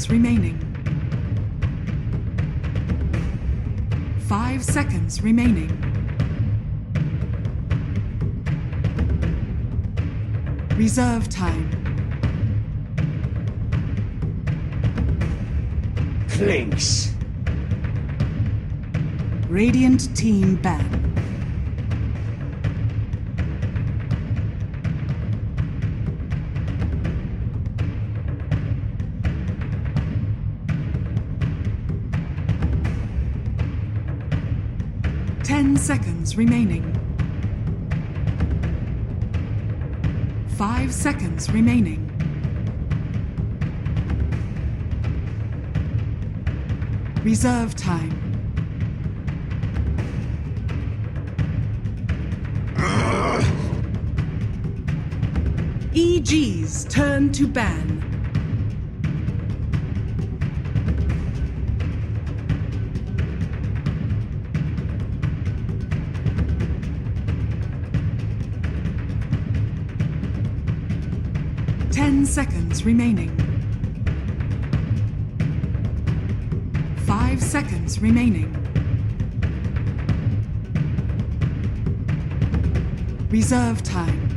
seconds remaining. 5 seconds remaining. Reserve time. Flinks. Radiant team ban. Seconds remaining. 5 seconds remaining. Reserve time. EG's turn to ban. Seconds remaining. 5 seconds remaining. Reserve time.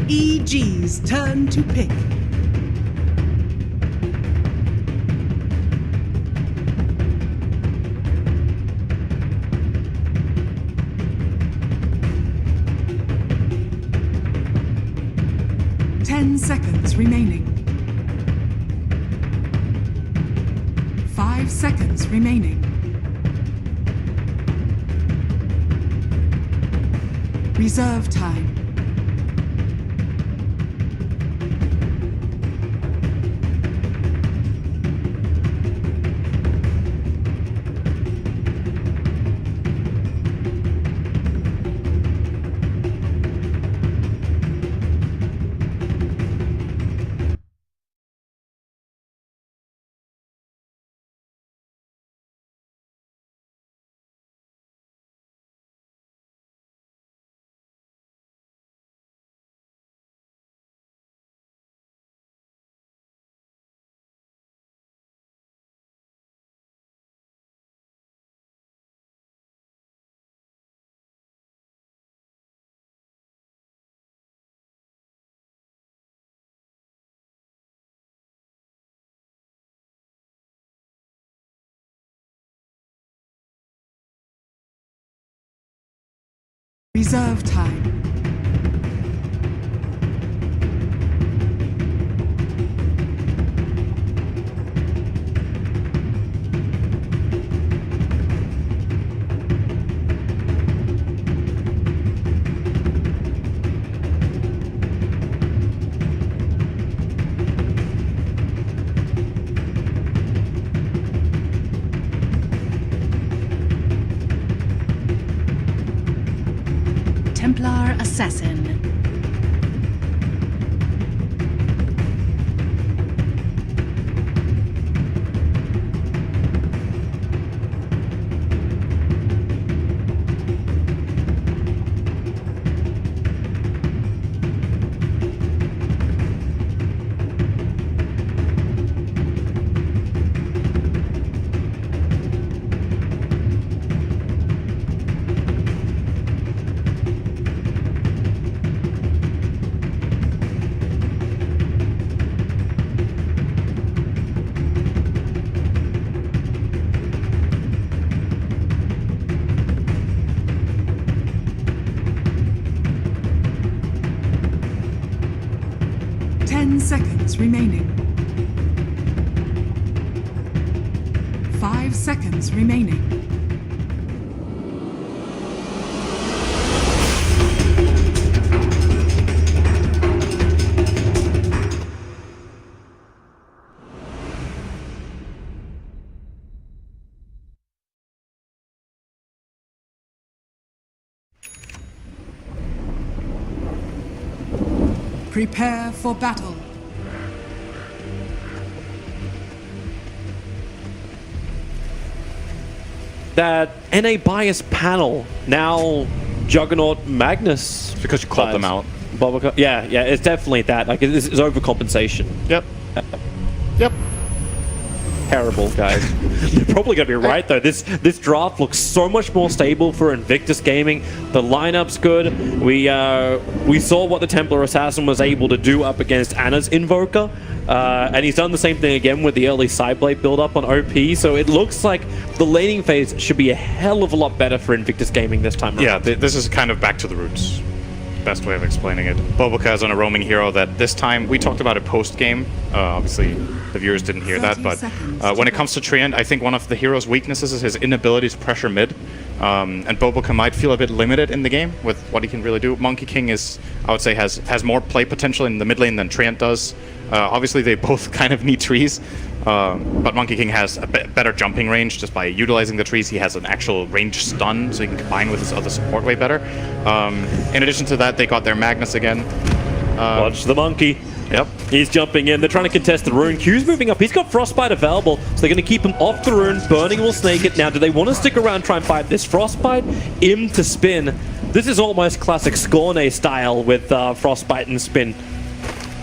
EG's turn to pick. Seconds remaining. 5 seconds remaining. Reserve time. Reserve time. Templar Assassin. Seconds remaining. 5 seconds remaining. Prepare for battle. that NA bias panel now Juggernaut Magnus. Because you called them out. Yeah, it's definitely that. Like, it's overcompensation. Yep. Yep. Terrible, guys. You're probably going to be right, though. This draft looks so much more stable for Invictus Gaming. The lineup's good. We saw what the Templar Assassin was able to do up against Anna's Invoker. And he's done the same thing again with the early Sideblade build-up on OP. So it looks like the laning phase should be a hell of a lot better for Invictus Gaming this time around. Yeah, this is kind of back to the roots. Best way of explaining it. Boboka is on a roaming hero that this time, we talked about it post-game. Obviously, the viewers didn't hear that, but when it comes to Treant, I think one of the hero's weaknesses is his inability to pressure mid. And Boboka might feel a bit limited in the game with what he can really do. Monkey King is, I would say, has more play potential in the mid lane than Treant does. Obviously, they both kind of need trees, but Monkey King has a better jumping range just by utilizing the trees. He has an actual range stun, so he can combine with his other support way better. In addition to that, they got their Magnus again. Watch the monkey. Yep. He's jumping in. They're trying to contest the rune. Q's moving up. He's got Frostbite available, so they're going to keep him off the rune. Burning will snake it. Now, do they want to stick around and try and fight this Frostbite? Im to spin. This is almost classic Scorne style with Frostbite and spin.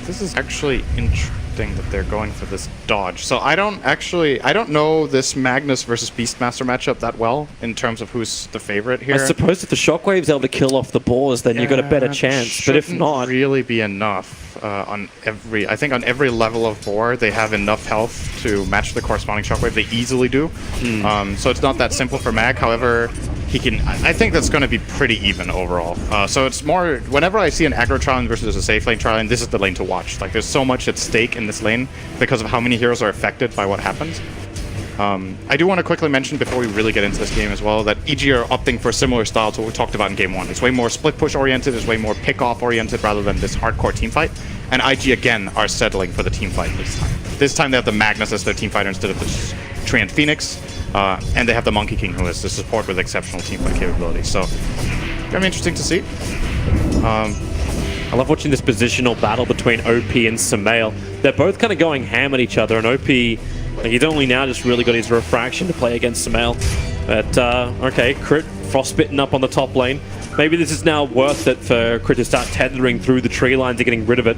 This is actually interesting that they're going for this dodge. So I don't know this Magnus versus Beastmaster matchup that well in terms of who's the favorite here. I suppose if the Shockwave's able to kill off the boars, then you've got a better chance. But if not, really be enough on every. I think on every level of boar, they have enough health to match the corresponding Shockwave. They easily do. So it's not that simple for Mag. However, he can. I think that's going to be pretty even overall. So it's more. Whenever I see an aggro trial versus a safe lane trial, this is the lane to watch. Like, there's so much at stake in this lane because of how many heroes are affected by what happens. I do want to quickly mention before we really get into this game as well that EG are opting for a similar style to what we talked about in Game 1. It's way more split push oriented, it's way more pick-off oriented rather than this hardcore team fight. And IG again are settling for the team fight this time. This time they have the Magnus as their team fighter instead of the Treant Phoenix. And they have the Monkey King, who is the support with exceptional team fight capabilities. So, gonna be interesting to see. I love watching this positional battle between OP and Samael. They're both kind of going ham at each other, and OP, he's only now just really got his refraction to play against Samael. But, okay, Crit frostbitten up on the top lane. Maybe this is now worth it for Crit to start tethering through the tree lines and getting rid of it.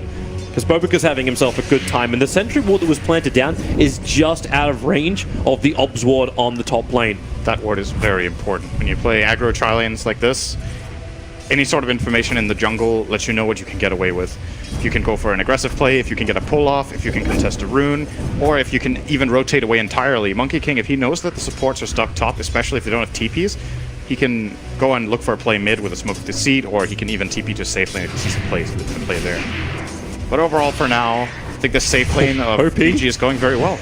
Because Boboka's having himself a good time, and the sentry ward that was planted down is just out of range of the Obs ward on the top lane. That ward is very important. When you play aggro tri-lanes like this, any sort of information in the jungle lets you know what you can get away with. If you can go for an aggressive play, if you can get a pull-off, if you can contest a rune, or if you can even rotate away entirely. Monkey King, if he knows that the supports are stuck top, especially if they don't have TPs, he can go and look for a play mid with a Smoke of Deceit, or he can even TP to a safe lane if he sees a play there. But overall, for now, I think the safe lane of PG is going very well.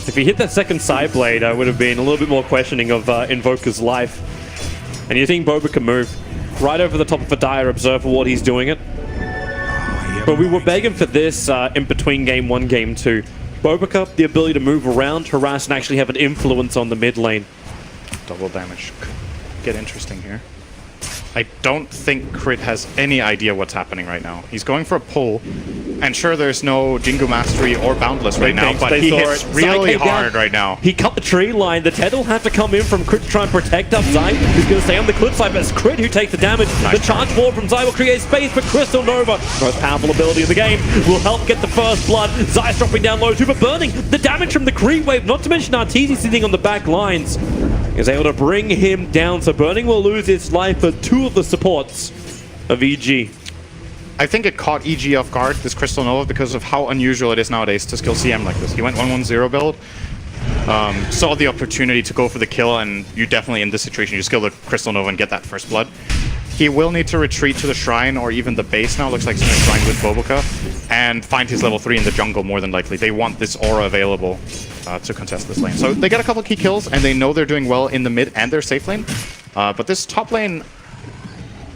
If he hit that second Sideblade, I would have been a little bit more questioning of Invoker's life. And you're seeing Boboka move right over the top of a Dire Observer Ward. He's doing it. But we were begging for this in between Game 1, Game 2. Boboka, the ability to move around, harass, and actually have an influence on the mid lane. Double damage. Get interesting here. I don't think Crit has any idea what's happening right now. He's going for a pull, and sure, there's no Jingu Mastery or Boundless right now, but he hits really hard right now. He cut the tree line. The Tether will have to come in from Crit to try and protect up Zai, who's going to stay on the cliff side, but it's Crit who takes the damage. The charge ward from Zai will create space, but Crystal Nova, most powerful ability in the game, will help get the first blood. Zai's dropping down low too, but burning the damage from the creep wave, not to mention Arteezy sitting on the back lines, is able to bring him down, so Burning will lose its life for two of the supports of EG. I think it caught EG off guard, this Crystal Nova, because of how unusual it is nowadays to skill CM like this. He went 1-1-0 build, saw the opportunity to go for the kill, and you definitely, in this situation, you skill the Crystal Nova and get that first blood. He will need to retreat to the shrine or even the base now. Looks like he's going to shrine with Boboka and find his level 3 in the jungle more than likely. They want this aura available to contest this lane. So they get a couple key kills and they know they're doing well in the mid and their safe lane. But this top lane,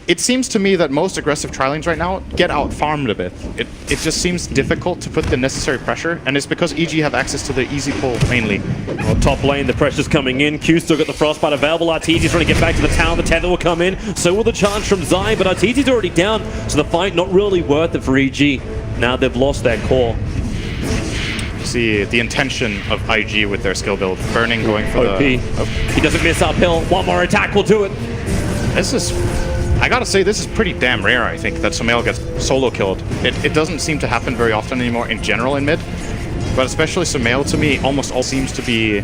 it seems to me that most aggressive tri-lanes right now get out-farmed a bit. It just seems difficult to put the necessary pressure, and it's because EG have access to the easy pull mainly. Well, top lane, the pressure's coming in. Q still got the Frostbite available. Arteezy's trying to get back to the tower. The Tether will come in. So will the charge from Zai, but Arteezy's already down, so the fight not really worth it for EG. Now they've lost their core. see the intention of IG with their skill build. Burning going for OP. He doesn't miss uphill. One more attack will do it. This is... I gotta say, this is pretty damn rare, I think, that Sumail gets solo killed. It doesn't seem to happen very often anymore in general in mid, but especially Sumail, to me, almost all seems to be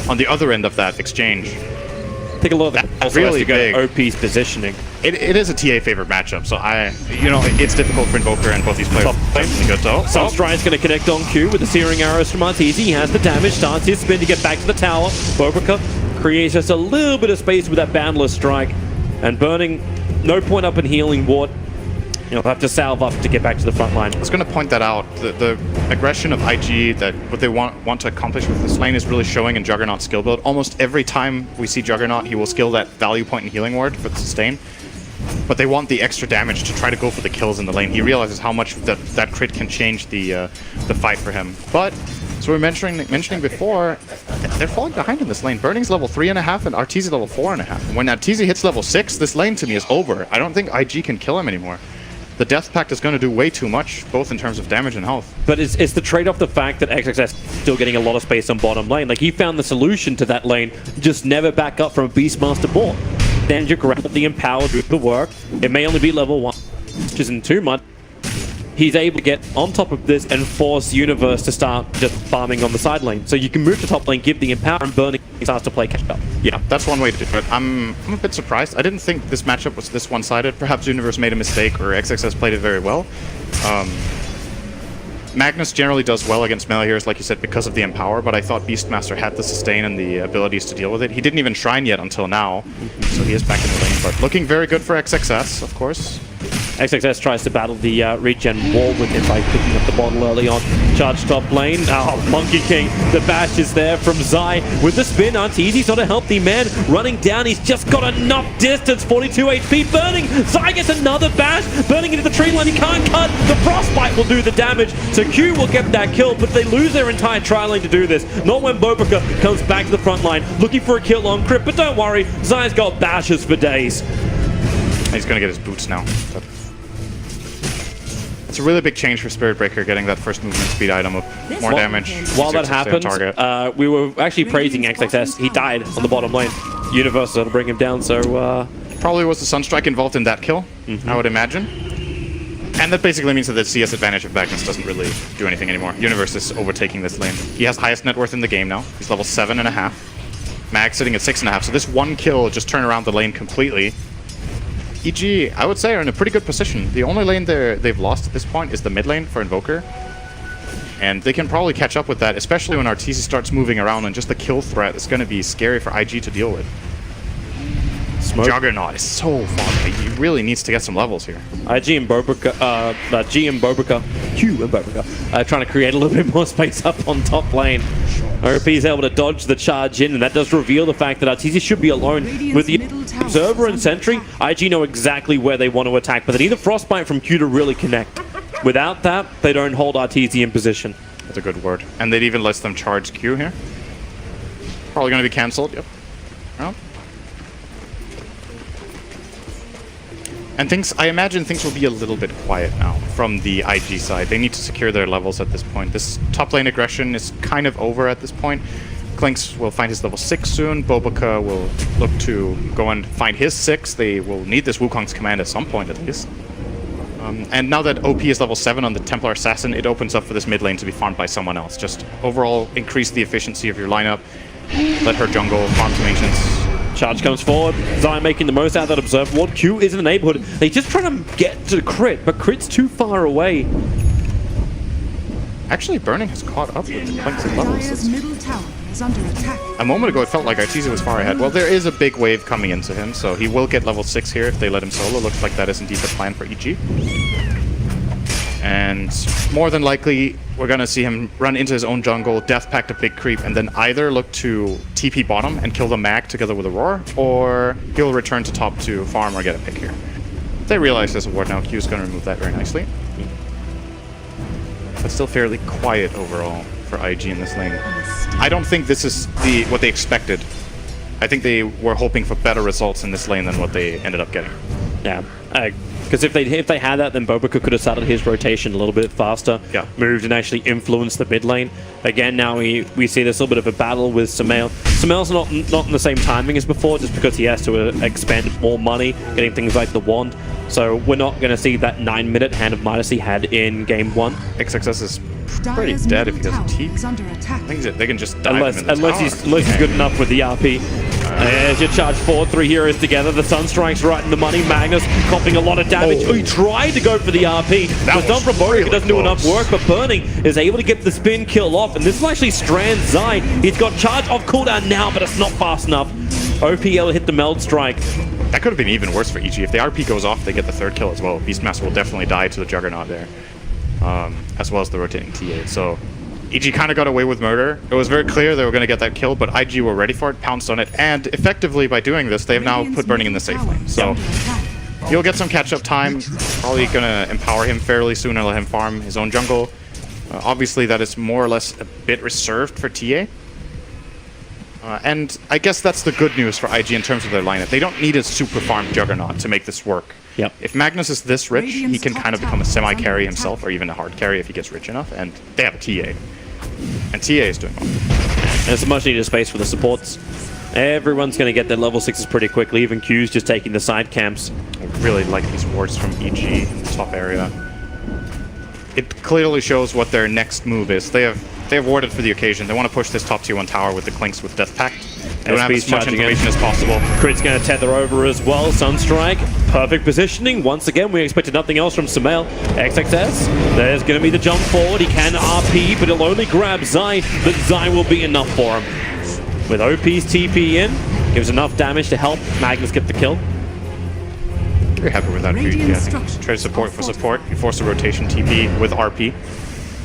on the other end of that exchange. I think a lot of that also really has to go big. OP's positioning. It is a TA favorite matchup, so it's difficult for Invoker and both these players. Definitely good though. Sunstride's going to connect on Q with the searing arrows from Arteezy. He has the damage, starts his spin to get back to the tower. Bobrica creates just a little bit of space with that boundless strike. And Burning, no point up in healing ward. He'll have to salve up to get back to the front line. I was going to point that out. The aggression of IG, that what they want to accomplish with this lane is really showing in Juggernaut's skill build. Almost every time we see Juggernaut, he will skill that value point in healing ward for the sustain. But they want the extra damage to try to go for the kills in the lane. He realizes how much that crit can change the fight for him. But, as we were mentioning before, they're falling behind in this lane. Burning's level 3.5 and Arteezy level 4.5. When Arteezy hits level 6, this lane to me is over. I don't think IG can kill him anymore. The Death Pact is going to do way too much, both in terms of damage and health. But it's the trade-off the fact that XXS is still getting a lot of space on bottom lane. Like, he found the solution to that lane, just never back up from a Beastmaster board. Then you grab the Empowered do the work. It may only be level 1, which isn't too much. He's able to get on top of this and force Universe to start just farming on the side lane. So you can move to top lane, give the Empower, and Burning starts to play catch up. Yeah, that's one way to do it. I'm a bit surprised. I didn't think this matchup was this one-sided. Perhaps Universe made a mistake, or XXS played it very well. Magnus generally does well against melee heroes, like you said, because of the Empower, but I thought Beastmaster had the sustain and the abilities to deal with it. He didn't even Shrine yet until now, so he is back in the lane, but looking very good for XXS, of course. XXS tries to battle the regen wall with him by picking up the bottle early on. Charge top lane. Oh, Monkey King. The bash is there from Zai with the spin. Arteezy's not a healthy man. Running down. He's just got enough distance. 42 HP. Burning. Zai gets another bash. Burning into the tree line. He can't cut. The Frostbite will do the damage. So Q will get that kill, but they lose their entire tri lane to do this. Not when Bobrica comes back to the front line looking for a kill on Crypt. But don't worry. Zai's got bashes for days. He's going to get his boots now. It's a really big change for Spirit Breaker, getting that first movement speed item of more damage. While that happens, we were actually praising XXS. He died on the bottom lane. Universe will bring him down, so... Probably was the Sunstrike involved in that kill, I would imagine. And that basically means that the CS advantage of Magnus doesn't really do anything anymore. Universe is overtaking this lane. He has highest net worth in the game now. He's level 7.5. Mag sitting at 6.5, so this one kill just turned around the lane completely. EG, I would say, are in a pretty good position. The only lane they've lost at this point is the mid lane for Invoker. And they can probably catch up with that, especially when Arteezy starts moving around, and just the kill threat is going to be scary for IG to deal with. Smoke. Juggernaut is so far. He really needs to get some levels here. Q and Bobrica, trying to create a little bit more space up on top lane. OP is able to dodge the charge in, and that does reveal the fact that Arteezy should be alone with the Observer and Sentry. IG know exactly where they want to attack, but they need a Frostbite from Q to really connect. Without that, they don't hold Arteezy in position. That's a good word. And they'd even let them charge Q here. Probably going to be cancelled. Yep. Well. And I imagine things will be a little bit quiet now from the IG side. They need to secure their levels at this point. This top lane aggression is kind of over at this point. Clinks will find his level 6 soon. Bobrica will look to go and find his 6. They will need this Wukong's command at some point at least. And now that OP is level 7 on the Templar Assassin, it opens up for this mid lane to be farmed by someone else. Just overall increase the efficiency of your lineup. Let her jungle, farm some ancients. Charge comes forward. Zai making the most out of that Observe Ward. Q is in the neighborhood. They just trying to get to the crit, but crit's too far away. Actually, Burning has caught up with the Clinks and levels. Dire's middle tower is under attack. A moment ago, it felt like Arteezy was far ahead. Well, there is a big wave coming into him, so he will get level 6 here if they let him solo. Looks like that is indeed the plan for EG. And more than likely, we're going to see him run into his own jungle, Death Pact a big creep, and then either look to TP bottom and kill the Mag together with Aurora, or he'll return to top to farm or get a pick here. They realize there's a ward now. Q's going to remove that very nicely. But still fairly quiet overall for IG in this lane. I don't think this is what they expected. I think they were hoping for better results in this lane than what they ended up getting. Yeah, because if they had that, then Bobica could have started his rotation a little bit faster, moved and actually influenced the mid lane. Again, now we see this little bit of a battle with Sumail. Sumail's not in the same timing as before, just because he has to expend more money, getting things like the wand. So we're not going to see that 9-minute Hand of Midas he had in game 1. XXS is pretty dead if he doesn't TP. I think they can just dive him in the tower. Unless he's good enough with the RP. There's your charge forward, 3 heroes together. The Sunstrike's right in the money. Magnus copping a lot of damage. Oh, he tried to go for the RP. But done from Bobica, doesn't do enough work, but Burning is able to get the spin kill off. And this will actually strand Zai. He's got charge off cooldown now, but it's not fast enough. OPL hit the Meld Strike. That could have been even worse for EG. If the RP goes off, they get the 3rd kill as well. Beastmaster will definitely die to the Juggernaut there, as well as the rotating TA. So EG kind of got away with murder. It was very clear they were going to get that kill, but IG were ready for it, pounced on it, and effectively by doing this, they've now put Burning in the safe lane. So he'll get some catch-up time. Probably going to empower him fairly soon and let him farm his own jungle. Obviously, that is more or less a bit reserved for TA. And I guess that's the good news for IG in terms of their lineup. They don't need a super farmed Juggernaut to make this work. If Magnus is this rich, he can kind of become a semi-carry himself, or even a hard carry if he gets rich enough, and they have a TA. And TA is doing well. And it's a much needed space for the supports. Everyone's going to get their level 6s pretty quickly, even Q's just taking the side camps. I really like these wards from EG in the top area. It clearly shows what their next move is. They have warded for the occasion. They want to push this top tier 1 tower with the Clinks with Death Pact. They don't have as much information as possible. Crit's going to tether over as well. Sunstrike, perfect positioning. Once again, we expected nothing else from Sumail. XXS, there's going to be the jump forward. He can RP, but he'll only grab Zai, but Zai will be enough for him. With OP's TP in, gives enough damage to help Magnus get the kill. Very happy with that. Trade support for support. You force a rotation TP with RP.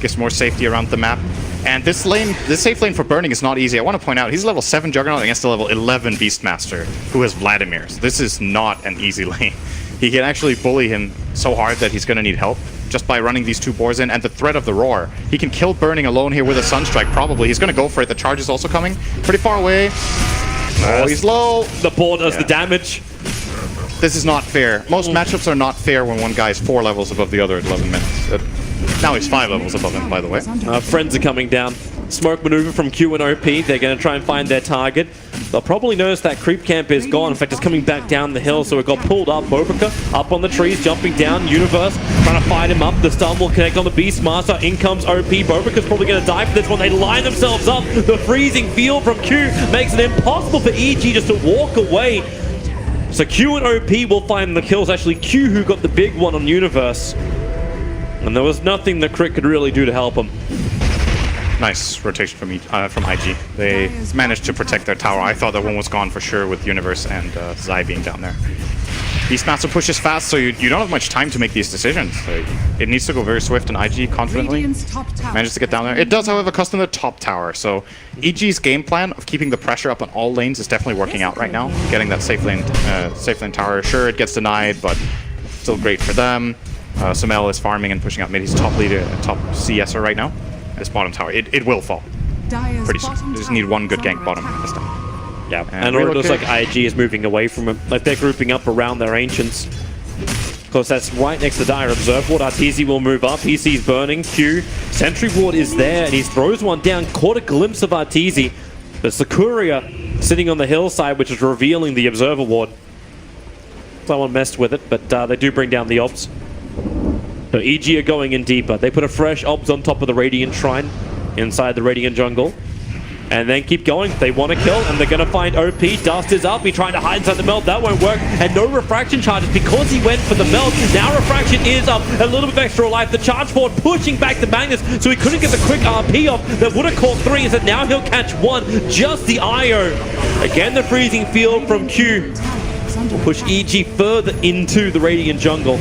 Gives more safety around the map. And this safe lane for Burning is not easy. I want to point out, he's level 7 Juggernaut against a level 11 Beastmaster, who has Vladimir. So this is not an easy lane. He can actually bully him so hard that he's going to need help just by running these 2 boars in, and the threat of the Roar. He can kill Burning alone here with a Sunstrike, probably. He's going to go for it. The charge is also coming. Pretty far away. Oh, he's low. The boar does the damage. This is not fair. Most matchups are not fair when one guy is 4 levels above the other at 11 minutes. Now he's 5 levels above him, by the way. Friends are coming down. Smoke maneuver from Q and OP. They're going to try and find their target. They'll probably notice that creep camp is gone. In fact, it's coming back down the hill, so it got pulled up. Bobica up on the trees, jumping down. Universe trying to fight him up. The stun will connect on the Beastmaster. In comes OP. Bobica's probably going to die for this one. They line themselves up. The freezing field from Q makes it impossible for EG just to walk away. So Q and OP will find the kills. Actually, Q who got the big one on Universe. And there was nothing the Crit could really do to help him. Nice rotation from IG. They managed to protect their tower. I thought that one was gone for sure with Universe and Zai being down there. Beastmaster pushes fast, so you don't have much time to make these decisions. It needs to go very swift, and IG confidently manages to get down there. It does, however, custom the top tower. So EG's game plan of keeping the pressure up on all lanes is definitely working out right now. Getting that safe lane tower. Sure, it gets denied, but still great for them. Sumail is farming and pushing out mid. He's top leader, top CSer right now. This bottom tower, it will fall pretty soon. They just need one good gank bottom this time. Yeah, and it looks like IG is moving away from him. Like they're grouping up around their Ancients. Of course, that's right next to Dire Observe Ward. Arteezy will move up. He sees Burning. Q. Sentry Ward is there, and he throws one down. Caught a glimpse of Arteezy. But Sakuria sitting on the hillside, which is revealing the Observer Ward. Someone messed with it, but they do bring down the Obs. So EG are going in deeper. They put a fresh Obs on top of the Radiant Shrine inside the Radiant Jungle. And then keep going. They want to kill, and they're going to find OP. Dust is up. He tried to hide inside the melt. That won't work. And no refraction charges because he went for the melt. Now refraction is up. A little bit of extra life. The charge forward pushing back the Magnus, so he couldn't get the quick RP off. That would have caught 3. And so now he'll catch 1. Just the IO. Again, the freezing field from Q will push EG further into the Radiant Jungle.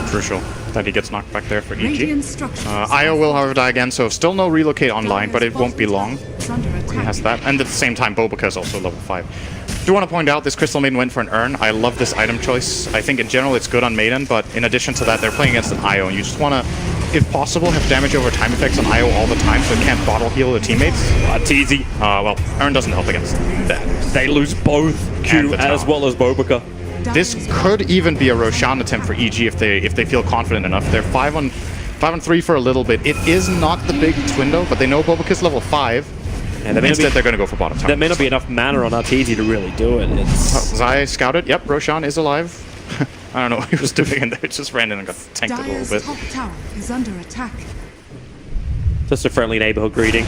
Crucial that he gets knocked back there for EG. IO will, however, die again, so still no relocate online, but it won't be long. He has that. And at the same time, Bobica is also level 5. Do want to point out this Crystal Maiden went for an Urn. I love this item choice. I think in general it's good on Maiden, but in addition to that, they're playing against an IO, and you just want to, if possible, have damage over time effects on IO all the time, so it can't bottle heal the teammates. Arteezy. Well, Urn doesn't help against that. They lose both Q as well as Bobica. this could even be a Roshan attempt for EG if they feel confident enough. They're 5 on 3 for a little bit. It is not the big Twindo, but they know Bobaki's level 5. And instead, they're going to go for bottom tower. There may not be enough mana on Arteezy to really do it. Zai scouted. Yep, Roshan is alive. I don't know what he was doing in there. It just ran in and got tanked a little bit. Top tower is under attack. Just a friendly neighborhood greeting.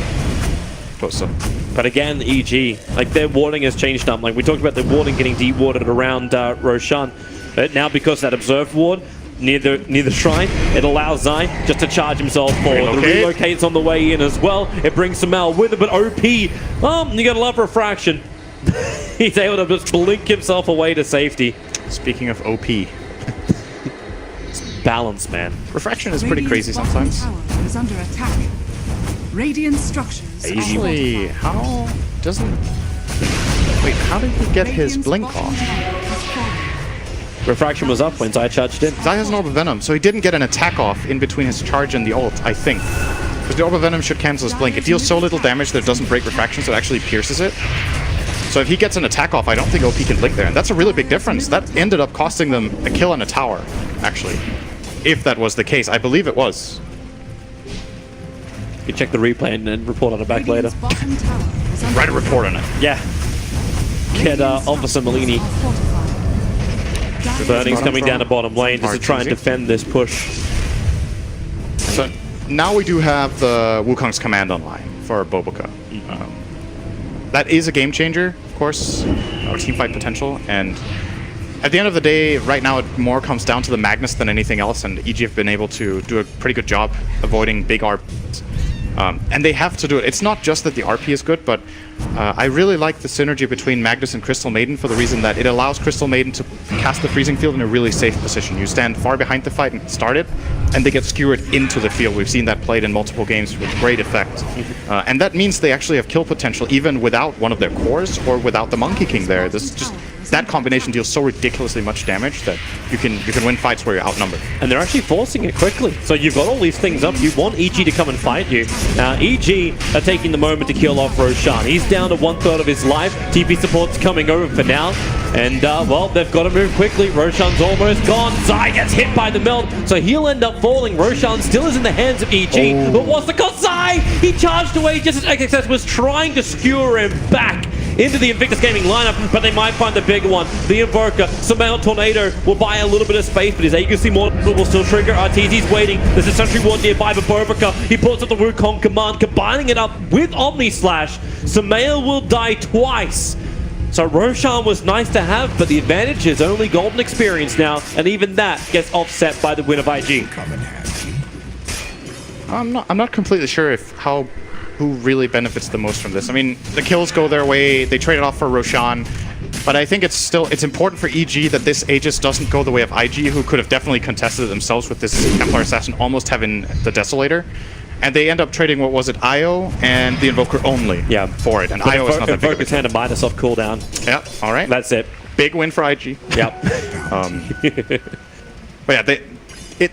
But again, EG, like their warding has changed up. Like we talked about the warding getting deep warded around Roshan. But now because that observed ward near the shrine, it allows Zai just to charge himself forward. The relocate's on the way in as well. It brings Samel with it, but OP, you gotta love Refraction. He's able to just blink himself away to safety. Speaking of OP. It's balance, man. Refraction is pretty crazy sometimes. Tower is under attack. Radiant structures. Actually, how doesn't... Wait, how did he get his blink off? Refraction was up when Zai charged in. Zai has an Orb of Venom, so he didn't get an attack off in between his charge and the ult, I think. Because the Orb of Venom should cancel his blink. It deals so little damage that it doesn't break Refraction, so it actually pierces it. So if he gets an attack off, I don't think OP can blink there. And that's a really big difference. That ended up costing them a kill and a tower, actually. If that was the case. I believe it was. You can check the replay and report on it back later. Write a report on it. Yeah. Get Officer Malini. Burning's coming down to bottom lane just to try and defend this push. So now we do have the Wukong's command online for Boboka. That is a game changer, of course, our teamfight potential, and at the end of the day, right now it more comes down to the Magnus than anything else, and EG have been able to do a pretty good job avoiding big RPs. And they have to do it. It's not just that the RP is good, but I really like the synergy between Magnus and Crystal Maiden for the reason that it allows Crystal Maiden to cast the freezing field in a really safe position. You stand far behind the fight and start it, and they get skewered into the field. We've seen that played in multiple games with great effect. And that means they actually have kill potential even without one of their cores or without the Monkey King there. This just that combination deals so ridiculously much damage that you can win fights where you're outnumbered. And they're actually forcing it quickly. So you've got all these things up. You want EG to come and fight you. Now EG are taking the moment to kill off Roshan. He's down to 1/3 of his life. TP support's coming over for now. And, well, they've got to move quickly. Roshan's almost gone. Zai gets hit by the melt, so he'll end up falling. Roshan still is in the hands of EG. But what's the cost? Zai! He charged away just as XXS was trying to skewer him back into the Invictus Gaming lineup, but they might find the bigger one. The Invoker, Samel Tornado will buy a little bit of space, but his Agency Mortal will still trigger. Arteezy's waiting. There's a Sentry Ward nearby, but Bobaca, he pulls up the Wukong command, combining it up with Omni Slash. Samel will die twice. So Roshan was nice to have, but the advantage is only golden experience now, and even that gets offset by the win of IG. I'm not completely sure who really benefits the most from this. I mean, the kills go their way, they trade it off for Roshan, but I think it's important for EG that this Aegis doesn't go the way of IG, who could have definitely contested it themselves with this Templar Assassin almost having the Desolator. And they end up trading, what was it, Io and the Invoker only for it. And Io is not that big of a Invoker's hand to minus off cooldown. Yeah, all right. That's it. Big win for IG. Yep. But yeah,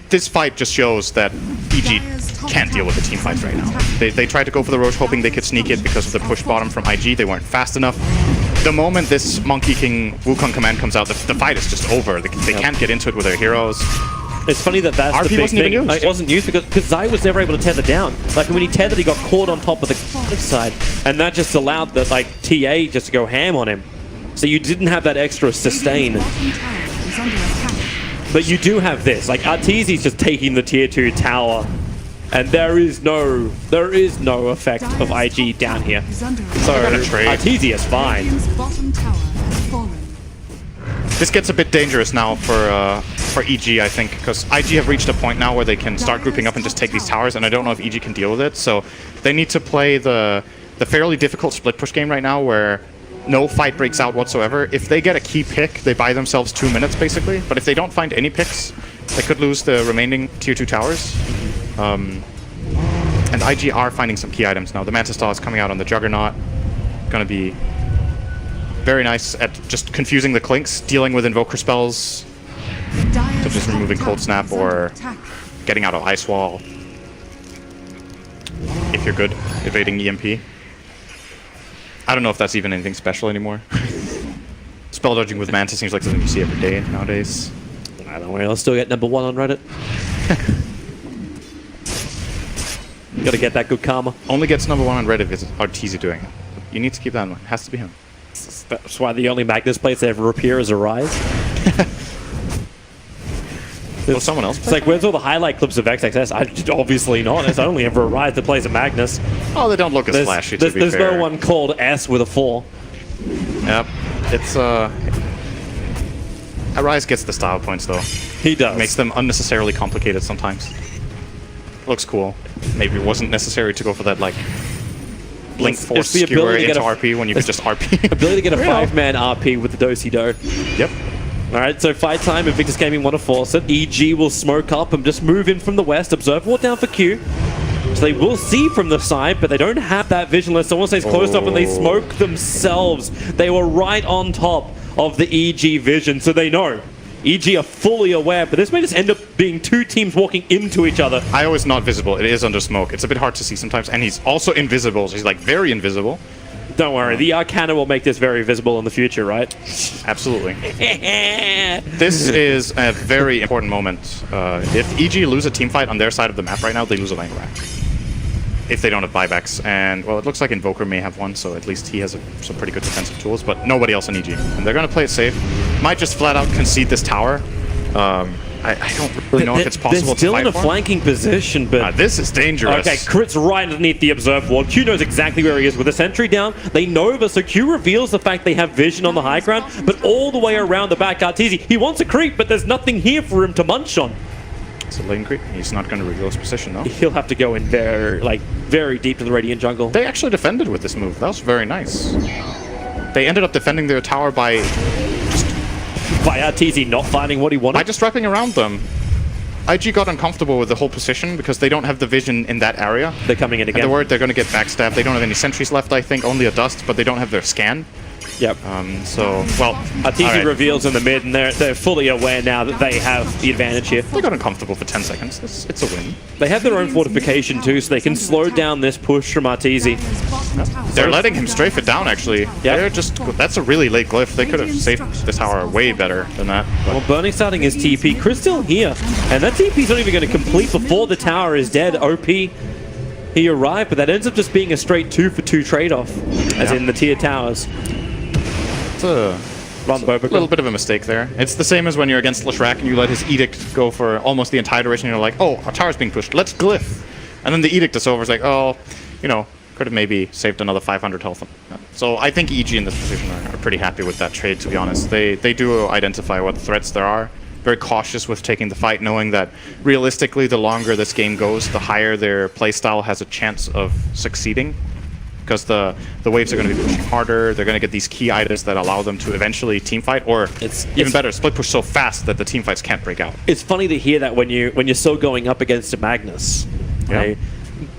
this fight just shows that EG can't deal with the team fights right now. They tried to go for the Roche hoping they could sneak it because of the push bottom from IG. They weren't fast enough. The moment this Monkey King Wukong command comes out, the fight is just over. They can't get into it with their heroes. It's funny that that's RP the big wasn't thing. even used. It wasn't used because Zai was never able to tether down. Like when he tethered, he got caught on top of the cliff side, and that just allowed the TA just to go ham on him. So you didn't have that extra sustain. But you do have this. Like Arteezy's just taking the tier 2 tower, and there is no effect of IG down here. So Arteezy is fine. This gets a bit dangerous now for EG, I think, because IG have reached a point now where they can start grouping up and just take these towers, and I don't know if EG can deal with it. So they need to play the fairly difficult split push game right now, where no fight breaks out whatsoever. If they get a key pick, they buy themselves 2 minutes basically. But if they don't find any picks, they could lose the remaining tier 2 towers. And IG are finding some key items now. The Mantis Star is coming out on the Juggernaut. Gonna be very nice at just confusing the Clinks, dealing with Invoker spells, such as removing Cold Snap or getting out of Ice Wall. If you're good, evading EMP. I don't know if that's even anything special anymore. Spell dodging with Manta seems like something you see every day nowadays. I don't worry, I'll still get number 1 on Reddit. Gotta get that good karma. Only gets number 1 on Reddit is Arteezy doing it. You need to keep that in mind. It has to be him. That's why the only Magnus plays that ever appear is a Rise. Will someone else It's like, where's all the highlight clips of XXS? Obviously not. It's only ever a Rise that plays a Magnus. Oh, they don't look as flashy, to be fair. There's no one called S with a 4. Yep. It's, Rise gets the style points, though. He does. Makes them unnecessarily complicated sometimes. Looks cool. Maybe it wasn't necessary to go for that, like, Blink Force skewer into RP when you could just RP. Ability to get a 5-man RP with the Do-Si-Do. Yep. Alright, so fight time. Invictus Gaming want to force it. EG will smoke up and just move in from the west. Observe ward down for Q. So they will see from the side, but they don't have that vision unless someone stays close up and they smoke themselves. They were right on top of the EG vision, so they know. EG are fully aware, but this may just end up being 2 teams walking into each other. IO is not visible. It is under smoke. It's a bit hard to see sometimes, and he's also invisible. So he's like very invisible. Don't worry, the Arcana will make this very visible in the future, right? Absolutely. This is a very important moment. If EG lose a team fight on their side of the map right now, they lose a lane rack. If they don't have buybacks. And, well, it looks like Invoker may have one, so at least he has some pretty good defensive tools, but nobody else in EG. And they're going to play it safe. Might just flat out concede this tower. I don't really know if it's possible to fight They're still in a for. flanking position, but... this is dangerous. Okay, Crit's right underneath the observe ward. Q knows exactly where he is with the sentry down. They Nova, so Q reveals the fact they have vision on the high ground, but all the way around the back, Arteezy. He wants a creep, but there's nothing here for him to munch on. It's a lane creep. He's not going to reveal his position, though. He'll have to go in there, like, very deep to the Radiant jungle. They actually defended with this move. That was very nice. They ended up defending their tower by Arteezy not finding what he wanted. by just wrapping around them. IG got uncomfortable with the whole position because they don't have the vision in that area. They're coming in again. And they're worried they're going to get backstabbed. They don't have any sentries left, I think. Only a dust, but they don't have their scan. Yep. Arteezy reveals in the mid, and they're fully aware now that they have the advantage here. They got uncomfortable for 10 seconds. It's a win. They have their own fortification too, so they can slow down this push from Arteezy. They're letting him strafe it down, actually. Yeah. They're just... That's a really late glyph. They could have saved this tower way better than that. Well, Burning starting his TP. Chris still here, and that TP's not even going to complete before the tower is dead. OP, he arrived, but that ends up just being a straight 2-for-2 trade-off, as in the tier towers. It's a little bit of a mistake there. It's the same as when you're against Leshrac and you let his edict go for almost the entire duration. You're like, oh, our tower's being pushed. Let's glyph. And then the edict is over. It's like, oh, you know, could have maybe saved another 500 health. So I think EG in this position are pretty happy with that trade, to be honest. They do identify what threats there are. Very cautious with taking the fight, knowing that realistically, the longer this game goes, the higher their playstyle has a chance of succeeding. Because the waves are going to be pushing harder, they're going to get these key items that allow them to eventually teamfight, or even better, split push so fast that the teamfights can't break out. It's funny to hear that when you're still going up against a Magnus. Right?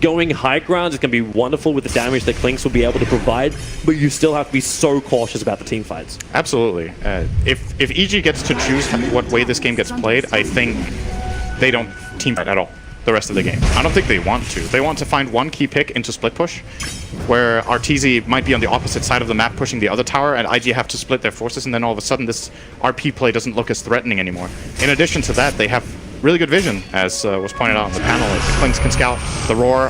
Going high ground is going to be wonderful with the damage that Clinks will be able to provide, but you still have to be so cautious about the teamfights. Absolutely. If EG gets to choose what way this game gets played, I think they don't teamfight at all the rest of the game. I don't think they want to. They want to find one key pick into split push, where Arteezy might be on the opposite side of the map pushing the other tower, and IG have to split their forces, and then all of a sudden this RP play doesn't look as threatening anymore. In addition to that, they have really good vision, as was pointed out on the panel. The Clinks can scout the roar.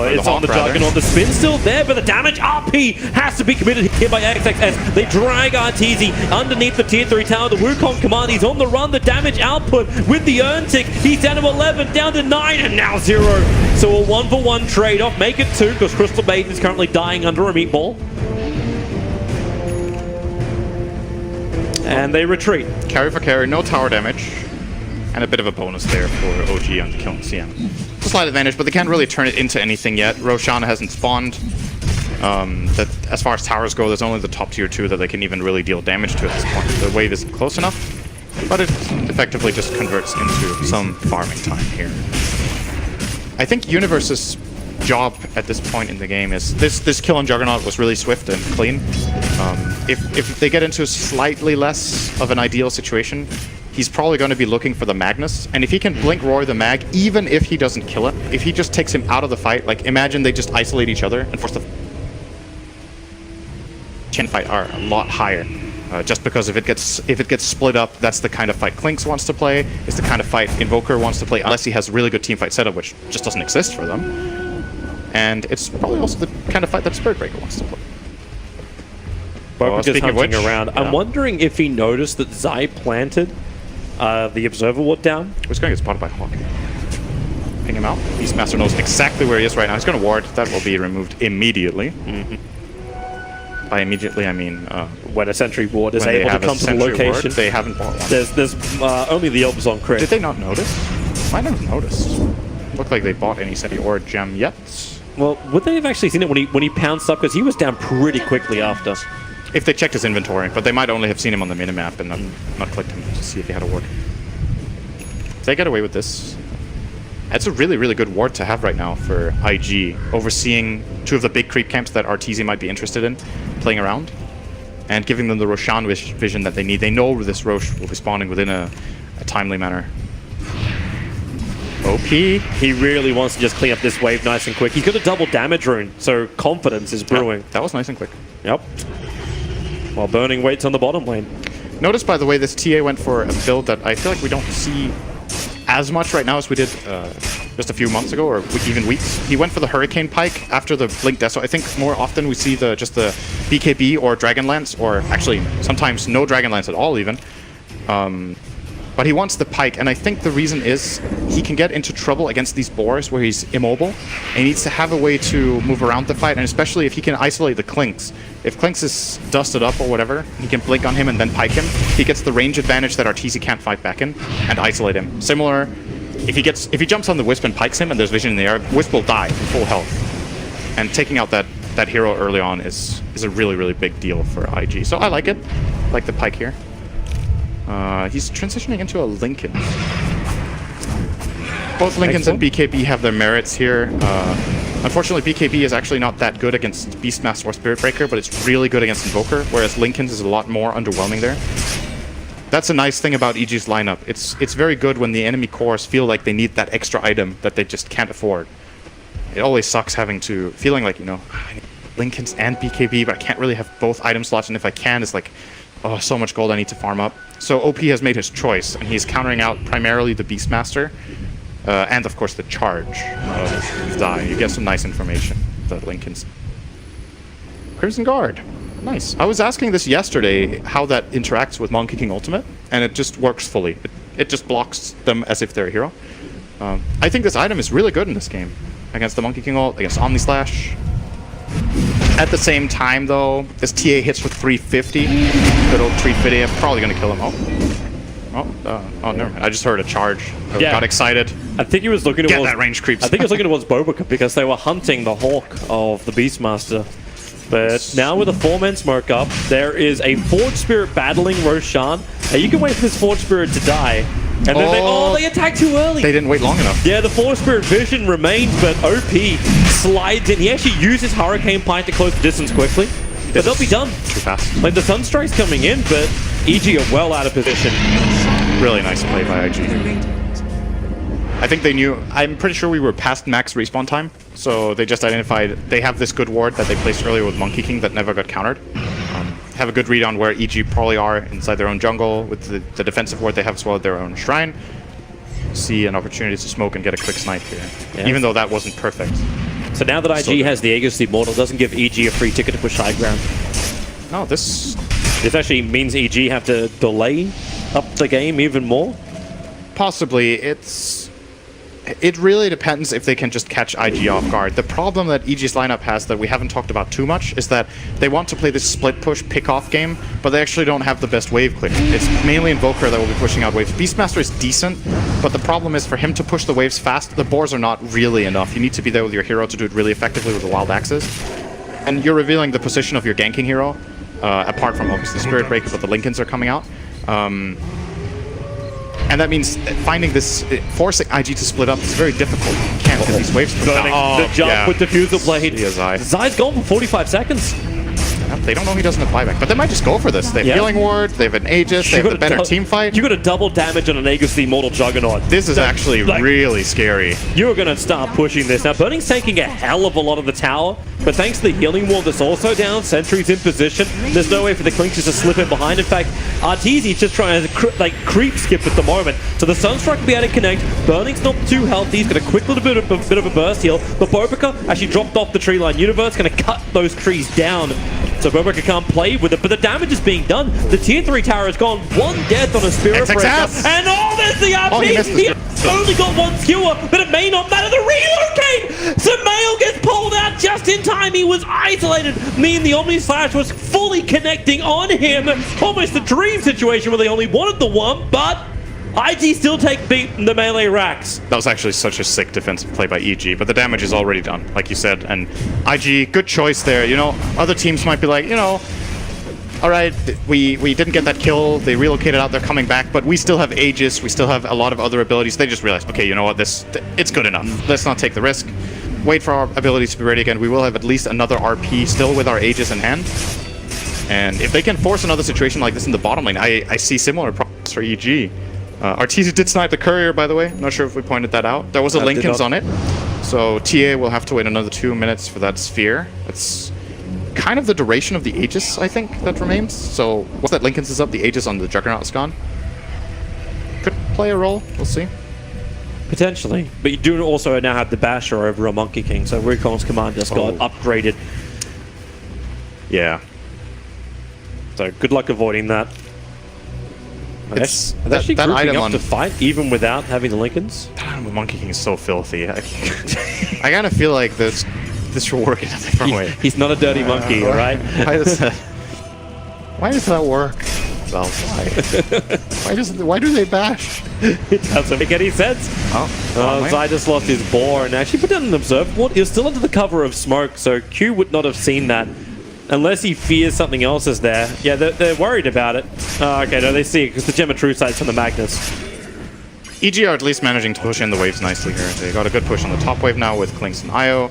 It's on the Juggernaut. The spin's still there, but the damage RP has to be committed here by XXS. They drag Arteezy underneath the tier 3 tower. The Wukong command, he's on the run. The damage output with the Urn Tick. He's down to 11, down to 9, and now 0. So a 1-for-1 trade-off. Make it 2, because Crystal Maiden is currently dying under a meatball. And they retreat. Carry for carry, no tower damage. And a bit of a bonus there for OG on the kill CM. It's a slight advantage, but they can't really turn it into anything yet. Roshan hasn't spawned. That as far as towers go, there's only the top tier 2 that they can even really deal damage to at this point. The wave isn't close enough, but it effectively just converts into some farming time here. I think Universe's job at this point in the game is this kill on Juggernaut was really swift and clean. If they get into slightly less of an ideal situation, he's probably going to be looking for the Magnus, and if he can blink roar the mag, even if he doesn't kill it, if he just takes him out of the fight, like imagine they just isolate each other and force the chain fight are a lot higher. Just because if it gets split up, that's the kind of fight Clinks wants to play. It's the kind of fight Invoker wants to play, unless he has a really good team fight setup, which just doesn't exist for them. And it's probably also the kind of fight that Spirit Breaker wants to play. Boba just hunting around. Yeah. I'm wondering if he noticed that Zai planted the Observer Ward down. He's going to get spotted by Hawk. Ping him out. Beastmaster knows exactly where he is right now. He's going to ward. That will be removed immediately. By immediately, I mean when a sentry ward is able to come to the location. Ward, they haven't bought one. There's only the Obs on crit. Did they not notice? Might not have noticed. Looked like they bought any sentry or gem yet. Well, would they have actually seen it when he pounced up? Because he was down pretty quickly after. If they checked his inventory, but they might only have seen him on the minimap and not clicked him to see if he had a ward. If they get away with this, that's a really, really good ward to have right now for IG, overseeing two of the big creep camps that RTZ might be interested in playing around, and giving them the Roshan vision that they need. They know this Rosh will be spawning within a timely manner. OP. He really wants to just clean up this wave nice and quick. He's got a double damage rune, so confidence is brewing. Yeah, that was nice and quick. Yep. While burning waits on the bottom lane. Notice, by the way, this TA went for a build that I feel like we don't see as much right now as we did just a few months ago, or even weeks. He went for the Hurricane Pike after the Blink Death. So I think more often we see just the BKB or Dragonlance, or actually sometimes no Dragonlance at all even. But he wants the Pike, and I think the reason is he can get into trouble against these boars where he's immobile, and he needs to have a way to move around the fight, and especially if he can isolate the Clinks. If Clinks is dusted up or whatever, he can blink on him and then Pike him. He gets the range advantage that RTZ can't fight back in, and isolate him. Similar, if he jumps on the Wisp and pikes him and there's vision in the air, Wisp will die from full health. And taking out that hero early on is a really, really big deal for IG. So I like it. I like the Pike here. He's transitioning into a Lincoln. Both Lincolns and BKB have their merits here. Unfortunately, BKB is actually not that good against Beastmaster or Spirit Breaker, but it's really good against Invoker, whereas Lincoln's is a lot more underwhelming there. That's a nice thing about EG's lineup. It's very good when the enemy cores feel like they need that extra item that they just can't afford. It always sucks feeling like, I need Lincolns and BKB, but I can't really have both item slots, and if I can, it's like, oh, so much gold I need to farm up. So OP has made his choice, and he's countering out primarily the Beastmaster, and of course the charge of Zai. You get some nice information, the Lincolns. Crimson Guard. Nice. I was asking this yesterday, how that interacts with Monkey King Ultimate, and it just works fully. It just blocks them as if they're a hero. I think this item is really good in this game. Against the Monkey King ult, against Omni Slash. At the same time, though, this TA hits for 350. Good old 350. I'm probably going to kill him. Oh, never mind. I just heard a charge. Got excited. I think he was looking towards... Get that range creeps. I think he was looking towards Boba because they were hunting the Hawk of the Beastmaster. But now with a 4-man smoke up, there is a Forge Spirit battling Roshan. You can wait for this Forge Spirit to die. And then they attacked too early. They didn't wait long enough. Yeah, the Forge Spirit vision remains, but OP slides in. He actually uses Hurricane Pike to close the distance quickly. But they'll be done. Too fast. Like, the Sunstrike's coming in, but EG are well out of position. Really nice play by IG. I think they knew... I'm pretty sure we were past max respawn time, so they just identified... They have this good ward that they placed earlier with Monkey King that never got countered. Have a good read on where EG probably are inside their own jungle with the defensive ward they have as well at their own shrine. See an opportunity to smoke and get a quick snipe here, even though that wasn't perfect. So now that IG has the Aegis Immortal, doesn't give EG a free ticket to push high ground. No, this actually means EG have to delay up the game even more. Possibly. It really depends if they can just catch IG off guard. The problem that EG's lineup has that we haven't talked about too much is that they want to play this split push pick-off game, but they actually don't have the best wave clear. It's mainly Invoker that will be pushing out waves. Beastmaster is decent, but the problem is for him to push the waves fast, the boars are not really enough. You need to be there with your hero to do it really effectively with the wild axes. And you're revealing the position of your ganking hero, apart from obviously Spirit Break, but the Lincolns are coming out. And that means finding this, forcing IG to split up is very difficult. You can't get these waves. The jump with Diffusal Blade. Zai. Zai's gone for 45 seconds. Yeah, they don't know he doesn't have buyback, but they might just go for this. They have Healing Ward, they have an Aegis, they have a better team fight. You got a double damage on an Aegis Immortal Juggernaut. This is actually really scary. You're going to start pushing this. Now, Burning's taking a hell of a lot of the tower, but thanks to the healing wall that's also down, sentries in position, there's no way for the Clinks to slip in behind. In fact, Arteezy's just trying to creep skip at the moment, so the Sunstrike will be able to connect. Burning's not too healthy, he's got a quick little bit of a burst heal, but Bobica actually dropped off the tree line. Universe going to cut those trees down, so Bobica can't play with it, but the damage is being done. The tier 3 tower has gone, one death on a Spirit Breaker, and there's the RP! He only got one skewer, but it may not matter. The relocate! Sumail gets pulled out just in time. He was isolated, meaning the Omni Slash was fully connecting on him. Almost a dream situation where they only wanted the one, but IG still take the melee racks. That was actually such a sick defensive play by EG, but the damage is already done, like you said. And IG, good choice there. You know, other teams might be like, you know, all right, we didn't get that kill, they relocated out, they're coming back, but we still have Aegis, we still have a lot of other abilities. They just realized, okay, you know what, it's good enough. Let's not take the risk. Wait for our abilities to be ready again. We will have at least another RP still with our Aegis in hand. And if they can force another situation like this in the bottom lane, I see similar problems for EG. Arteezy did snipe the courier, by the way. Not sure if we pointed that out. There was a Linken's on it. So TA will have to wait another 2 minutes for that sphere. It's kind of the duration of the Aegis, I think, that remains. So once that Linken's is up, the Aegis on the Juggernaut is gone. Could play a role. We'll see. Potentially. But you do also now have the Basher over a Monkey King, so Recon's command just got upgraded. Yeah. So good luck avoiding that. It's they're actually that grouping item up on to fight even without having the Lincolns. That item with Monkey King is so filthy. I kind of feel like this should work in a different way. He's not a dirty monkey, all right? Why does that work? Well, why? Why do they bash? It doesn't make any sense. Zai just lost his boar and actually put down an observe. He was still under the cover of smoke, so Q would not have seen that unless he fears something else is there. Yeah, they're worried about it. Okay, no, they see it because the Gem of True Sight's on the Magnus. EG are at least managing to push in the waves nicely here. They got a good push on the top wave now with Clinks and Io.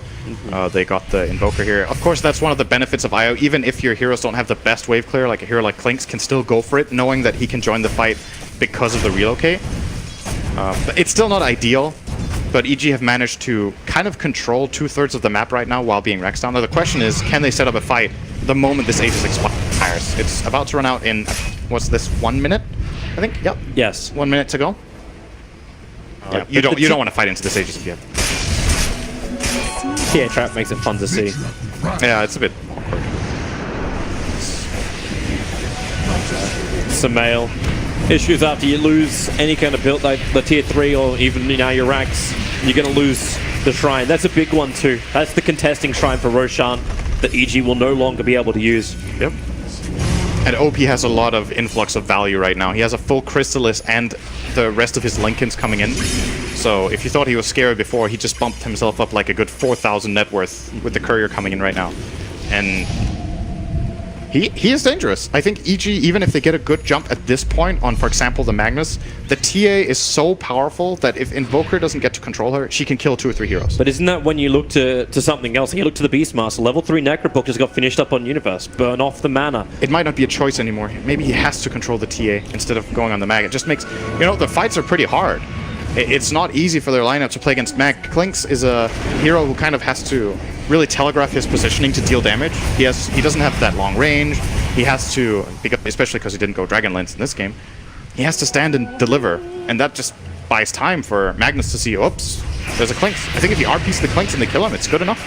They got the Invoker here. Of course, that's one of the benefits of Io. Even if your heroes don't have the best wave clear, like a hero like Clinks can still go for it, knowing that he can join the fight because of the relocate. But it's still not ideal, but EG have managed to kind of control 2/3 of the map right now while being Rex down. Now the question is, can they set up a fight the moment this Aegis expires? It's about to run out in, what's this, 1 minute? I think, yep. Yes. 1 minute to go. Yeah, you don't want to fight into this Aegis if you have. Yeah, trap makes it fun to see. Yeah, it's a bit awkward. Sumail. Issues after you lose any kind of build like the tier 3 or even now your racks, you're going to lose the shrine. That's a big one too. That's the contesting shrine for Roshan that EG will no longer be able to use. Yep. And OP has a lot of influx of value right now. He has a full Chrysalis and the rest of his Lincolns coming in. So if you thought he was scary before, he just bumped himself up like a good 4,000 net worth with the courier coming in right now. And he is dangerous. I think EG, even if they get a good jump at this point on, for example, the Magnus, the TA is so powerful that if Invoker doesn't get to control her, she can kill 2 or 3 heroes. But isn't that when you look to something else? You look to the Beastmaster. Level 3 Necrobook just got finished up on Universe. Burn off the mana. It might not be a choice anymore. Maybe he has to control the TA instead of going on the Mag. It just makes... You know, the fights are pretty hard. It's not easy for their lineup to play against Mag. Clinks is a hero who kind of has to really telegraph his positioning to deal damage. He doesn't have that long range. He has to, especially because he didn't go Dragonlance in this game, he has to stand and deliver. And that just buys time for Magnus to see, oops, there's a Clinks. I think if he RPs the Clinks and they kill him, it's good enough.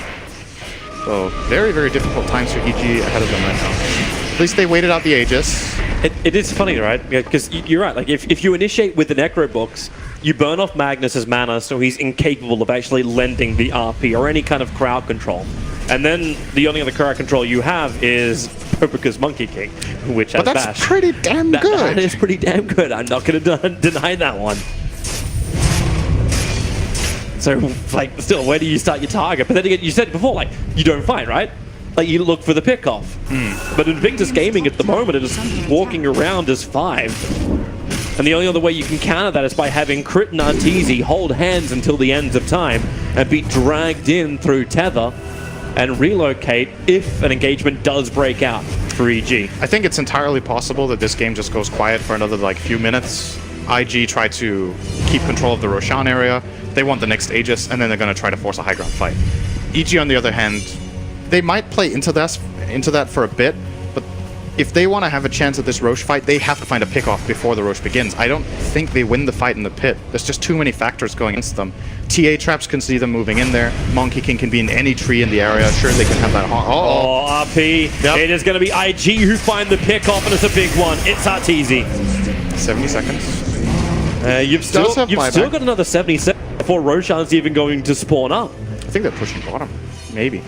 So very, very difficult times for EG ahead of them right now. At least they waited out the Aegis. It is funny, right? Because you're right. Like if you initiate with the Necrobooks, you burn off Magnus's mana, so he's incapable of actually lending the RP or any kind of crowd control. And then the only other crowd control you have is Popica's Monkey King, which has But that's Bash. pretty damn good. That is pretty damn good. I'm not going to deny that one. So, like, still, where do you start your target? But then again, you said before, like, you don't fight, right? Like, you look for the pickoff. But Invictus Gaming at the moment is walking around as 5. And the only other way you can counter that is by having Crit and Arteezy hold hands until the ends of time and be dragged in through tether and relocate if an engagement does break out for EG. I think it's entirely possible that this game just goes quiet for another like few minutes. IG try to keep control of the Roshan area. They want the next Aegis, and then they're going to try to force a high ground fight. EG, on the other hand, they might play into that for a bit, but if they want to have a chance at this Roche fight, they have to find a pick-off before the Roche begins. I don't think they win the fight in the pit. There's just too many factors going against them. TA traps can see them moving in there. Monkey King can be in any tree in the area. Sure, they can have that. RP. Yep. It is going to be IG who find the pick-off, and it's a big one. It's Arteezy. 70 seconds. You've still got another 70 seconds before Roshan's even going to spawn up. I think they're pushing bottom. Maybe.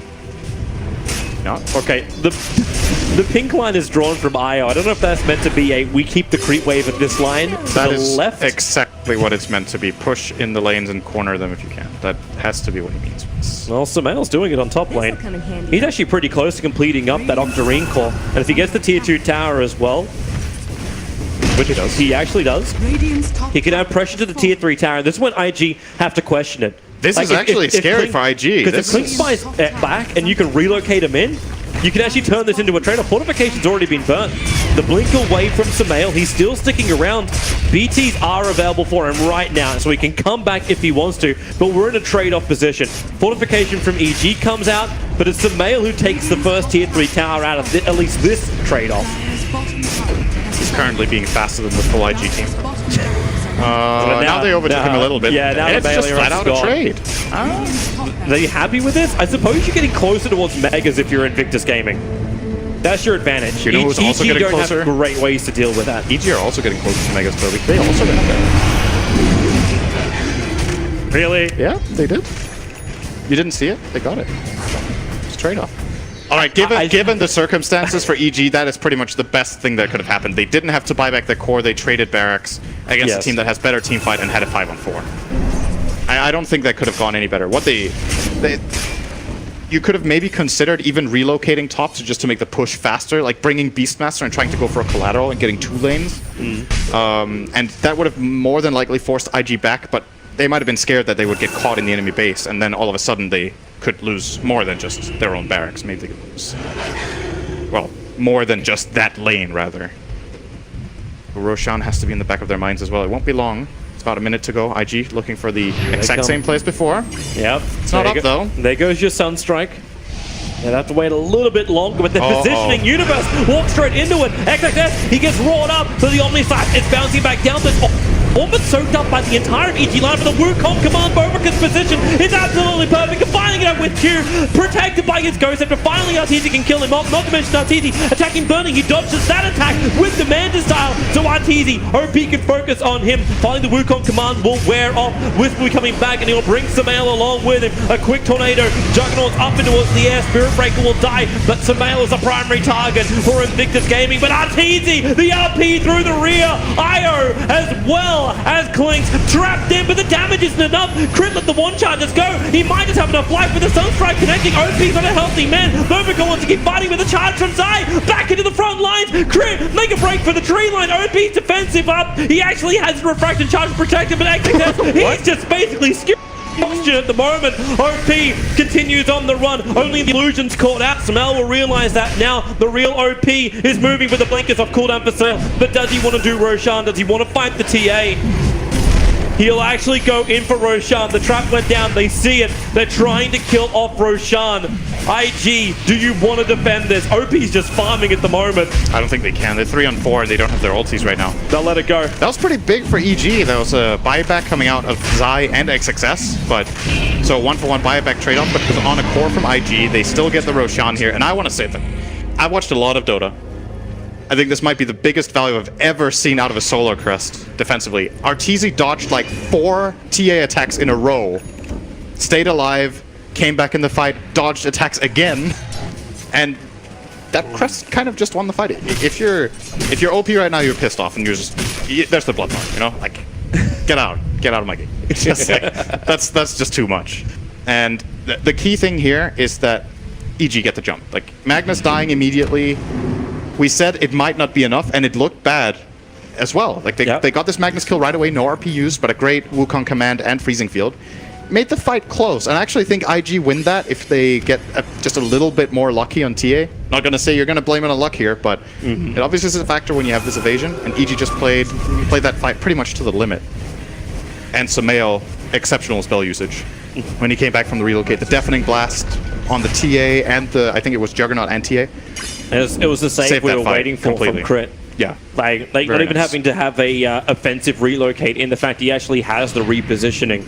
No. Okay, the pink line is drawn from IO. I don't know if that's meant to be a we keep the creep wave at this line to that the is left. Exactly what it's meant to be. Push in the lanes and corner them if you can. That has to be what he means. Well, Samael's doing it on top lane. He's actually pretty close to completing up that Octarine core. And if he gets the tier 2 tower as well, which he does. He actually does. He can add pressure to the tier 3 tower. This is when IG have to question it. This is actually scary for IG. Because if Klink spy's back and you can relocate him in, you can actually turn this into a trade-off. Fortification's already been burnt. The blink away from Samael, he's still sticking around. BTs are available for him right now, so he can come back if he wants to, but we're in a trade-off position. Fortification from EG comes out, but it's Samael who takes the first tier 3 tower out of at least this trade-off. He's currently being faster than the full IG team. Now they overtook him a little bit. Yeah, now it's just flat out a trade. Are you happy with this? I suppose you're getting closer towards Megas if you're Invictus Gaming. That's your advantage. You know who's also getting don't closer? Have great ways to deal with that. EG are also getting closer to Megas, Toby. They also got that. Really? Yeah, they did. You didn't see it? They got it. It's a trade-off. All right, given the circumstances for EG, that is pretty much the best thing that could have happened. They didn't have to buy back their core. They traded barracks against a team that has better team fight and had a 5-on-4. I don't think that could have gone any better. What you could have maybe considered even relocating top just to make the push faster, like bringing Beastmaster and trying to go for a collateral and getting 2 lanes. And that would have more than likely forced IG back, but they might have been scared that they would get caught in the enemy base, and then all of a sudden they could lose more than just their own barracks. Maybe they could lose, well, more than just that lane, rather. Roshan has to be in the back of their minds as well. It won't be long. It's about a minute to go. IG looking for the exact same place before. Yep. It's not up, though. There goes your Sunstrike. They'll have to wait a little bit longer, but the positioning Universe walks straight into it. XXS, he gets roared up to the Omnisite. It's bouncing back down. Almost soaked up by the entire EG line, but the Wukong command Bovica's position is absolutely perfect. Combining it up with Q, protected by his Ghost Scepter. Finally, Arteezy can kill him off. Not to mention Arteezy attacking Burning. He dodges that attack with Demander style. So Arteezy, OP can focus on him. Finally, the Wukong command will wear off. Wisp will be coming back, and he'll bring Samael along with him. A quick tornado. Juggernaut's up and towards the air. Spirit Breaker will die, but Samael is a primary target for Invictus Gaming. But Arteezy, the RP through the rear. IO as well as Klink's trapped in, but the damage isn't enough. Crit let the one charges go. He might just have enough life with the Sunstrike connecting. OP's on a healthy man. Bovica wants to keep fighting with a charge from Zai. Back into the front lines. Crit, make a break for the tree line. OP's defensive up. He actually has the refraction charge to protect him, but XXS, he's just basically skewed oxygen at the moment. OP continues on the run. Only the illusion's caught out. Samael will realize that now. The real OP is moving with the blinkers off cooldown for sale. But does he want to do Roshan? Does he want to fight the TA? He'll actually go in for Roshan. The trap went down. They see it. They're trying to kill off Roshan. IG, do you want to defend this? OP's just farming at the moment. I don't think they can. They're 3-on-4 and they don't have their ultis right now. They'll let it go. That was pretty big for EG. There was a buyback coming out of Zai and XXS, but so 1-for-1 buyback trade-off, but because on a core from IG, they still get the Roshan here. And I want to say that I watched a lot of Dota. I think this might be the biggest value I've ever seen out of a Solar Crest defensively. Arteezy dodged like 4 TA attacks in a row, stayed alive, came back in the fight, dodged attacks again, and that Crest kind of just won the fight. If you're OP right now, you're pissed off, and you're just there's the blood mark, you know, like get out of my game. It's just like that's just too much. And the key thing here is that EG get the jump. Like Magnus dying immediately. We said it might not be enough, and it looked bad as well. Like they got this Magnus kill right away, no RP used, but a great Wukong command and freezing field. Made the fight close, and I actually think IG win that if they get just a little bit more lucky on TA. Not gonna say you're gonna blame it on luck here, but it obviously is a factor when you have this evasion, and EG just played that fight pretty much to the limit. And Samael, exceptional spell usage. when he came back from the relocate. The deafening blast on the TA and the, I think it was Juggernaut and TA. It was the save Saved we that were fight waiting for completely. from Crit. Yeah. Like Very not even nice. having to have a offensive relocate in the fact he actually has the repositioning.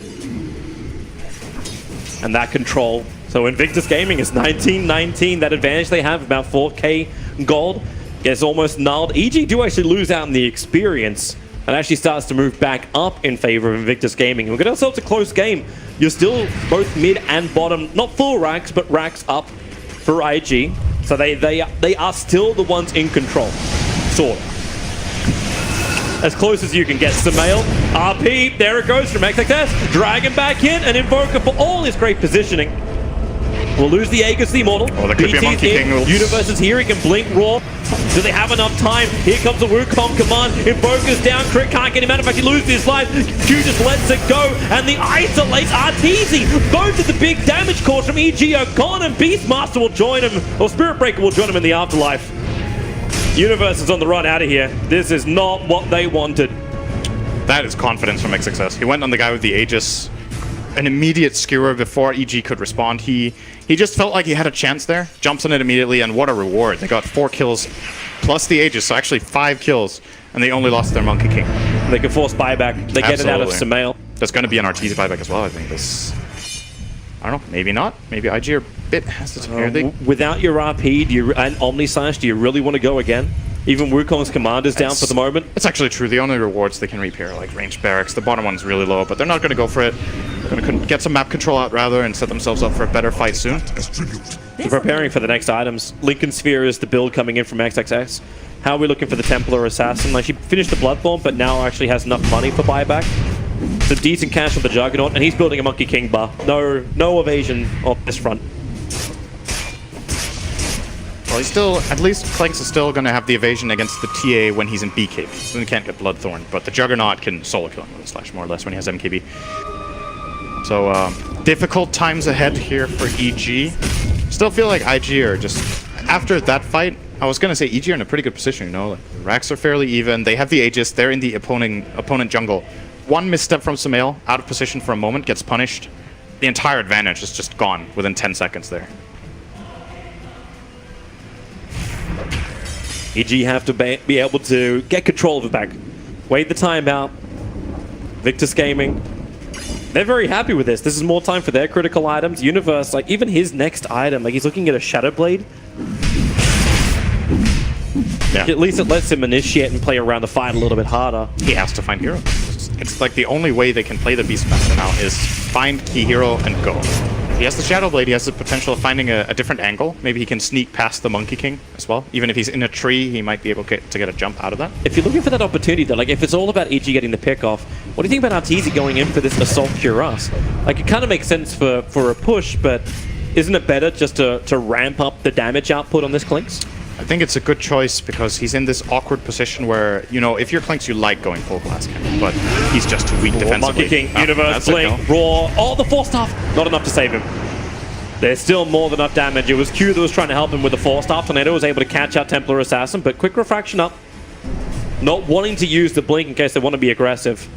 And that control. So Invictus Gaming is 19-19. That advantage they have, about 4k gold, gets almost nulled. EG do actually lose out in the experience and actually starts to move back up in favor of Invictus Gaming. We've got ourselves a close game. You're still both mid and bottom, not full racks, but racks up for IG. So they are still the ones in control. Sort of. As close as you can get. Samael, RP, there it goes from XXS. Dragon back in, and Invoker for all his great positioning. We'll lose the Aegis, the Immortal. Oh, that could be a BT's Monkey in. King. Universe is here, he can blink raw. Do they have enough time? Here comes the Wukong command. Invoker's down, Crit can't get him out. In fact, he loses his life. Q just lets it go, and the isolates Arteezy. Both of the big damage cores from EG are gone, and Beastmaster will join him, or Spirit Breaker will join him in the afterlife. Universe is on the run out of here. This is not what they wanted. That is confidence from XXS. He went on the guy with the Aegis. An immediate skewer before EG could respond. He just felt like he had a chance there. Jumps on it immediately, and what a reward. They got 4 kills plus the Aegis, so actually 5 kills, and they only lost their Monkey King. They can force buyback. They get it out of Absolutely. Samael. There's going to be an Arteezy buyback as well, I think. This, I don't know, maybe not. Maybe IG are a bit hesitant here. They, Without your RP and Omnislash, do you really want to go again? Even Wukong's command is down for the moment. It's actually true. The only rewards they can reap here are like ranged barracks. The bottom one's really low, but they're not going to go for it. They're going to get some map control out rather and set themselves up for a better fight soon. They're preparing for the next items. Lincoln Sphere is the build coming in from XXX. How are we looking for the Templar Assassin? Like, she finished the Bloodthorn, but now actually has enough money for buyback. Some decent cash on the Juggernaut, and he's building a Monkey King bar. No evasion on this front. Well, he's still, at least Clanks is still going to have the evasion against the TA when he's in BKB. So he can't get Bloodthorn, but the Juggernaut can solo kill him with a slash more or less when he has MKB. So, difficult times ahead here for EG. Still feel like IG are just, after that fight, I was going to say EG are in a pretty good position, you know? Like, the racks are fairly even, they have the Aegis, they're in the opponent jungle. One misstep from Samael, out of position for a moment, gets punished. The entire advantage is just gone within 10 seconds there. EG have to be able to get control of it back. Wait the timeout. Victus Gaming. They're very happy with this. This is more time for their critical items. Universe, like even his next item, like he's looking at a Shadow Blade. Yeah. At least it lets him initiate and play around the fight a little bit harder. He has to find hero. It's like the only way they can play the Beastmaster now is find key hero and go. He has the Shadow Blade, he has the potential of finding a different angle. Maybe he can sneak past the Monkey King as well. Even if he's in a tree, he might be able to get a jump out of that. If you're looking for that opportunity though, like if it's all about EG getting the pick off, what do you think about Arteezy going in for this Assault Cuirass? Like it kind of makes sense for a push, but isn't it better just to ramp up the damage output on this Clinks? I think it's a good choice because he's in this awkward position where, you know, if you're Clinks, you like going full blast cannon, but he's just too weak defensively. Monkey King, Ah, Universe, that's a Blink, kill. Raw, all the Force Staff, not enough to save him. There's still more than enough damage. It was Q that was trying to help him with the Force Staff. Tornado was able to catch out Templar Assassin, but quick refraction up. Not wanting to use the Blink in case they want to be aggressive.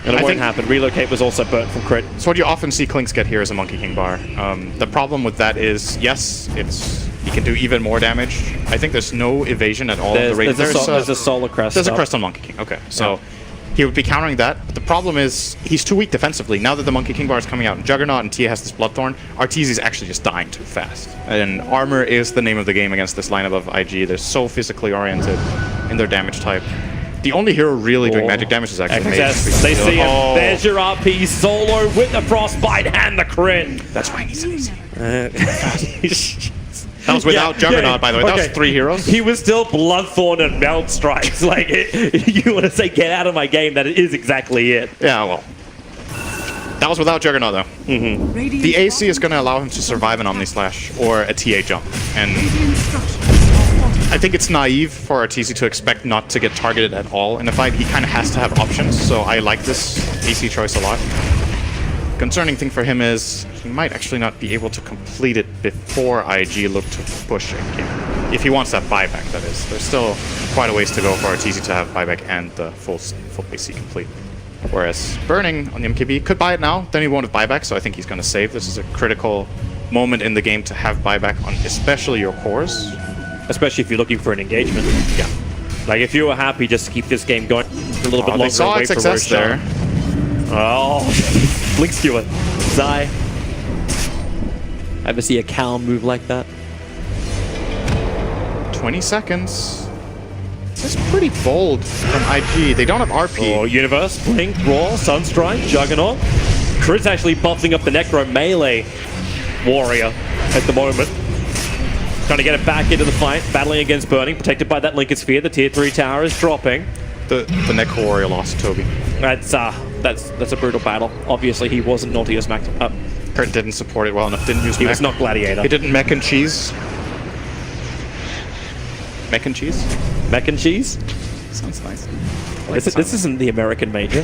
And it won't happen. Relocate was also burnt from Crit. So what you often see Clinks get here is a Monkey King bar. The problem with that is, yes, he can do even more damage. I think there's no evasion at all. There's a Solar Crest. There's a crest on Monkey King. Okay, so he would be countering that. But the problem is he's too weak defensively. Now that the Monkey King bar is coming out and Juggernaut and Tia has this Bloodthorn, Arteezy is actually just dying too fast. And armor is the name of the game against this lineup of IG. They're so physically oriented in their damage type. The only hero really doing magic damage is actually Mage. They see him. Oh. There's your RP solo with the Frostbite and the Crit. That's why he's easy. That was without Juggernaut, by the way. That was 3 heroes. He was still Bloodthorn and Melt Strikes. Like, you want to say, get out of my game, that is exactly it. Yeah, well. That was without Juggernaut, though. Radiant The AC is going to allow him to survive an Omnislash or a TA jump. And Radiant structures are fortified. I think it's naive for Arteezy to expect not to get targeted at all in a fight. He kind of has to have options, so I like this AC choice a lot. Concerning thing for him is he might actually not be able to complete it before IG look to push again. If he wants that buyback, that is. There's still quite a ways to go for Arteezy to have buyback and the full AC complete. Whereas Burning on the MKB could buy it now, then he won't have buyback, so I think he's going to save. This is a critical moment in the game to have buyback on especially your cores. Especially if you're looking for an engagement. Yeah. Like, if you were happy just to keep this game going a little bit longer, They saw and wait its for success Roshan. there. Oh, blink skewer. Zai. Ever see a cow move like that? 20 seconds. This is pretty bold from IG. They don't have RP. Oh, Universe, Blink, Raw, Sunstrike, Juggernaut. Crit's actually buffing up the Necro melee warrior at the moment. Trying to get it back into the fight, battling against Burning, protected by that Lincoln Sphere. The tier 3 tower is dropping. The Necro warrior lost Toby. That's a brutal battle. Obviously, he wasn't Nautilus Max. Crit didn't support it well enough. Didn't use He mech. was not Gladiator. He didn't mech and cheese. Mech and cheese? Mac and cheese? Sounds nice. This isn't the American major.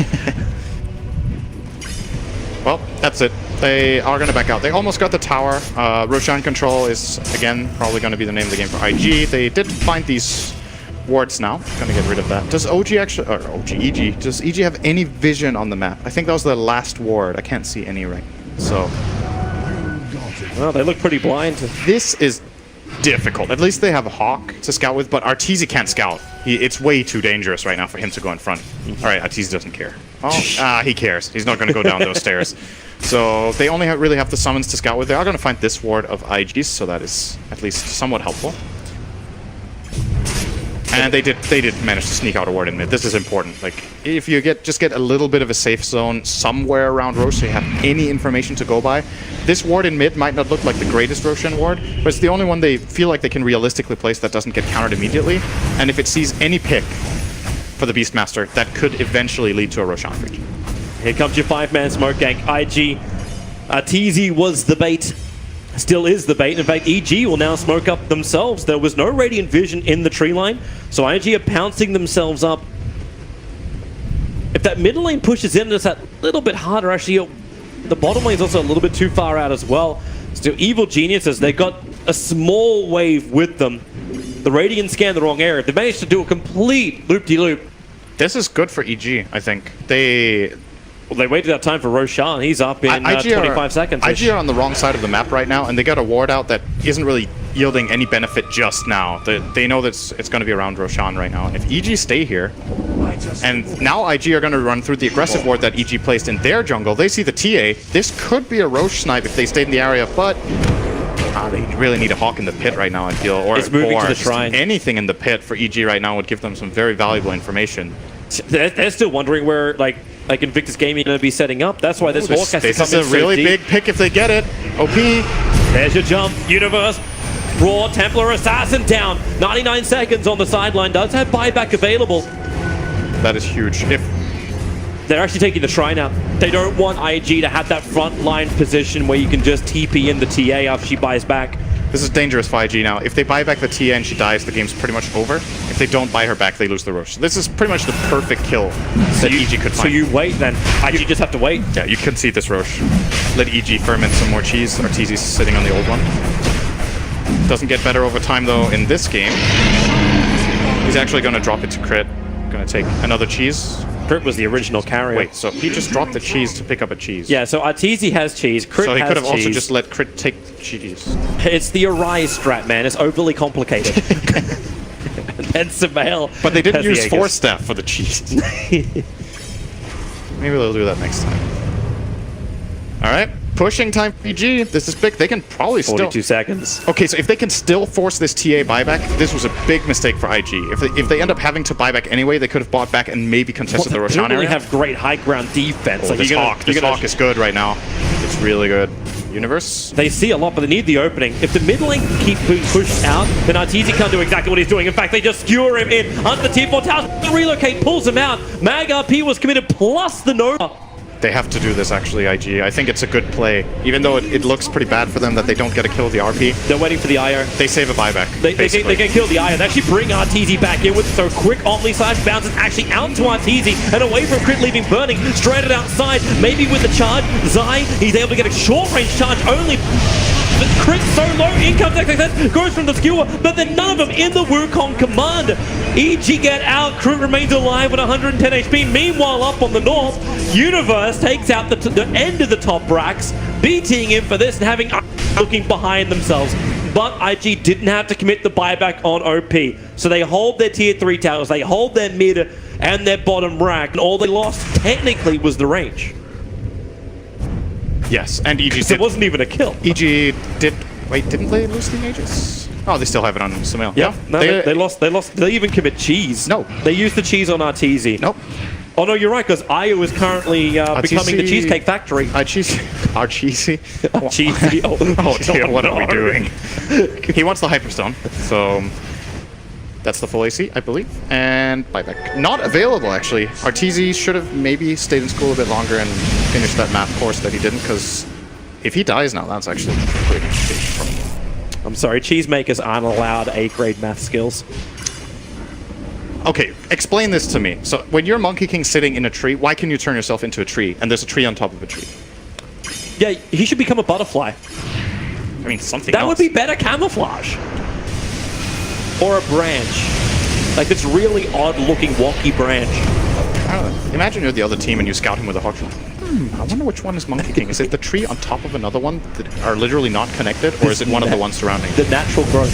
Well, that's it. They are going to back out. They almost got the tower. Roshan Control is, again, probably going to be the name of the game for IG. They did find these wards now. Going to get rid of that. Does OG actually... Or OG, EG. Does EG have any vision on the map? I think that was the last ward. I can't see any right. So... Well, they look pretty blind. This is difficult. At least they have a Hawk to scout with, but Arteezy can't scout. It's way too dangerous right now for him to go in front. Alright, Arteezy doesn't care. Oh, he cares. He's not going to go down those stairs. So they only really have the summons to scout with. They are going to find this ward of IG's, so that is at least somewhat helpful. And they did manage to sneak out a ward in mid. This is important. Like, if you just get a little bit of a safe zone somewhere around Rosh, so you have any information to go by. This ward in mid might not look like the greatest Roshan ward, but it's the only one they feel like they can realistically place that doesn't get countered immediately. And if it sees any pick for the Beastmaster, that could eventually lead to a Roshan breach. Here comes your 5-man smoke gank. IG. Arteezy was the bait. Still is the bait. In fact, EG will now smoke up themselves. There was no Radiant Vision in the tree line, so IG are pouncing themselves up. If that middle lane pushes in, it's a little bit harder. Actually, the bottom lane is also a little bit too far out as well. Still, Evil Geniuses, they got a small wave with them. The Radiant scanned the wrong area. They managed to do a complete loop-de-loop. This is good for EG, I think. They waited that time for Roshan. He's up in 25 seconds. IG are on the wrong side of the map right now, and they got a ward out that isn't really yielding any benefit just now. They know that it's going to be around Roshan right now. And if EG stay here, and now IG are going to run through the aggressive ward that EG placed in their jungle, they see the TA. This could be a Rosh snipe if they stayed in the area, but they really need a Hawk in the pit right now, I feel. Or it's moving to the just shrine. Anything in the pit for EG right now would give them some very valuable information. They're still wondering where, like Invictus Gaming going to be setting up. That's why this Hawk has to come in. This is a really big pick if they get it. OP. There's your jump. Universe. Raw Templar Assassin down. 99 seconds on the sideline. Does have buyback available. That is huge. If they're actually taking the shrine out. They don't want IG to have that front line position where you can just TP in the TA after she buys back. This is dangerous for IG now. If they buy back the TA and she dies, the game's pretty much over. If they don't buy her back, they lose the Rosh. So this is pretty much the perfect kill that EG could find. So you wait then. IG just have to wait. Yeah, you can see this Rosh. Let EG ferment some more cheese. Arteezy's sitting on the old one. Doesn't get better over time though in this game. He's actually going to drop it to Crit. Going to take another cheese. Crit was the original carrier. Wait, so he just dropped the cheese to pick up a cheese. Yeah, so Arteezy has cheese, Crit has cheese. So he could have also just let Crit take the cheese. It's the Arise strat, man. It's overly complicated. And then Samael. But they didn't use Force Staff for the cheese. Maybe they'll do that next time. Alright. Pushing time for EG. This is big. They can probably 42 seconds. Okay, so if they can still force this TA buyback, this was a big mistake for IG. If they end up having to buy back anyway, they could have bought back and maybe contested the Roshan area. They don't really have great high ground defense. Oh, this Hawk is good right now. It's really good. Universe? They see a lot, but they need the opening. If the mid lane can keep being pushed out, then Arteezy can't do exactly what he's doing. In fact, they just skewer him in under the T4 towers. Relocate, pulls him out. Mag RP was committed, plus the Nova. They have to do this, actually, IG. I think it's a good play. Even though it looks pretty bad for them that they don't get a kill with the RP. They're waiting for the IO. They save a buyback, They can kill the IO. They actually bring Arteezy back in with so quick Omni Slash bounces actually out to Arteezy and away from Crit leaving Burning. Straight it outside, maybe with the charge. Zai, he's able to get a short-range charge only. The crit so low, in comes XXS, goes from the skewer, but then none of them in the Wukong command. EG get out, Crit remains alive with 110 HP. Meanwhile, up on the north, Universe takes out the end of the top Brax, beating him for this and having looking behind themselves. But IG didn't have to commit the buyback on OP. So they hold their tier 3 towers, they hold their mid and their bottom rack, and all they lost technically was the range. Yes, and EG did. It wasn't even a kill. EG did. Wait, didn't they lose the Aegis? Oh, they still have it on Sumail. Yeah, no, they lost. They even commit cheese. No. They used the cheese on Arteezy. Nope. Oh no, you're right, because Io is currently becoming the Cheesecake Factory. Arteezy. Cheesy. Oh dear, what are we doing? He wants the Hyperstone, so that's the full AC, I believe. And buyback. Not available, actually. Arteezy should have maybe stayed in school a bit longer and finished that math course that he didn't, because if he dies now, that's actually a pretty big problem. I'm sorry, cheesemakers aren't allowed A-grade math skills. Okay, explain this to me. So, when you're Monkey King sitting in a tree, why can you turn yourself into a tree, and there's a tree on top of a tree? Yeah, he should become a butterfly. I mean, something That else. would be better camouflage. Or a branch. Like this really odd-looking, wonky branch. I don't know. Imagine you're the other team and you scout him with a hawk. I wonder which one is Monkey King. Is it the tree on top of another one that are literally not connected, or is it one of the ones surrounding it? The natural growth.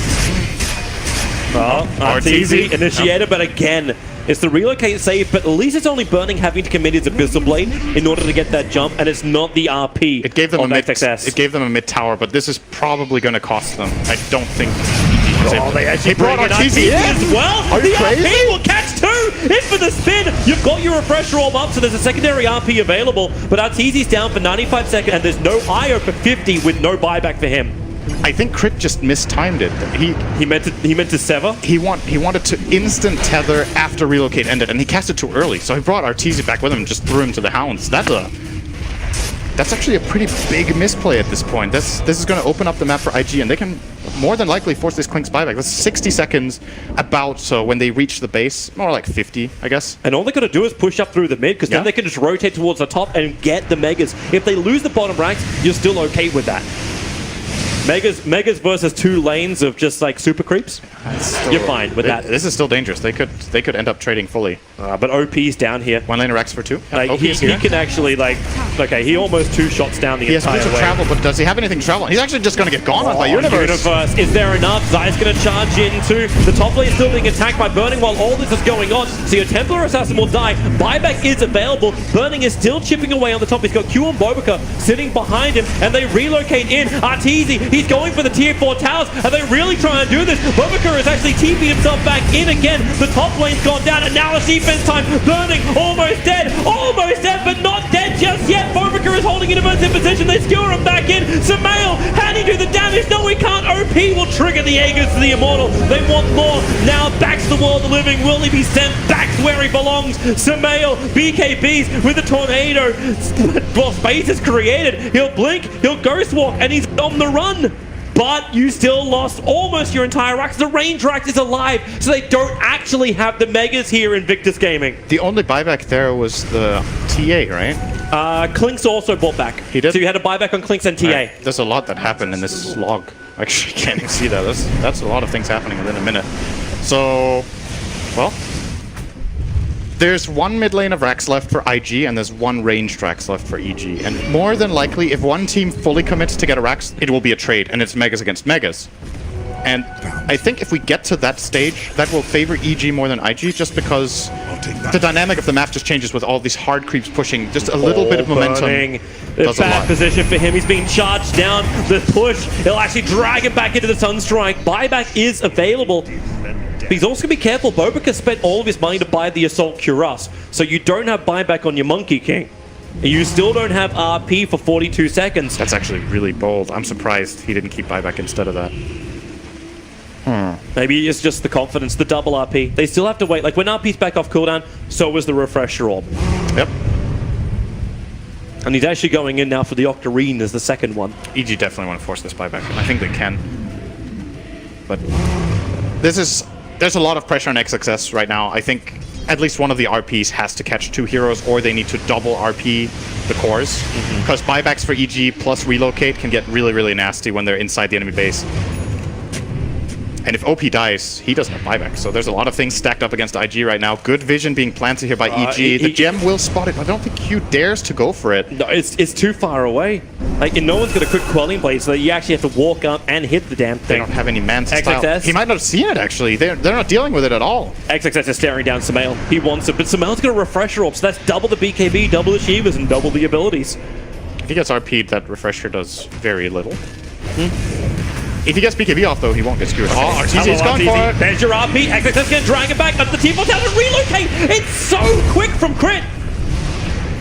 Well, Arteezy initiated, but again, it's the relocate save, but at least it's only Burning having to commit his Abyssal Blade in order to get that jump, and it's not the RP. It gave them on a mid. XXS. It gave them a mid tower, but this is probably going to cost them. I don't think. They actually brought bring in Arteezy in as well. Are you the crazy? RP will catch two. In for the spin. You've got your refresher orb up, so there's a secondary RP available, but Arteezy's down for 95 seconds, and there's no IO for 50 with no buyback for him. I think Crit just mistimed it. He meant to sever. He wanted to instant tether after relocate ended, and he cast it too early. So he brought Arteezy back with him and just threw him to the hounds. That's actually a pretty big misplay at this point. This is going to open up the map for IG, and they can more than likely force this Klink's buyback. That's 60 seconds about, so when they reach the base, more like 50, I guess. And all they got to do is push up through the mid, because then they can just rotate towards the top and get the Megas. If they lose the bottom ranks, you're still okay with that. Megas versus 2 lanes of just like super creeps. You're fine with that. This is still dangerous. They could end up trading fully. But OP's down here. 1 lane Rex for 2. Like, he can actually like, okay, he almost 2 shots down the entire way. He has a bit of travel, but does he have anything to travel? He's actually just going to get gone on by Universe. Is there enough? Zai's going to charge into the top lane, still being attacked by Burning while all this is going on. So your Templar Assassin will die. Buyback is available. Burning is still chipping away on the top. He's got Q and Bobica sitting behind him, and they relocate in. Arteezy, he's going for the tier 4 towers. Are they really trying to do this? Bobica is actually TP'd himself back in again. The top lane's gone down, and now it's defense time. Burning almost dead, but not dead just yet. Bobica is holding Universe in position. They skewer him back in. Sumail, how do you do the damage? No, we can't. OP will trigger the Aegis to the Immortal. They want more. Now back to the world of the living. Will he be sent back to where he belongs? Sumail, BKBs with the tornado. Well, space is created. He'll blink, he'll ghost walk, and he's on the run. But you still lost almost your entire racks. The range rack is alive, so they don't actually have the Megas here in Victus Gaming. The only buyback there was the TA, right? Klink's also bought back. He did? So you had a buyback on Klink's and TA. Right. There's a lot that happened in this log. Actually, can't even see that. That's a lot of things happening within a minute. So, well, there's 1 mid lane of racks left for IG, and there's 1 ranged racks left for EG. And more than likely, if one team fully commits to get a racks, it will be a trade, and it's Megas against Megas. And I think if we get to that stage, that will favor EG more than IG, just because the dynamic of the map just changes with all these hard creeps pushing. Just a little bit of momentum. It's bad position for him. He's being charged down. The push, he'll actually drag him back into the Sunstrike. Buyback is available. But he's also going to be careful. Bobica spent all of his money to buy the Assault Cuirass, so you don't have buyback on your Monkey King. You still don't have RP for 42 seconds. That's actually really bold. I'm surprised he didn't keep buyback instead of that. Maybe it's just the confidence, the double RP. They still have to wait. Like when RP's back off cooldown, so was the refresher orb. Yep. And he's actually going in now for the Octarine as the second one. EG definitely want to force this buyback. I think they can. But there's a lot of pressure on XXS right now. I think at least one of the RPs has to catch 2 heroes, or they need to double RP the cores. Because buybacks for EG plus relocate can get really, really nasty when they're inside the enemy base. And if OP dies, he doesn't have buyback. So there's a lot of things stacked up against IG right now. Good vision being planted here by EG. The gem will spot it, but I don't think Q dares to go for it. No, it's too far away. Like, and no one's got a quick quelling blade, so that you actually have to walk up and hit the damn They thing. don't have any Manta XXS. style. He might not have seen it, actually. They're not dealing with it at all. XXS is staring down Sumail. He wants it, but Sumail's got a refresher up, so that's double the BKB, double the Shivas, and double the abilities. If he gets RP'd, that refresher does very little. If he gets BKB off, though, he won't get skewered. Oh, RTZ's going for it. There's your RP. XXS gonna drag it back up the T-Ball down to relocate. It's so quick from Crit.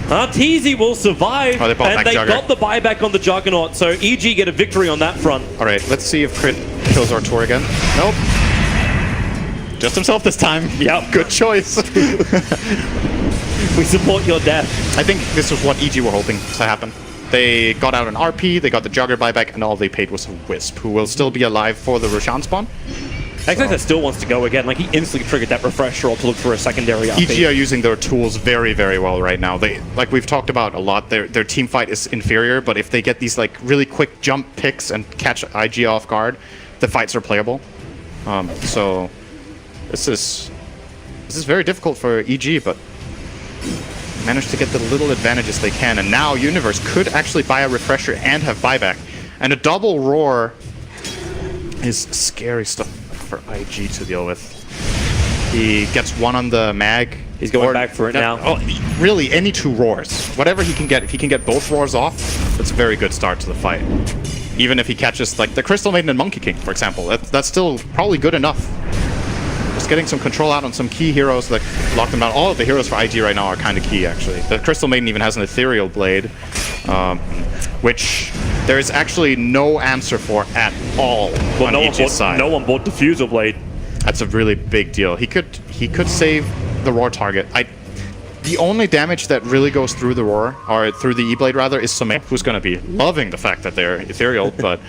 RTZ will survive, they bought and back they Jugger. got the buyback on the Juggernaut, so EG get a victory on that front. All right, let's see if Crit kills Artur again. Nope. Just himself this time. Yep. Good choice. We support your death. I think this was what EG were hoping to happen. They got out an RP, they got the Jugger buyback, and all they paid was a Wisp, who will still be alive for the Roshan spawn. XXS still wants to go again. Like, he instantly triggered that refresh roll to look for a secondary RP. EG are using their tools very, very well right now. They, like we've talked about a lot, their team fight is inferior, but if they get these like really quick jump picks and catch IG off guard, the fights are playable. So this is very difficult for EG, but managed to get the little advantages they can, and now Universe could actually buy a refresher and have buyback. And a double roar is scary stuff for IG to deal with. He gets one on the mag. He's going back for it now. Oh, really, any 2 roars. Whatever he can get. If he can get both roars off, that's a very good start to the fight. Even if he catches, like, the Crystal Maiden and Monkey King, for example. That's still probably good enough. Just getting some control out on some key heroes that lock them down. All of the heroes for IG right now are kind of key, actually. The Crystal Maiden even has an Ethereal Blade, which there is actually no answer for at all on EG's side. No one bought Diffusal Blade. That's a really big deal. He could save the roar target. The only damage that really goes through the roar, or through the E-Blade rather, is Sumail, who's going to be loving the fact that they're ethereal, but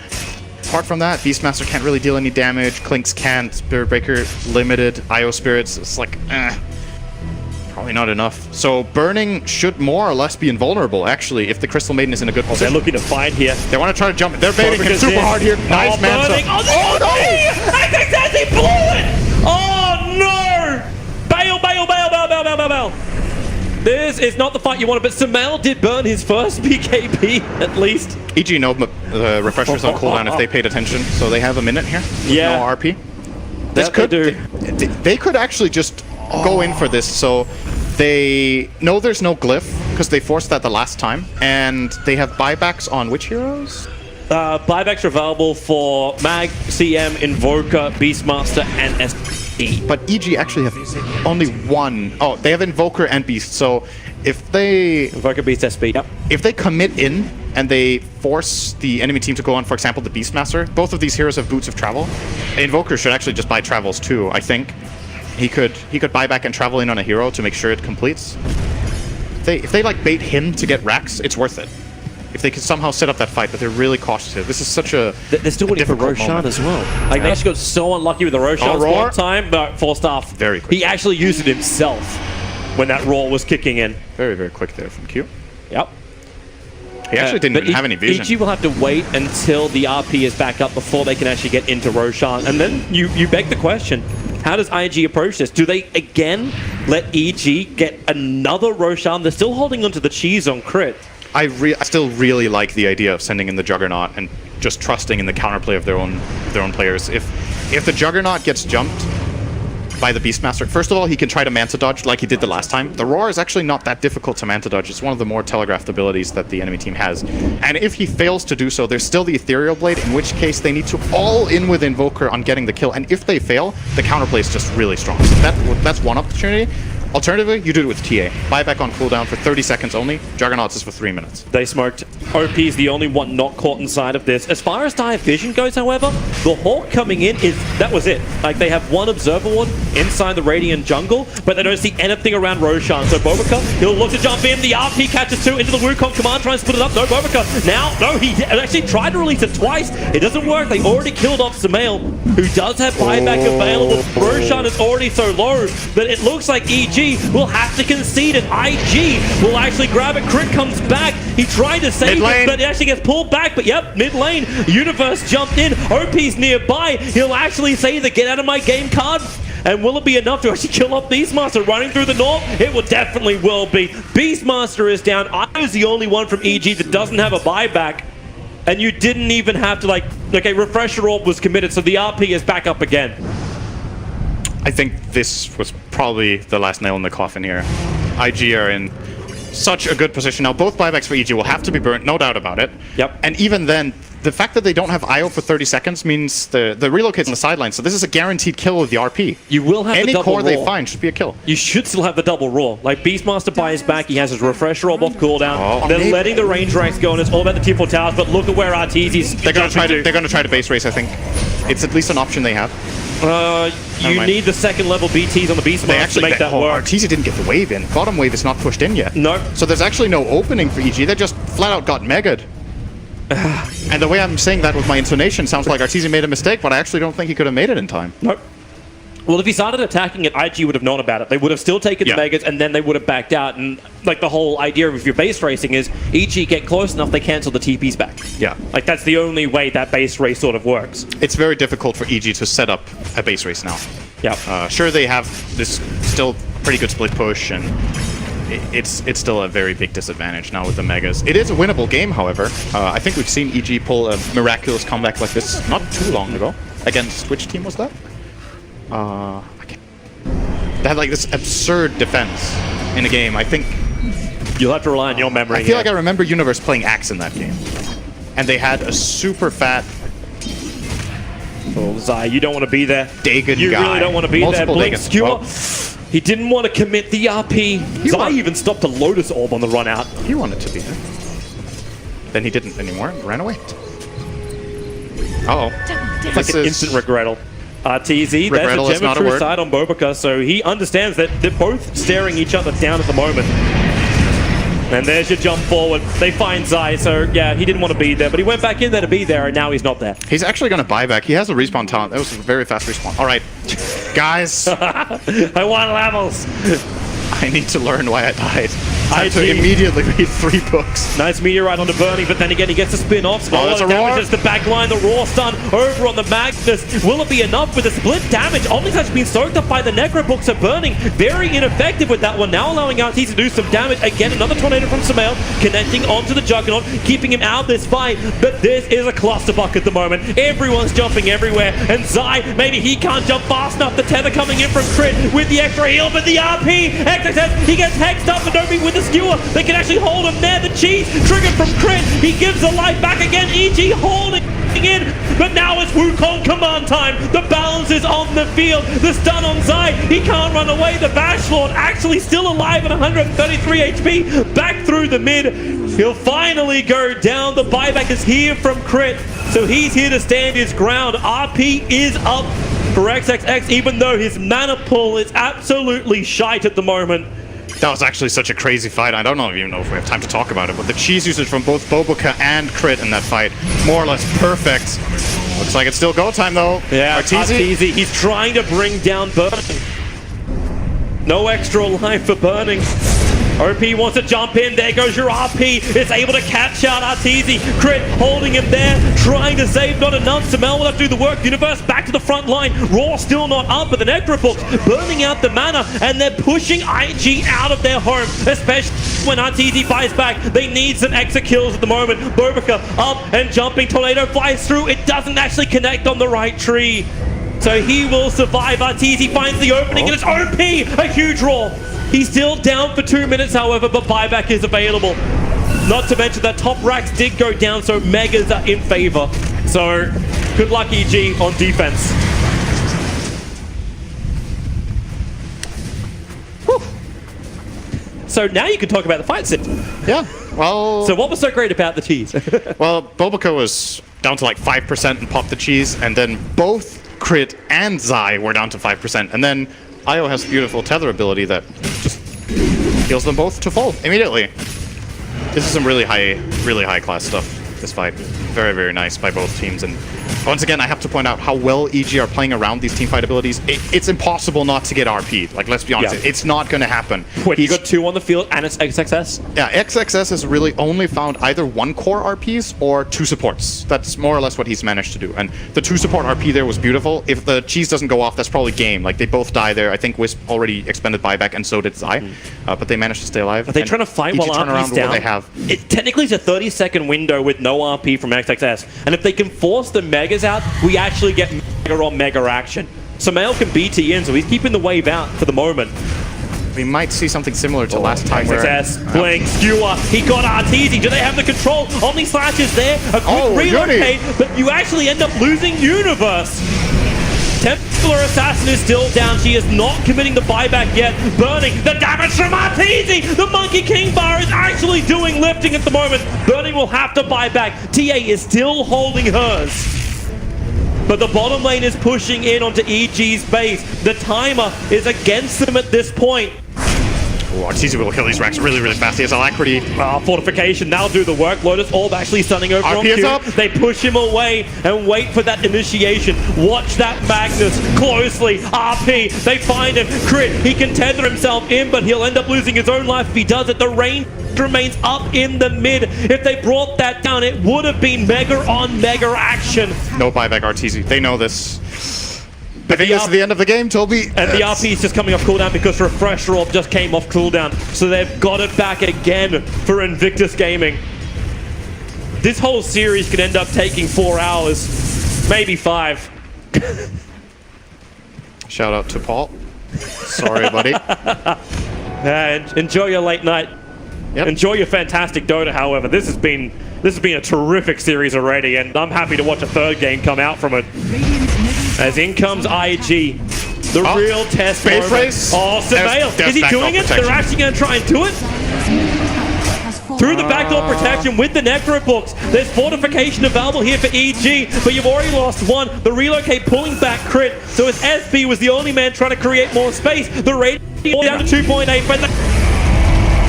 apart from that, Beastmaster can't really deal any damage, Clinks can't, Spirit Breaker limited, IO Spirits, it's like, probably not enough. So Burning should more or less be invulnerable, actually, if the Crystal Maiden is in a good position. They're looking to fight here. They want to try to jump. They're baiting him super hard here. Nice Manta. Oh no! XXS, he blew it! Oh no! Bail, bail, bail, bail, bail, bail, bail, bail. This is not the fight you wanted, but Sumail did burn his first BKB, at least. EG know the refreshers on cooldown if they paid attention, so they have a minute here. Yeah. No RP. This could do. They could actually just go in for this, so they know there's no glyph, because they forced that the last time, and they have buybacks on which heroes? Buybacks are available for Mag, CM, Invoker, Beastmaster, and SB. But EG actually have only one. Oh, they have Invoker and Beast, so if they... Invoker, Beast, SB, yep. If they commit in and they force the enemy team to go on, for example, the Beastmaster, both of these heroes have Boots of Travel. Invoker should actually just buy Travels too, I think. He could buy back and travel in on a hero to make sure it completes. If they like bait him to get racks, it's worth it. If they could somehow set up that fight, but they're really cautious here. This is such a They're still waiting for Roshan as well. Like, they actually got so unlucky with the Roshan spawn time, but forced off. Very quick. He actually used it himself when that roar was kicking in. Very, very quick there from Q. Yep. He actually didn't even have any vision. EG will have to wait until the RP is back up before they can actually get into Roshan. And then you beg the question, how does IG approach this? Do they again let EG get another Roshan? They're still holding onto the cheese on crit. I still really like the idea of sending in the Juggernaut and just trusting in the counterplay of their own players. If the Juggernaut gets jumped by the Beastmaster, first of all, he can try to Manta dodge like he did the last time. The Roar is actually not that difficult to Manta dodge. It's one of the more telegraphed abilities that the enemy team has. And if he fails to do so, there's still the Ethereal Blade, in which case they need to all in with Invoker on getting the kill. And if they fail, the counterplay is just really strong. So that's one opportunity. Alternatively, you do it with TA. Buyback on cooldown for 30 seconds only. Juggernauts is for 3 minutes. They smoked. OP is the only one not caught inside of this. As far as Dire Vision goes, however, the Hawk coming in that was it. Like, they have one Observer Ward inside the Radiant jungle, but they don't see anything around Roshan. So Bobaka, he'll look to jump in. The RP catches two into the Wukong command, try and split it up. No, Bobaka. Now, no, he actually tried to release it twice. It doesn't work. They already killed off Sumail, who does have buyback available. Roshan is already so low that it looks like EG will have to concede it. IG will actually grab it. Crit comes back. He tried to save it, but it actually gets pulled back. But yep, mid lane. Universe jumped in. OP's nearby. He'll actually say the get out of my game card. And will it be enough to actually kill off Beastmaster running through the north? It will definitely will be. Beastmaster is down. I was the only one from EG that doesn't have a buyback. And you didn't even have to, like, okay, Refresher Orb was committed, so the RP is back up again. I think this was probably the last nail in the coffin here. IG are in such a good position. Now, both buybacks for EG will have to be burnt, no doubt about it. Yep. And even then, the fact that they don't have IO for 30 seconds means the relocate's on the sideline, so this is a guaranteed kill with the RP. You will have any the double core raw. they find should be a kill. You should still have the double raw. Like, Beastmaster buys back, he has his Refresher Orb off cooldown. Oh, they're letting the range racks go, and it's all about the tier 4 towers, but look at where Arteezy's They're gonna try to base race, I think. It's at least an option they have. You need the second level BTs on the Beastmaster to make that work. Arteezy didn't get the wave in. Bottom wave is not pushed in yet. No. So there's actually no opening for EG. They just flat out got mega'd. And the way I'm saying that with my intonation sounds like Arteezy made a mistake, but I actually don't think he could have made it in time. Nope. Well, if he started attacking it, IG would have known about it. They would have still taken the megas, and then they would have backed out. And like the whole idea of if you're base racing is EG get close enough, they cancel the TPs back. Yeah. Like that's the only way that base race sort of works. It's very difficult for EG to set up a base race now. Yeah. Sure, they have this still pretty good split push, and it's still a very big disadvantage now with the megas. It is a winnable game, however. I think we've seen EG pull a miraculous comeback like this not too long ago. Against which team was that? They had like this absurd defense in a game. I think You'll have to rely on your memory. I feel like I remember Universe playing Axe in that game, and they had a super fat. Oh, Zai, you don't want to be there. Dagon you guy. really don't want to be Multiple there. Blink Dagons. Skewer. Well, he didn't want to commit the RP. Zai even stopped a Lotus Orb on the run out. he wanted to be there. Then he didn't anymore. Ran away. Uh-oh. It's like an instant regrettal. Arteezy, there's a gem of true side on Bobica, so he understands that they're both staring each other down at the moment. And there's your jump forward. They find Zai, so yeah, he didn't want to be there, but he went back in there to be there, and now he's not there. He's actually going to buy back. He has a respawn talent. That was a very fast respawn. All right, guys. I want levels. I need to learn why I died. I had to immediately read 3 books. Nice meteorite on the burning, but then again he gets a spin-off. Small damages the backline, the raw stun over on the Magnus. Will it be enough with the split damage? Omnis has been soaked up by the Necro books are burning. Very ineffective with that one. Now allowing Arteezy to do some damage. Again, another tornado from Samael, connecting onto the Juggernaut, keeping him out of this fight. But this is a clusterfuck at the moment. Everyone's jumping everywhere. And Zai, maybe he can't jump fast enough. The tether coming in from Crit with the extra heal, but the RP. XXS, he gets hexed up, but Nobi with the skewer. They can actually hold him there. The cheese triggered from Crit. He gives the life back again. EG holding in, but now it's Wukong command time. The balance is on the field. The stun on Zai. He can't run away. The Bash Lord actually still alive at 133 HP. Back through the mid. He'll finally go down. The buyback is here from Crit, so he's here to stand his ground. RP is up for XXX, even though his mana pull is absolutely shite at the moment. That was actually such a crazy fight. I don't even know if we have time to talk about it, but the cheese usage from both Bobica and Crit in that fight, more or less perfect. Looks like it's still go time though. Yeah, Arteezy. He's trying to bring down Burning. No extra life for Burning. OP wants to jump in. There goes your RP. It's able to catch out Arteezy. Crit holding him there, trying to save. Not enough. Samel will have to do the work. Universe back to the front line. Raw still not up, but the Necro books burning out the mana, and they're pushing IG out of their home, especially when Arteezy buys back. They need some extra kills at the moment. Bobica up and jumping. Tornado flies through. It doesn't actually connect on the right tree, so he will survive. Arteezy finds the opening, and it's OP. A huge roll. He's still down for 2 minutes, however, but buyback is available. Not to mention that top racks did go down, so megas are in favor. So, good luck, EG, on defense. Whew. So now you can talk about the fight sim. Yeah, well... So what was so great about the cheese? Well, Bobica was down to like 5% and popped the cheese, and then both Crit and Zai were down to 5%, and then Io has beautiful tether ability that just heals them both to full immediately. This is some really high class stuff, this fight. very, very nice by both teams. And once again, I have to point out how well EG are playing around these teamfight abilities. It's impossible not to get RP'd. Like, let's be honest, it's not going to happen. Wait, you got 2 on the field and it's XXS? Yeah, XXS has really only found either 1 core RPs or 2 supports. That's more or less what he's managed to do. And the 2 support RP there was beautiful. If the cheese doesn't go off, that's probably game. Like, they both die there. I think Wisp already expended buyback, and so did Zai. But they managed to stay alive. Are they trying to fight while RP's down? They have. It technically is a 30-second window with no RP from XXS. And if they can force the Megas out, we actually get Mega on Mega action. Sumail can BT in, so he's keeping the wave out for the moment. We might see something similar to last time. XXS, Blink, Skewer, he got Arteezy. Do they have the control? Omni Slash is there, a quick relocate, but you actually end up losing Universe. Templar Assassin is still down. She is not committing the buyback yet. Burning the damage from Arteezy. The Monkey King bar is actually doing lifting at the moment. Burning will have to buy back. TA is still holding hers. But the bottom lane is pushing in onto EG's base. The timer is against them at this point. Oh, Arteezy will kill these racks really, really fast. He has Alacrity. Fortification, that'll do the work. Lotus Orb actually stunning over on Q. They push him away and wait for that initiation. Watch that Magnus closely. RP, they find him. Crit, he can tether himself in, but he'll end up losing his own life if he does it. The range remains up in the mid. If they brought that down, it would have been Mega on Mega action. No buyback, Arteezy. They know this. I think this is the end of the game, Toby. And the RP is just coming off cooldown because Refresher Orb just came off cooldown. So they've got it back again for Invictus Gaming. This whole series could end up taking 4 hours, maybe 5. Shout out to Paul. Sorry, buddy. Enjoy your late night. Yep. Enjoy your fantastic Dota, however. This has been a terrific series already, and I'm happy to watch a 3rd game come out from it. As in comes IG, the real test space race. Oh, Sumail, is he doing it? They're actually going to try and do it? Through the backdoor protection with the Necro books. There's fortification available here for EG, but you've already lost 1. The relocate pulling back Crit, so as SB was the only man trying to create more space. The rate down to 2.8, but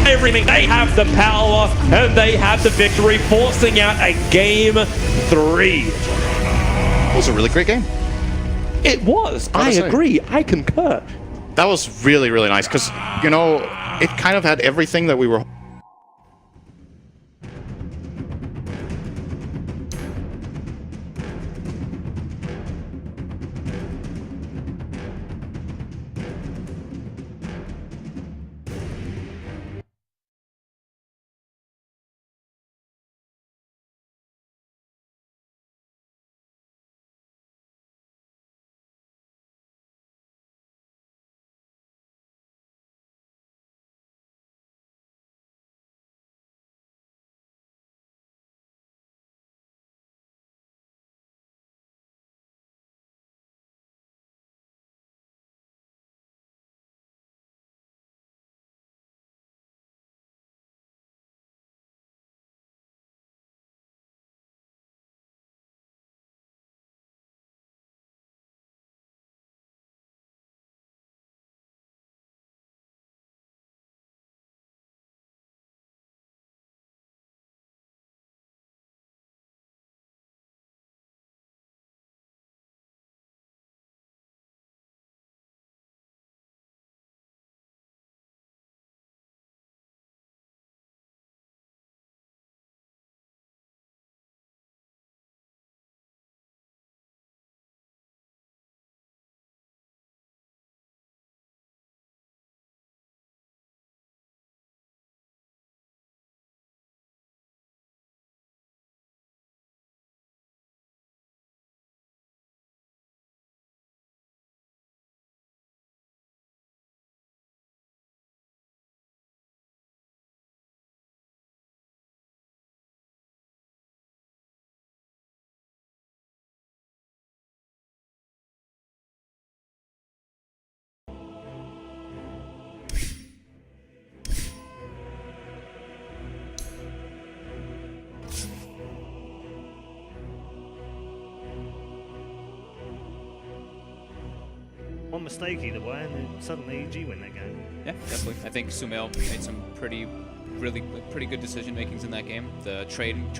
everything. They have the power and they have the victory, forcing out a game 3. It was a really great game. It was. I agree. I concur. That was really, really nice because, you know, it kind of had everything that we were... One mistake either way, and then suddenly EG win that game. Yeah, definitely. I think Sumail made some pretty good decision makings in that game. The trading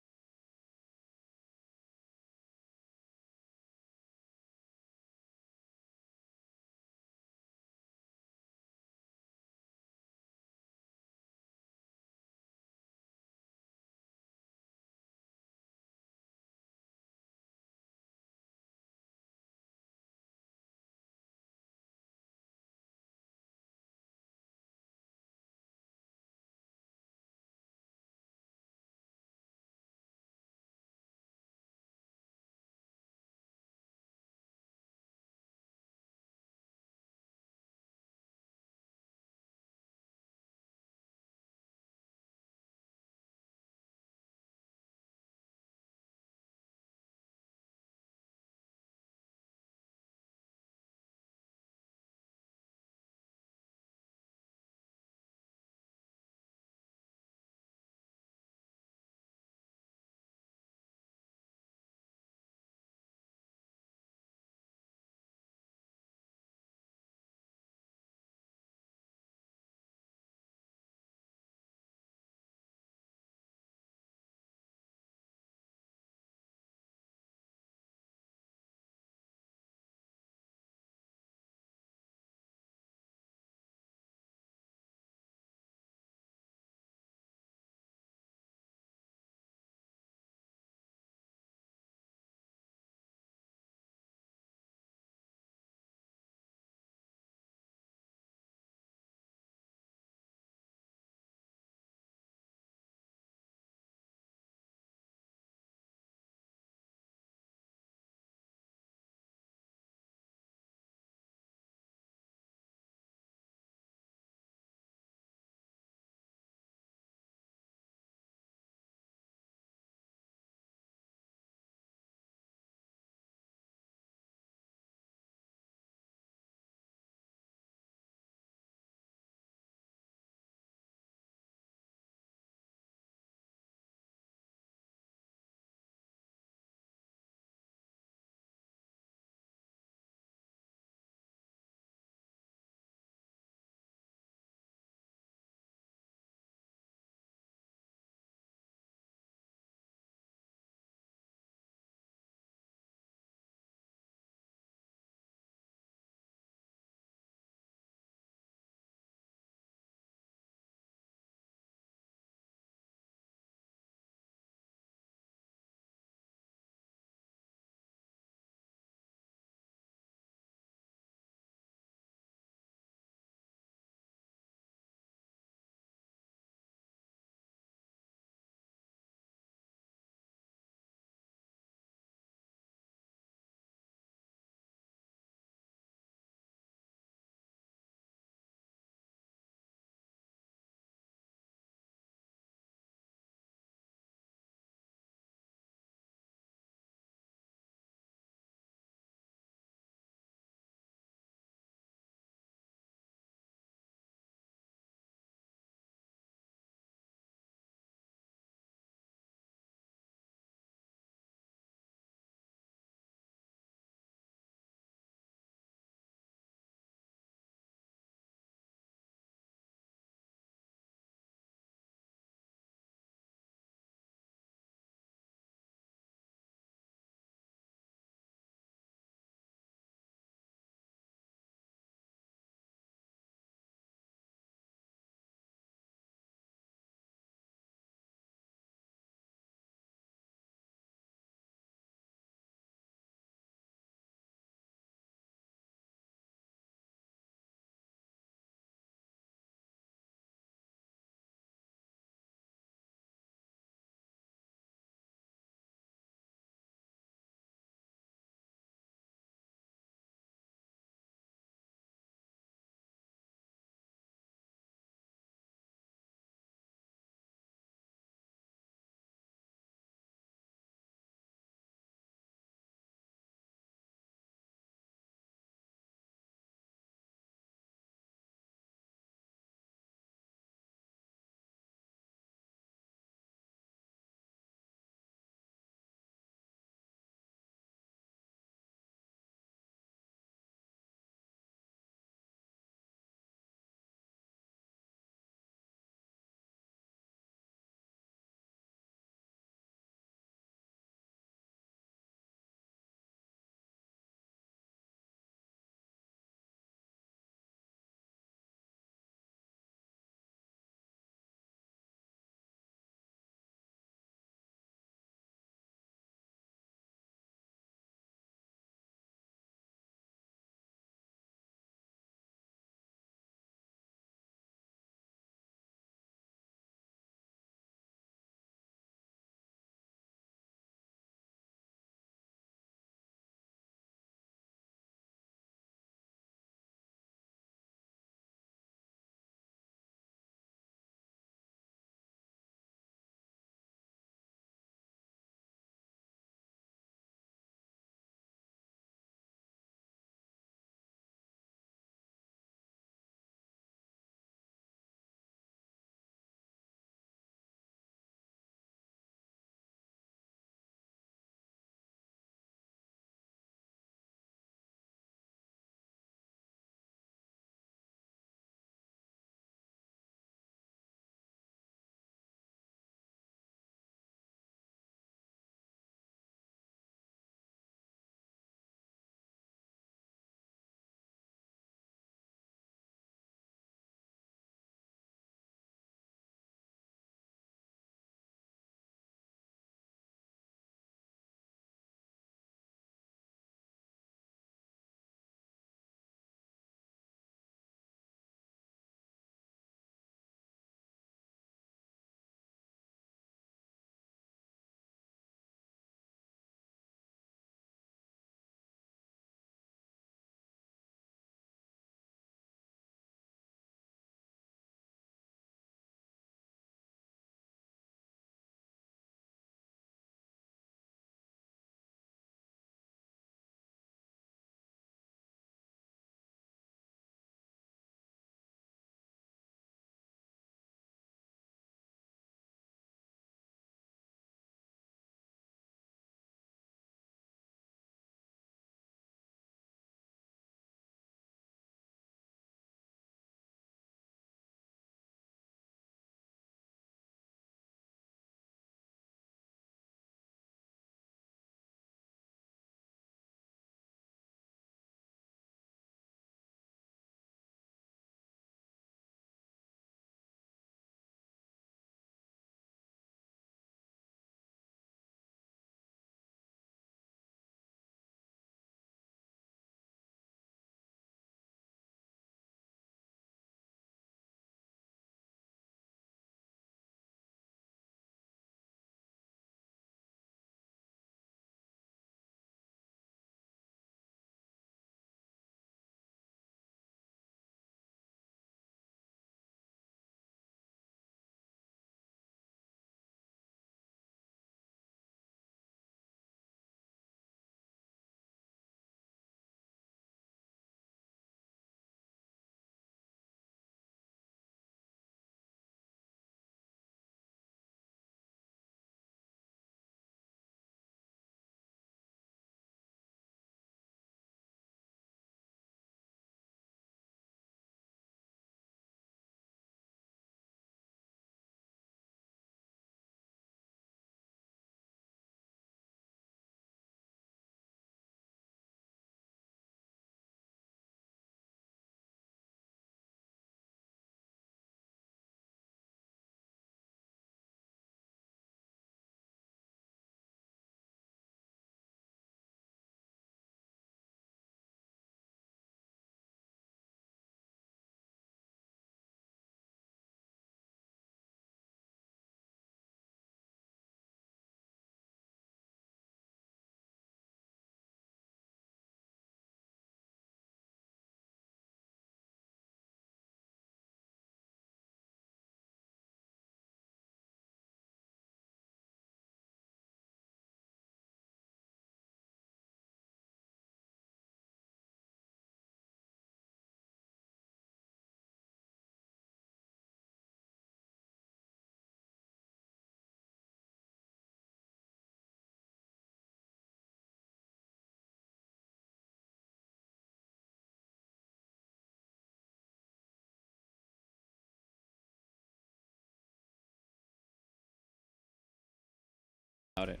about it.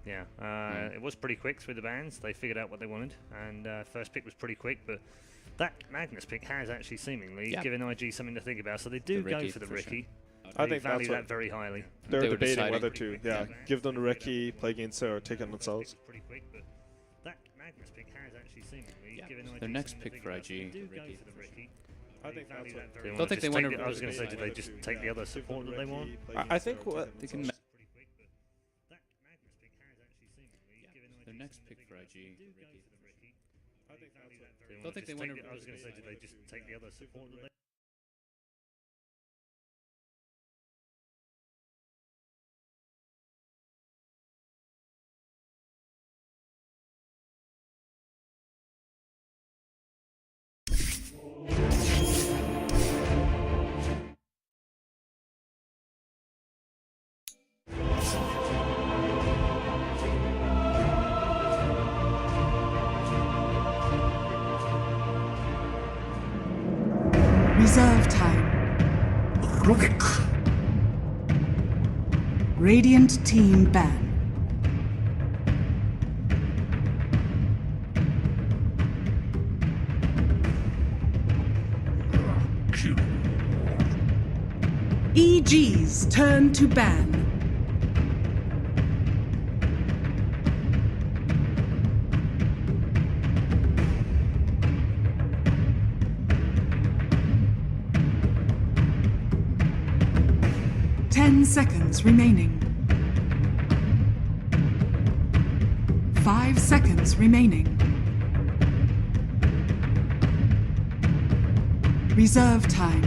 Yeah, it was pretty quick through the bans. They figured out what they wanted, and first pick was pretty quick, but that Magnus pick has actually seemingly given IG something to think about, so they do go for the Riki. I They think value that's that what very highly. they're They were debating deciding. whether to, give them the Reki, play against it, or take it themselves. Pretty quick, but that Magnus pick has actually seemingly given IG Their next something to pick think for about, so they IG. do go for the Riki. I think that's what They Don't wanna think just they take wanna- I was going to say, did they just take the other support that they want? I think what They can. Pretty quick, but that Magnus pick has actually seemingly given IG Their next something to pick think for about, so IG. they do go for the Riki. I think that's what They Don't think they just wanna- take the- I was going to say, did they just take the other support that they Reserve time. Radiant team ban. EG's turn to ban. Seconds remaining. 5 seconds remaining. Reserve time.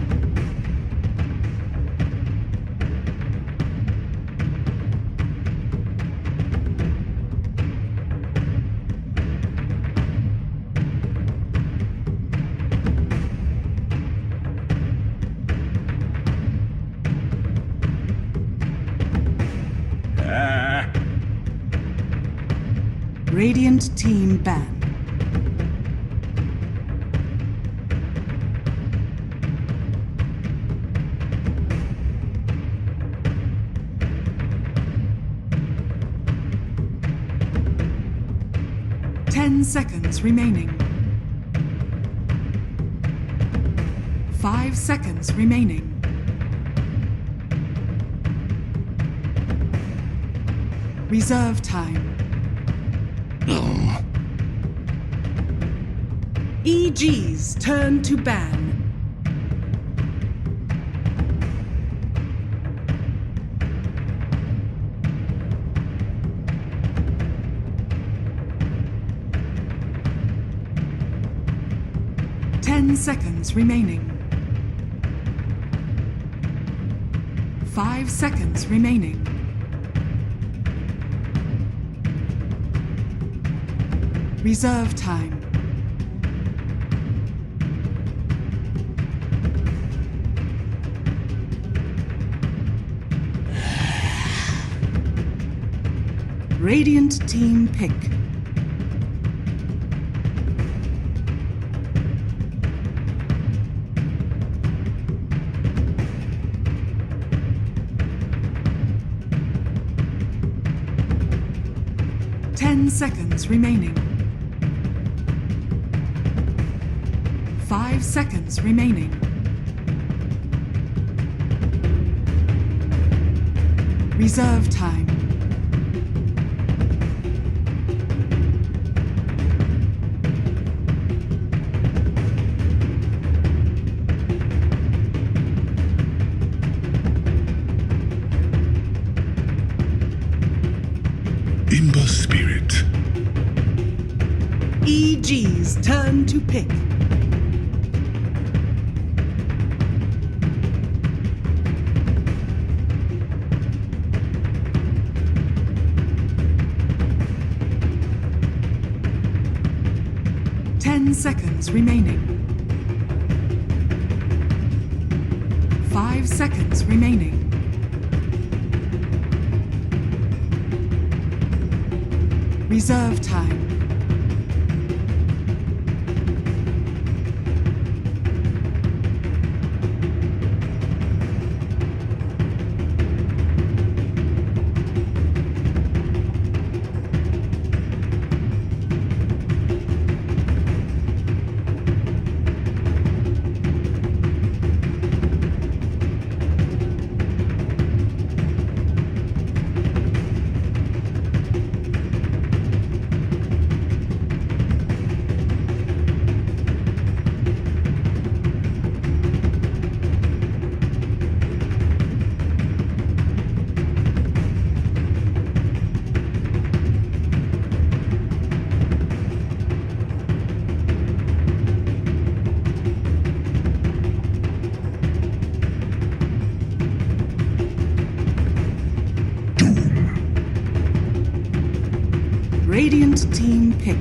Radiant team ban. Seconds remaining. 5 seconds remaining. Reserve time. EG's turn to ban. Seconds remaining. 5 seconds remaining. Reserve time. Radiant team pick. Seconds remaining. 5 seconds remaining. Reserve time. Imba Spirit. EG's turn to pick. Seconds remaining. 5 seconds remaining. Reserve time. Radiant team pick.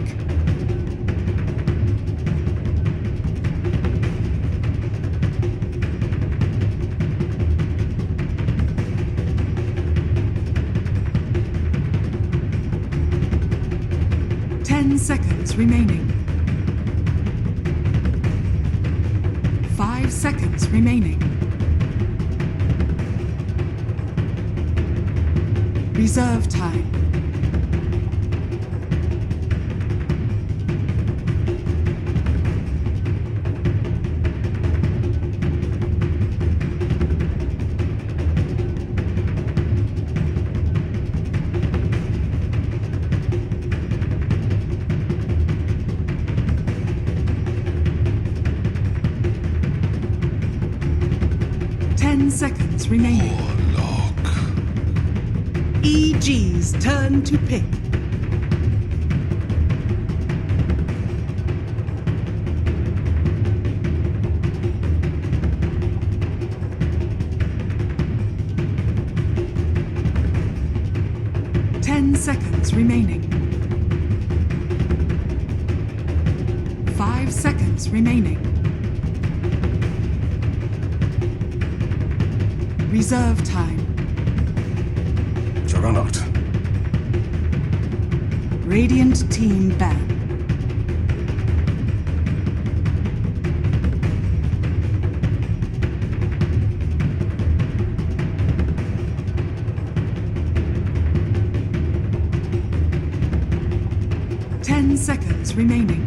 Seconds remaining. 5 seconds remaining. Reserve time. Seconds remaining. EG's turn to pick. Seconds remaining. 5 seconds remaining. Reserve time. Juggernaut. Radiant team ban. Seconds remaining.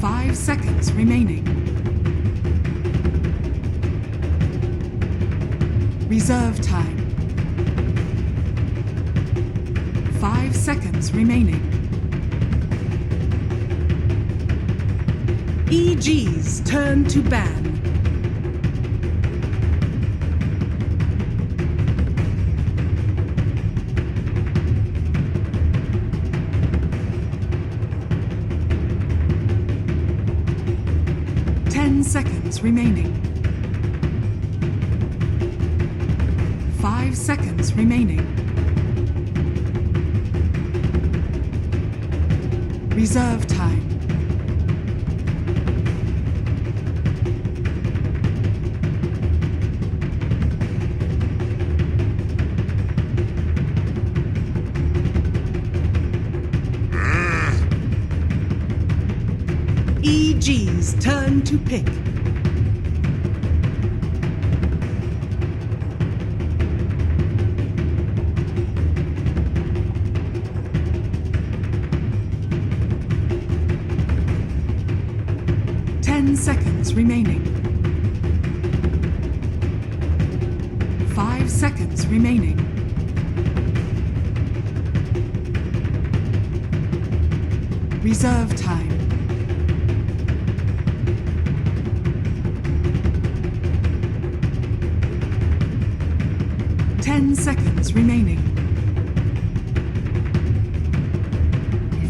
5 seconds remaining. Reserve time. 5 seconds remaining. EG's turn to ban. Seconds remaining. 5 seconds remaining. Reserve time. EG's turn to pick. Seconds remaining. 5 seconds remaining. Reserve time. Seconds remaining.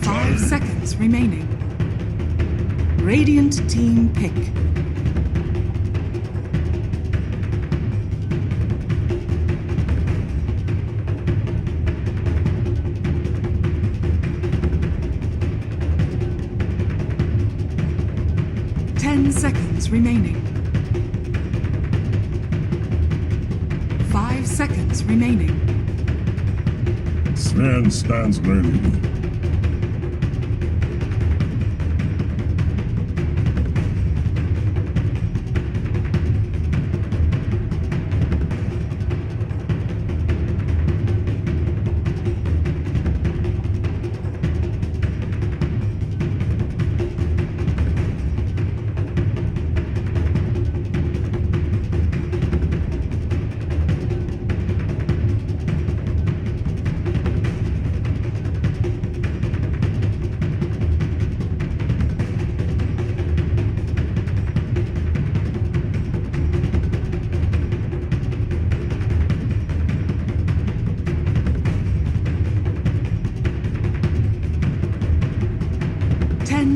5 seconds remaining. Radiant team pick. Seconds remaining. 5 seconds remaining. Sven stands ready.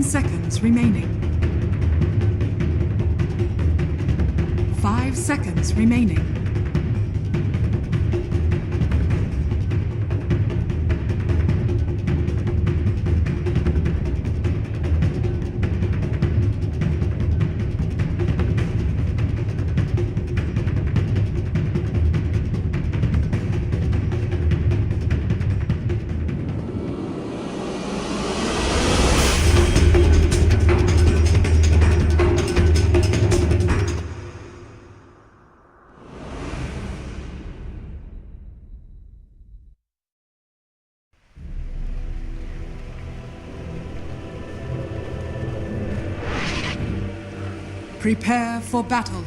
Seconds remaining. 5 seconds remaining. Prepare for battle.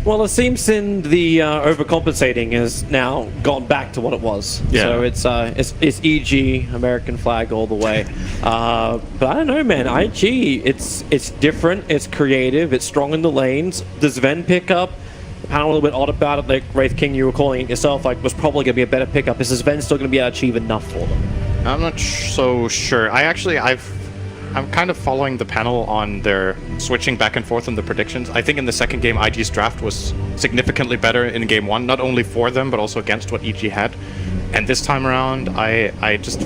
Well, it seems the overcompensating has now gone back to what it was. Yeah. So it's EG, American flag all the way. But I don't know, man. IG, it's different, it's creative, it's strong in the lanes. Does Ven pick up? I'm a little bit odd about it. Like Wraith King, you were calling it yourself, like was probably going to be a better pickup. Is Ven still going to be able to achieve enough for them? I'm not so sure. I'm kind of following the panel on their switching back and forth on the predictions. I think in the second game, IG's draft was significantly better in game 1, not only for them, but also against what EG had. And this time around, I just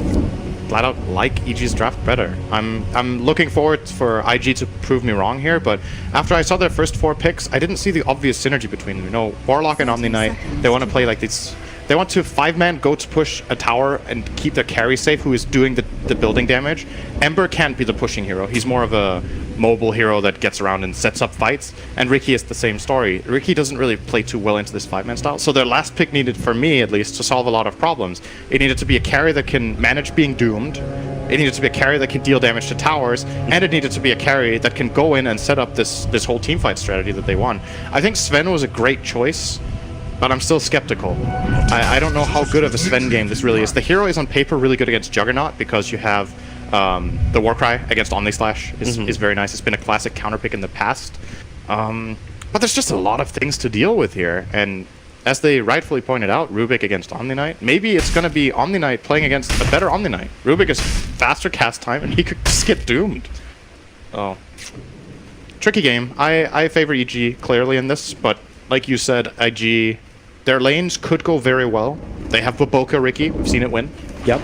flat out like EG's draft better. I'm looking forward for IG to prove me wrong here, but after I saw their first 4 picks, I didn't see the obvious synergy between them. You know, Warlock and Omni Knight, they want to play like these. They want to 5-man go to push a tower and keep their carry safe, who is doing the building damage. Ember can't be the pushing hero. He's more of a mobile hero that gets around and sets up fights. And Riki is the same story. Riki doesn't really play too well into this 5-man style. So their last pick needed, for me at least, to solve a lot of problems. It needed to be a carry that can manage being doomed. It needed to be a carry that can deal damage to towers. And it needed to be a carry that can go in and set up this whole teamfight strategy that they want. I think Sven was a great choice, but I'm still skeptical. I don't know how good of a Sven game this really is. The hero is on paper really good against Juggernaut because you have the Warcry against Omnislash is very nice. It's been a classic counterpick in the past. But there's just a lot of things to deal with here. And as they rightfully pointed out, Rubik against Omni Knight. Maybe it's going to be Omni Knight playing against a better Omni Knight. Rubik is faster cast time and he could just get doomed. Oh. Tricky game. I favor EG clearly in this, but like you said, IG, their lanes could go very well. They have Baboka Riki. We've seen it win. Yep.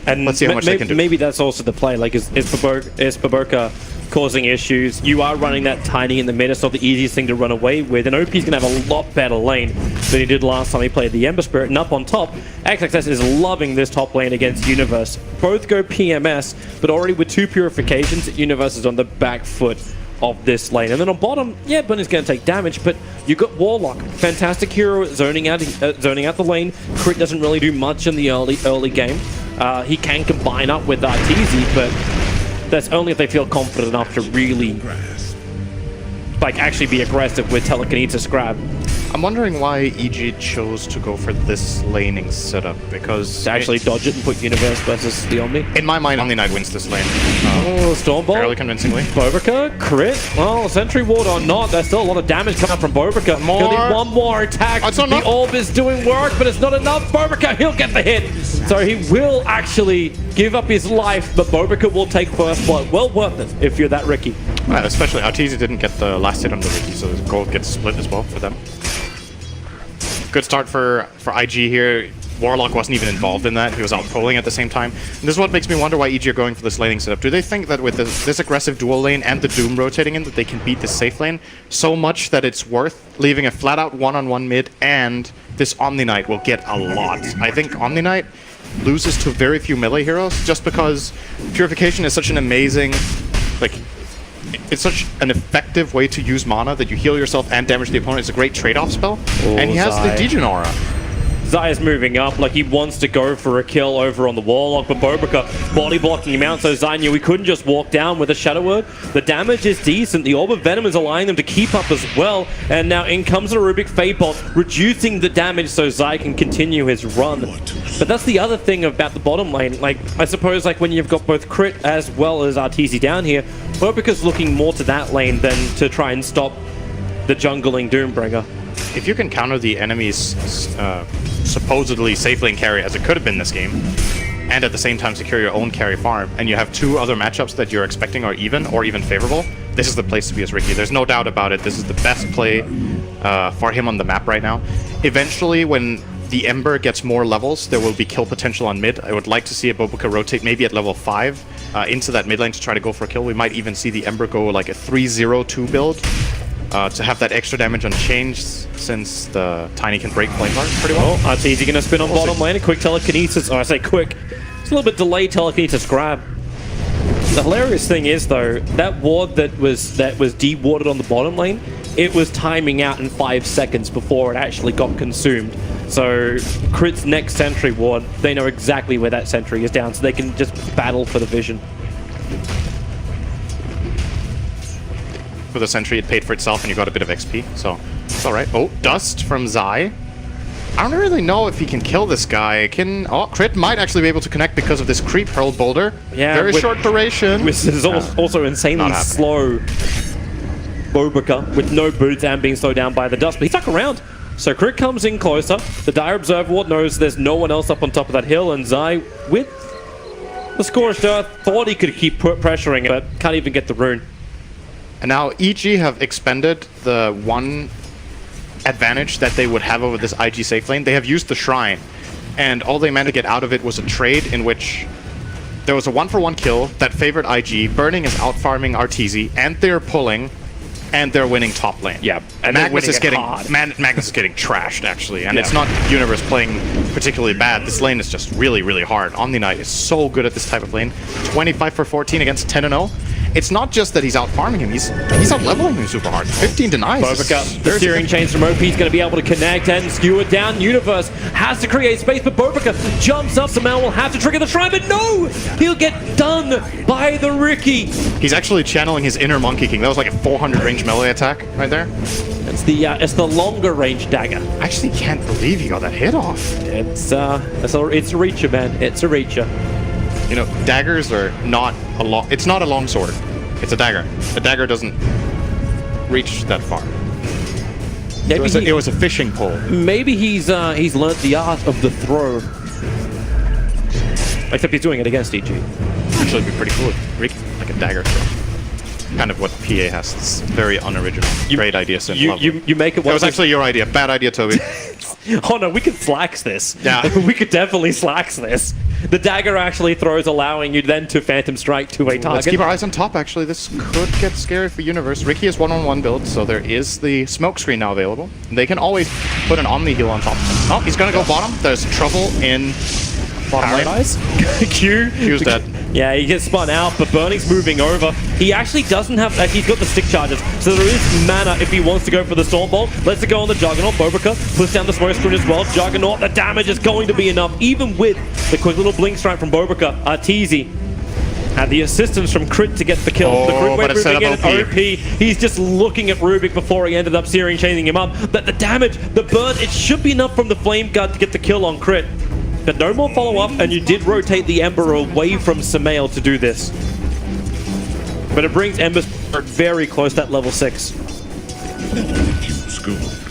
And let's see how much they can do. Maybe that's also the play. Like, is Baboka causing issues? You are running that tiny in the mid. It's not the easiest thing to run away with. And OP's going to have a lot better lane than he did last time he played the Ember Spirit. And up on top, XXS is loving this top lane against Universe. Both go PMS, but already with 2 purifications, Universe is on the back foot of this lane. And then on bottom, yeah, Bunny's going to take damage, but you got Warlock, fantastic hero, zoning out the lane. Crit doesn't really do much in the early game. He can combine up with Arteezy, but that's only if they feel confident enough to really actually be aggressive with telekinesis grab. I'm wondering why EG chose to go for this laning setup, because To actually dodge it and put Universe versus the Omni. in my mind, Omni Knight wins this lane. Stormbolt. Fairly convincingly. Bobrica, crit. Well, Sentry Ward or not, there's still a lot of damage coming from Bobrica. He'll need one more attack. It's not The enough. orb is doing work, but it's not enough. Bobrica, he'll get the hit. So he will actually give up his life, but Bobrica will take first blood. Well worth it if you're that Riki. Right, especially Arteezy didn't get the last hit on the Riki, so the gold gets split as well for them. Good start for IG here. Warlock wasn't even involved in that. He was out polling at the same time. And this is what makes me wonder why EG are going for this laning setup. Do they think that with this aggressive dual lane and the Doom rotating in, that they can beat this safe lane so much that it's worth leaving a flat-out one-on-one mid, and this Omni Knight will get a lot? I think Omni Knight loses to very few melee heroes just because Purification is such an amazing, it's such an effective way to use mana that you heal yourself and damage the opponent. It's a great trade-off spell. And he has the Degen Aura. Zaya's moving up, like he wants to go for a kill over on the Warlock, but Bobrica body blocking him out, so Zaya knew he couldn't just walk down with a Shadow Word. The damage is decent, the Orb of Venom is allowing them to keep up as well, and now in comes the Rubik Fadebot, reducing the damage so Zaya can continue his run. But that's the other thing about the bottom lane, like, I suppose like when you've got both Crit as well as Arteezy down here, Bobrica's looking more to that lane than to try and stop the jungling Doombringer. If you can counter the enemy's supposedly safe lane carry, as it could have been this game, and at the same time secure your own carry farm, and you have 2 other matchups that you're expecting are even or even favorable, this is the place to be as Riki. There's no doubt about it. This is the best play for him on the map right now. Eventually, when the Ember gets more levels, there will be kill potential on mid. I would like to see a Bobrica rotate maybe at level 5 into that mid lane to try to go for a kill. We might even see the Ember go like a 3-0-2 build to have that extra damage unchanged, since the Tiny can break Flame Heart pretty well. Oh, Arteezy gonna spin on bottom lane, a quick telekinesis, I say quick, it's a little bit delayed telekinesis grab. The hilarious thing is though, that ward that was de-warded on the bottom lane, it was timing out in 5 seconds before it actually got consumed. So Crit's next sentry ward, they know exactly where that sentry is down, so they can just battle for the vision. with a sentry, it paid for itself, and you got a bit of XP, so it's alright. Oh, Dust from Zai. I don't really know if he can kill this guy. Oh, Crit might actually be able to connect because of this creep hurled boulder. Yeah, very short duration. This is also insanely slow. Bobica with no boots and being slowed down by the dust, but he stuck around. So Crit comes in closer. The Dire Observer Ward knows there's no one else up on top of that hill, and Zai, with the Scorched Earth, thought he could keep pressuring it, but can't even get the rune. And now EG have expended the one advantage that they would have over this IG safe lane. They have used the Shrine, and all they managed to get out of it was a trade in which there was a 1-for-1 kill that favored IG. Burning is out farming Arteezy, and they're pulling, and they're winning top lane. Yeah, and Magnus is getting Magnus is getting trashed actually, and it's not Universe playing particularly bad. This lane is just really, really hard. Omni-Knight is so good at this type of lane. 25 for 14 against 10-0. It's not just that he's out farming him, he's out leveling him super hard. 15 denies. Bobica, the steering chains from OP is going to be able to connect and skew it down. Universe has to create space, but Bobica jumps up. Samel will have to trigger the shrine, but no! He'll get done by the Ricky. He's actually channeling his inner Monkey King. That was like a 400 range melee attack right there. It's the longer range dagger. I actually can't believe he got that hit off. It's a reacher, man. It's a reacher. You know, daggers are not a long. It's not a long sword. It's a dagger. A dagger doesn't reach that far. It was a fishing pole. Maybe he's learnt the art of the throw. Except he's doing it against EG. Actually, it'd be pretty cool if Ricky like a dagger throw. Kind of what PA has. It's very unoriginal. Great idea, Sim. You make it. That was actually your idea. Bad idea, Toby. Oh no, we could slacks this. Yeah. We could definitely slacks this. The dagger actually throws, allowing you then to Phantom Strike to a target. Let's keep our eyes on top, actually. This could get scary for Universe. Ricky is one-on-one build, so there is the smoke screen now available. They can always put an Omni heal on top of him. Oh, he's gonna go bottom. There's trouble in bottom Paradise. Q's dead. Yeah, he gets spun out, but Burning's moving over. He actually doesn't have... he's got the stick charges, so there is mana if he wants to go for the Storm Bolt. Lets it go on the Juggernaut. Bobica puts down the smoke screen as well. Juggernaut, the damage is going to be enough, even with the quick little blink strike from Bobica. Arteezy and the assistance from Crit to get the kill. The Crit went moving in at OP. He's just looking at Rubik before he ended up searing, chaining him up. But the damage, the burn, it should be enough from the Flame Guard to get the kill on Crit. But no more follow-up, and you did rotate the Ember away from Samael to do this. But it brings Ember's very close to that level 6.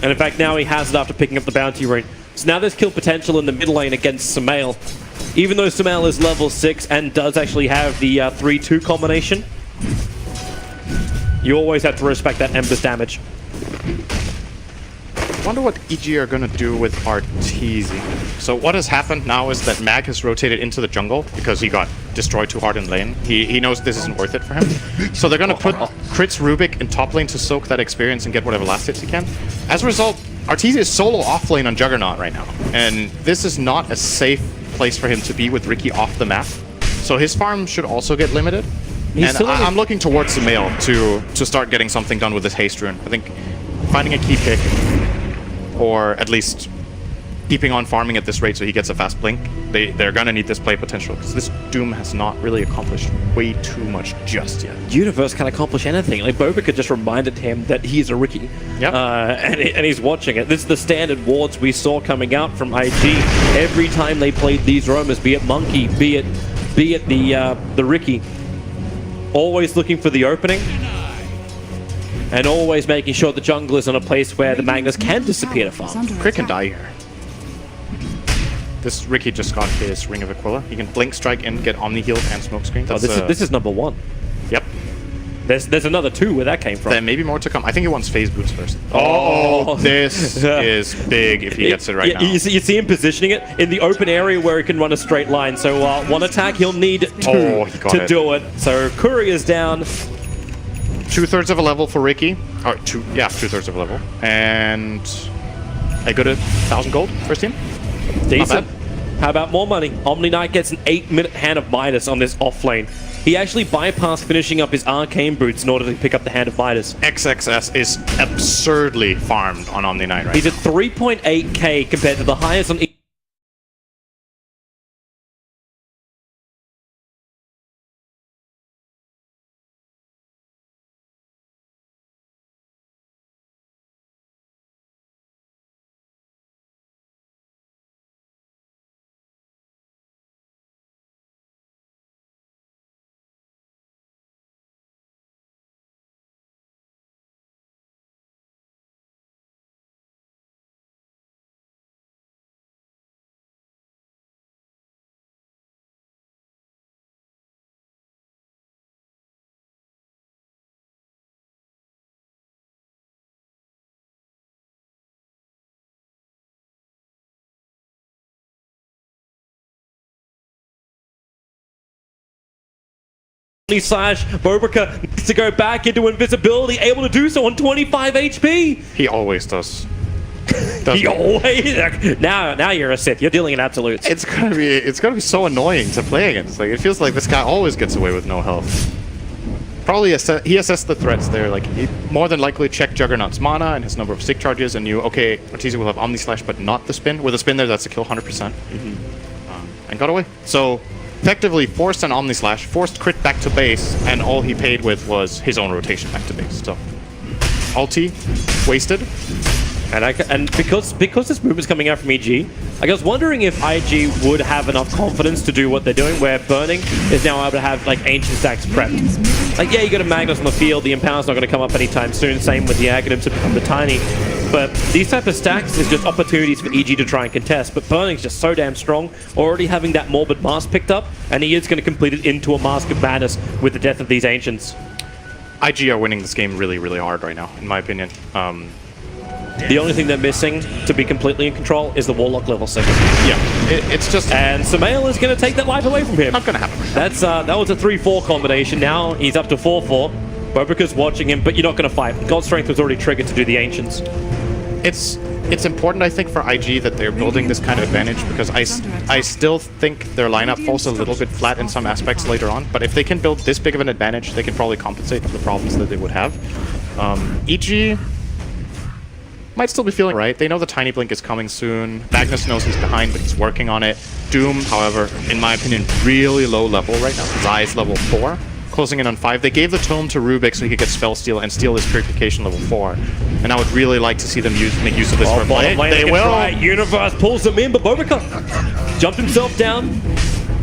And in fact, now he has it after picking up the bounty ring. So now there's kill potential in the mid lane against Samael. Even though Samael is level 6 and does actually have the 3-2 combination, you always have to respect that Ember's damage. I wonder what EG are going to do with Arteezy. So what has happened now is that Mag has rotated into the jungle because he got destroyed too hard in lane. He knows this isn't worth it for him. So they're going to put Crit's Rubik in top lane to soak that experience and get whatever last hits he can. As a result, Arteezy is solo off lane on Juggernaut right now. And this is not a safe place for him to be with Ricky off the map. So his farm should also get limited. And I'm looking towards Samael to start getting something done with this haste rune. I think finding a key pick, or at least keeping on farming at this rate so he gets a fast blink. They're gonna need this play potential, because this Doom has not really accomplished way too much just yet. Universe can accomplish anything. Like, Bobica just reminded him that he's a Ricky. Yep. And he's watching it. This is the standard wards we saw coming out from IG. Every time they played these roamers, be it Monkey, be it the Ricky, always looking for the opening. And always making sure the jungle is in a place where the Magnus can disappear to farm. Crit can die here. This Ricky just got his Ring of Aquila. He can Blink Strike in, get Omni Heal and Smoke Screen. This is number 1. Yep. There's another 2 where that came from. There may be more to come. I think he wants Phase Boots first. Oh, this is big if he gets it right now. You see him positioning it in the open area where he can run a straight line. So one attack, he'll need 2 to do it. So Curry is down. 2/3 of a level for Ricky. Or 2/3 of a level. And a good 1,000 gold first team. Decent. How about more money? Omni-Knight gets an 8-minute Hand of Midas on this off lane. He actually bypassed finishing up his Arcane Boots in order to pick up the Hand of Midas. XXS is absurdly farmed on Omni-Knight right now. He's at 3.8k compared to the highest on Slash. Bobrika needs to go back into invisibility, able to do so on 25 HP. He always does. He always. Now you're a Sith. You're dealing in absolutes. It's gonna be so annoying to play against. Like, it feels like this guy always gets away with no health. Probably he assessed the threats there. Like, he more than likely checked Juggernaut's mana and his number of stick charges and knew, okay, Arteezy will have Omni Slash, but not the spin. With a spin there, that's a kill 100%. And got away. So, effectively forced an Omni Slash, forced crit back to base, and all he paid with was his own rotation back to base. So, ulti, wasted. And because this move is coming out from EG, I was wondering if IG would have enough confidence to do what they're doing, where Burning is now able to have like ancient stacks prepped. Like, yeah, you got a Magnus on the field, the Impound's not going to come up anytime soon, same with the Aghanims to become the Tiny. But these type of stacks is just opportunities for EG to try and contest, but Burning's just so damn strong, already having that Morbid Mask picked up, and he is going to complete it into a Mask of Madness with the death of these Ancients. IG are winning this game really, really hard right now, in my opinion. The only thing they're missing to be completely in control is the Warlock level 6. Yeah, it's just... And Sumail is going to take that life away from him. Not going to happen. That's that was a 3-4 combination. Now he's up to 4-4. Bobrika's watching him, but you're not going to fight. God Strength was already triggered to do the Ancients. It's important, I think, for IG that they're building this kind of advantage, because I still think their lineup falls a little bit flat in some aspects later on. But if they can build this big of an advantage, they can probably compensate for the problems that they would have. EG... might still be feeling right. They know the Tiny Blink is coming soon. Magnus knows he's behind, but he's working on it. Doom, however, in my opinion, really low level right now. Zai is level 4, closing in on 5. They gave the Tome to Rubik so he could get Spell Steal and steal his Purification level 4. And I would really like to see them make use of this for play. They will! Try. Universe pulls them in, but Bobrika jumped himself down.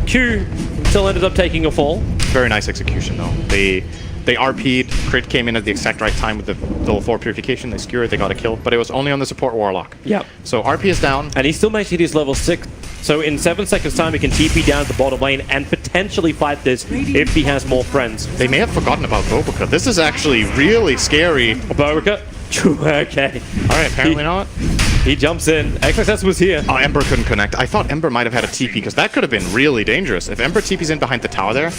Q still ended up taking a fall. Very nice execution, though. They RP'd, crit came in at the exact right time with the level 4 Purification, they skewered, they got a kill, but it was only on the support Warlock. Yep. So RP is down. And he still makes it his level 6, so in 7 seconds time he can TP down to the bottom lane and potentially fight this if he has more friends. They may have forgotten about Bobrika. This is actually really scary. Bobrika? Okay. Alright, apparently not. He jumps in. XXS was here. Oh, Ember couldn't connect. I thought Ember might have had a TP, because that could have been really dangerous. If Ember TP's in behind the tower there,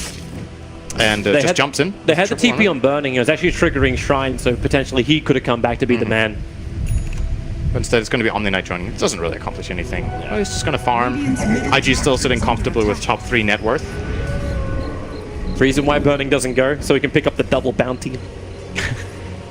and just jumps in. They had the TP on Burning. It was actually triggering Shrine, so potentially he could have come back to be the man. But instead, it's going to be Omni Knight joining. It doesn't really accomplish anything. Oh, he's just going to farm. IG still sitting comfortably with top 3 net worth. Reason why Burning doesn't go, so he can pick up the double bounty.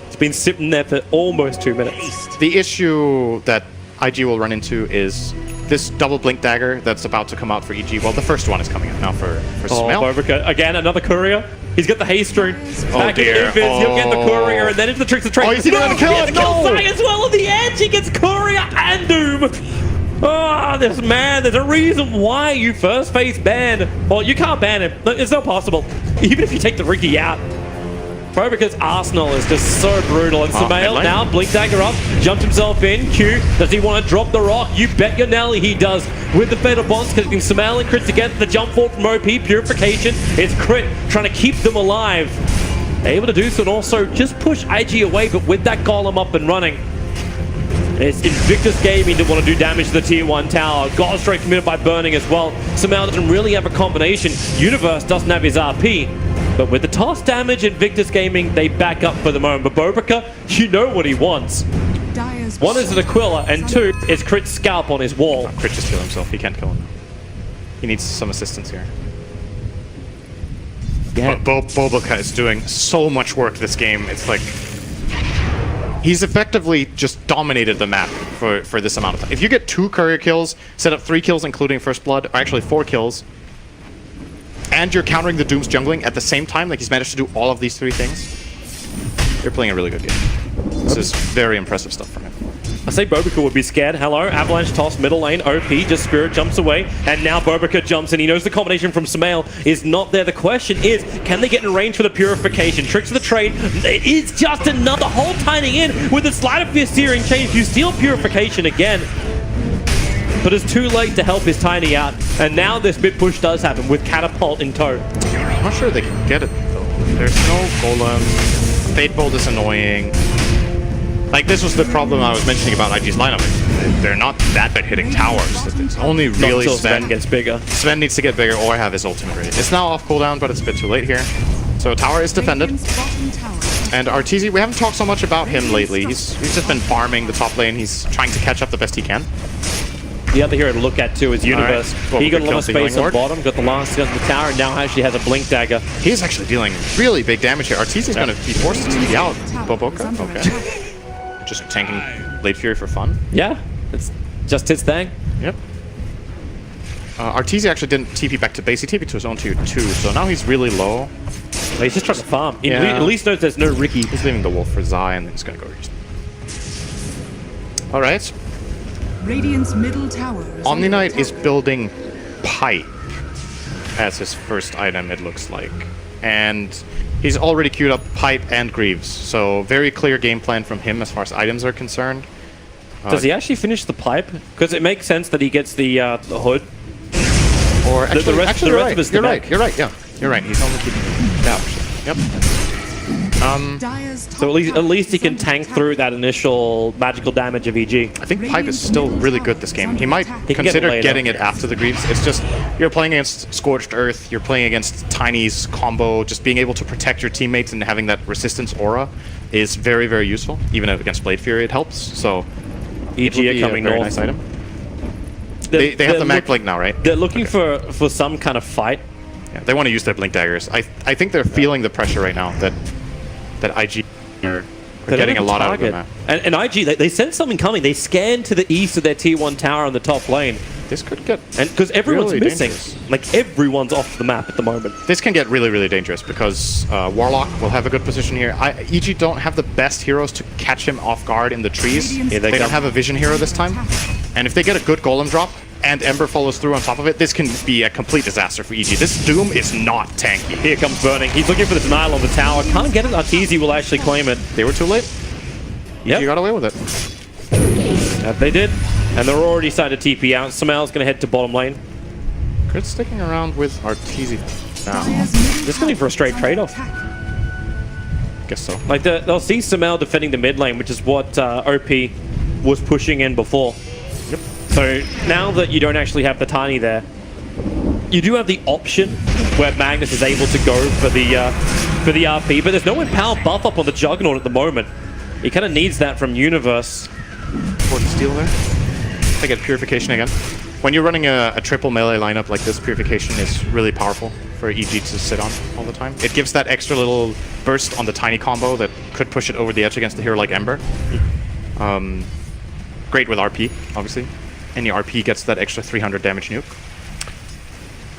It's been sitting there for almost 2 minutes. The issue that IG will run into is this double blink dagger that's about to come out for EG. Well, the first one is coming out now for Sumail. Bobrika. Again, another courier. He's got the haste rune. Oh dear. He'll get the courier, and then into the tricks of trade. Oh, he's going to kill it! No! As well on the edge, he gets courier and doom. Oh, this man, there's a reason why you first face ban. Well, you can't ban him. It's not possible. Even if you take the Ricky out. Bobrika's Arsenal is just so brutal, and Sumail now, Blink Dagger up, jumped himself in. Q, does he want to drop the rock? You bet your Nelly he does. With the Fatal Bonds, connecting Sumail and Crit together, the jump forward from OP, Purification, it's Crit trying to keep them alive. Able to do so, and also just push IG away, but with that Golem up and running. It's Invictus Gaming to want to do damage to the tier 1 tower. God Strength committed by Burning as well. Sumail doesn't really have a combination. Universe doesn't have his RP. But with the toss damage, Invictus Gaming, they back up for the moment. But Bobrika, you know what he wants. One is an Aquila, and 2 is Crit Scalp on his wall. Crit just killed himself. He can't kill him. He needs some assistance here. Yeah. Bobrika is doing so much work this game. It's like... he's effectively just dominated the map for this amount of time. If you get 2 courier kills, set up 3 kills including First Blood, or actually 4 kills, and you're countering the Doom's jungling at the same time, like he's managed to do all of these 3 things, you're playing a really good game. This is very impressive stuff from him. I say Bobrika would be scared. Hello, Avalanche toss, middle lane, OP, just Spirit jumps away, and now Bobrika jumps in. He knows the combination from Sumail is not there. The question is, can they get in range for the Purification? Tricks of the trade, it is just another whole tiny in with the Sleight of Fist searing change. You steal Purification again. But it's too late to help his Tiny out, and now this bit push does happen with Catapult in tow. I'm not sure they can get it, though. There's no Golem. Fate Bolt is annoying. Like, this was the problem I was mentioning about IG's lineup. They're not that bad hitting towers. It's only really Sven gets bigger. Sven needs to get bigger or have his ultimate ready. It's now off cooldown, but it's a bit too late here. So tower is defended. Radiant's bottom tower. And Arteezy, we haven't talked so much about him lately. He's just been farming the top lane. He's trying to catch up the best he can. The other hero to look at too is Universe. Right. Well, He got a we lot of could kill the space healing on ward. bottom, got the last gun to the tower, and now actually has a Blink Dagger. He's actually dealing really big damage here. Arteezy's going to be forced to TP out. Boboka? Okay. Just tanking Blade Fury for fun. Yeah, it's just his thing. Yep. Arteezy actually didn't TP back to base. He TP'd to his own tier 2, so now he's really low. But he's just trying to farm. He Yeah. at least knows there's no Ricky. He's leaving the wolf for Zai, and then he's going to go. Alright. Radiant's middle tower. Omni Knight is building Pipe as his first item, it looks like. And he's already queued up Pipe and Greaves, so very clear game plan from him as far as items are concerned. Does he actually finish the pipe? Because it makes sense that he gets the hood. Or actually, the rest actually of you're right. his You're mech. right. You're right. Yeah, you're right. He's only keeping that option. Yep. So at least he can tank through that initial magical damage of EG. I think Pipe is still really good this game. He might He can get it consider later. getting it after the Greaves. It's just, you're playing against Scorched Earth, you're playing against Tiny's combo, just being able to protect your teammates and having that resistance aura is very, very useful. Even against Blade Fury it helps, so EG it would be are coming a very north. nice item. They have the Mag Blink now, right? They're looking for some kind of fight. Yeah, they want to use their Blink Daggers. I think they're feeling the pressure right now that IG are They don't getting a have lot out of the target. map. And IG, they sense something coming. They scan to the east of their tier 1 tower on the top lane. This could get And because everyone's really missing. dangerous. Like, everyone's off the map at the moment. This can get really, really dangerous because Warlock will have a good position here. EG don't have the best heroes to catch him off guard in the trees. Yeah, they don't have a Vision hero this time. And if they get a good Golem drop and Ember follows through on top of it, this can be a complete disaster for EG. This Doom is not tanky. Here comes Burning. He's looking for the denial on the tower. Can't get it. Arteezy will actually claim it. They were too late. Yep. EG got away with it. They did. And they're already starting to TP out. Samel's going to head to bottom lane. Crit sticking around with Arteezy now. Just looking for a straight trade-off. Guess so. Like, they'll see Samel defending the mid lane, which is what OP was pushing in before. Yep. So now that you don't actually have the Tiny there, you do have the option where Magnus is able to go for the RP, but there's no power buff up on the Juggernaut at the moment. He kind of needs that from Universe. Important steal there. They get Purification again. When you're running a triple melee lineup like this, Purification is really powerful for EG to sit on all the time. It gives that extra little burst on the Tiny combo that could push it over the edge against a hero like Ember. Great with RP, obviously. Any RP gets that extra 300 damage nuke.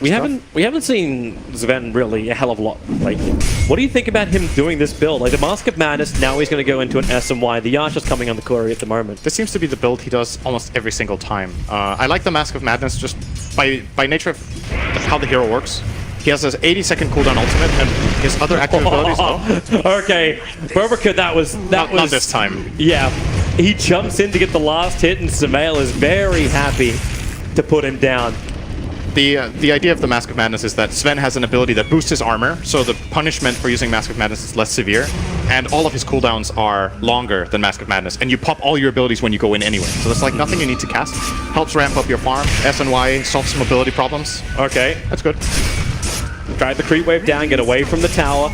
We haven't seen Sven really a hell of a lot lately. What do you think about him doing this build? Like the Mask of Madness, now he's going to go into an SMY. The Archer's coming on the Quarry at the moment. This seems to be the build he does almost every single time. I like the Mask of Madness just by nature of how the hero works. He has this 80-second cooldown ultimate, and his other active abilities. Okay, Boberka, that was Not this time. Yeah, he jumps in to get the last hit, and Samael is very happy to put him down. The idea of the Mask of Madness is that Sven has an ability that boosts his armor, so the punishment for using Mask of Madness is less severe, and all of his cooldowns are longer than Mask of Madness, and you pop all your abilities when you go in anyway. So it's like nothing you need to cast. Helps ramp up your farm. SNY solves some mobility problems. Okay, That's good. drive the creep wave down, get away from the tower.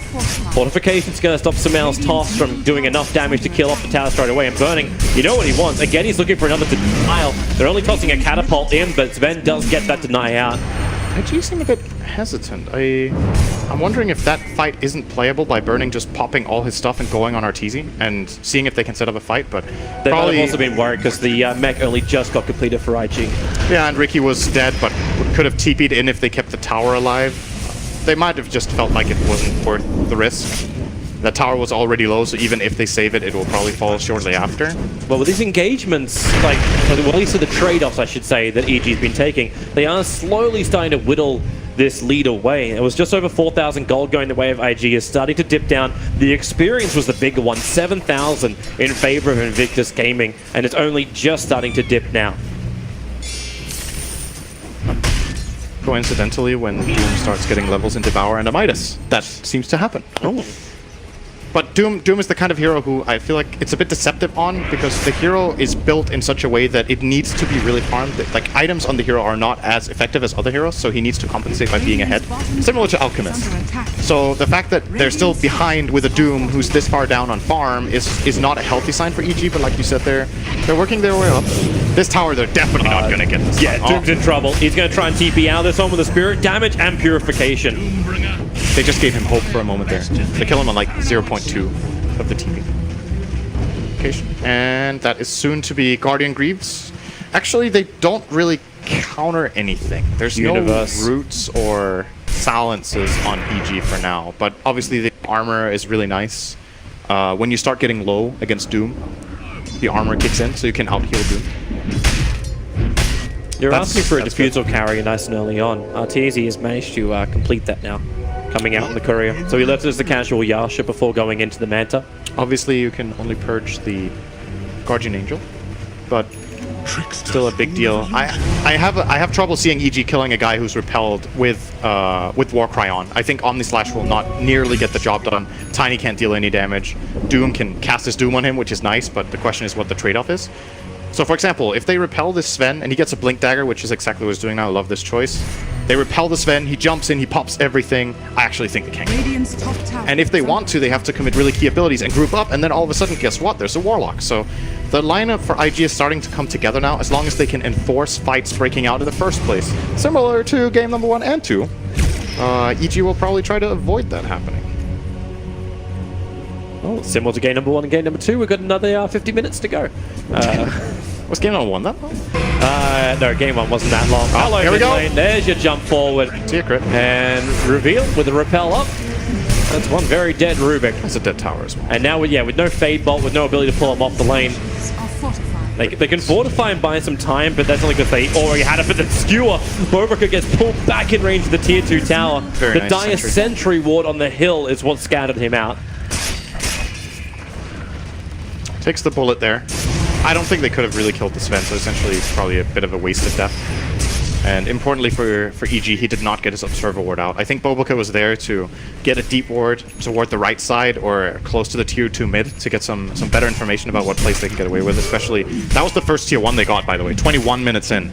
Fortification's going to stop Samael's toss from doing enough damage to kill off the tower straight away. And Burning, you know what he wants. Again, he's looking for another denial. They're only tossing a catapult in, but Sven does get that deny out. IG seem a bit hesitant. I'm wondering if that fight isn't playable by Burning just popping all his stuff and going on Arteezy and seeing if they can set up a fight, but They might probably... have also been worried because the mech only just got completed for IG. Yeah, and Ricky was dead, but could have TP'd in if they kept the tower alive. They might have just felt like it wasn't worth the risk. The tower was already low, so even if they save it, it will probably fall shortly after. Well, with these engagements, like, well, at least with the trade-offs, I should say, that EG's been taking, they are slowly starting to whittle this lead away. It was just over 4,000 gold going the way of IG. Is starting to dip down. The experience was the bigger one, 7,000 in favor of Invictus Gaming, and it's only just starting to dip now. Coincidentally, when Doom starts getting levels in Devour and a Midas, that seems to happen. Oh. But Doom is the kind of hero who I feel like it's a bit deceptive on, because the hero is built in such a way that it needs to be really farmed. Like, items on the hero are not as effective as other heroes, so he needs to compensate by being ahead. Similar to Alchemist. So the fact that they're still behind with a Doom who's this far down on farm is not a healthy sign for EG, but like you said, they're working their way up. This tower, they're definitely not going to get this. Yeah, Doom's in trouble. He's going to try and TP out this one with the Spirit Damage and Purification. They just gave him hope for a moment there. They kill him on like 0.2 of the TP. And that is soon to be Guardian Greaves. Actually, they don't really counter anything. There's Universe. no roots or silences on EG for now, but obviously the armor is really nice. When you start getting low against Doom, the armor kicks in, so you can out-heal Doom. You're asking for a defusal carry nice and early on. TZ has managed to complete that now, coming out in the courier. So he left it as the casual Yasha before going into the Manta. Obviously, you can only purge the Guardian Angel, but still a big deal. I have trouble seeing EG killing a guy who's repelled with Warcry on. I think Omnislash will not nearly get the job done. Tiny can't deal any damage. Doom can cast his Doom on him, which is nice, but the question is what the trade-off is. So for example, if they repel this Sven and he gets a Blink Dagger, which is exactly what he's doing now, I love this choice. They repel the Sven, he jumps in, he pops everything. I actually think they can kill him. And if they want to, they have to commit really key abilities and group up, and then all of a sudden, guess what? There's a Warlock. So the lineup for IG is starting to come together now, as long as they can enforce fights breaking out in the first place. Similar to game number 1 and 2. EG will probably try to avoid that happening. Oh, similar to game number 1 and game number 2, we've got another 50 minutes to go. Was game number 1 that long? No, game 1 wasn't that long. Hello, here we go. Lane. There's your jump forward. Secret. And reveal with a repel up. That's one very dead Rubik. That's a dead tower as well. And now, with no Fade Bolt, with no ability to pull him off the lane, they can fortify and buy some time, but that's only because they already had it. But the Skewer, Bobrika gets pulled back in range of the tier 2 tower. Very the nice dire sentry ward on the hill is what scattered him out. Takes the bullet there. I don't think they could have really killed the Sven, so essentially it's probably a bit of a wasted death. And importantly for EG, he did not get his Observer ward out. I think Boboka was there to get a deep ward toward the right side or close to the tier 2 mid to get some better information about what place they can get away with, especially... That was the first tier 1 they got, by the way. 21 minutes in,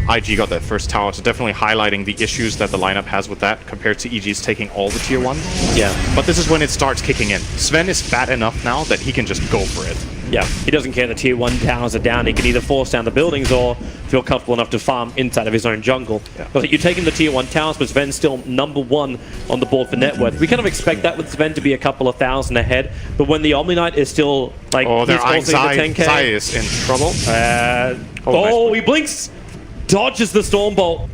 IG got that first tower, so definitely highlighting the issues that the lineup has with that compared to EG's taking all the tier 1s. Yeah. But this is when it starts kicking in. Sven is fat enough now that he can just go for it. Yeah, he doesn't care the tier 1 towers are down. He can either force down the buildings or feel comfortable enough to farm inside of his own jungle. Yeah. But you're taking the tier 1 towers, but Sven's still number 1 on the board for net worth. We kind of expect that with Sven to be a couple of thousand ahead, but when the Omni Knight is still like they're he's also in the 10k. Zai is in trouble. Nice. He blinks, dodges the Stormbolt,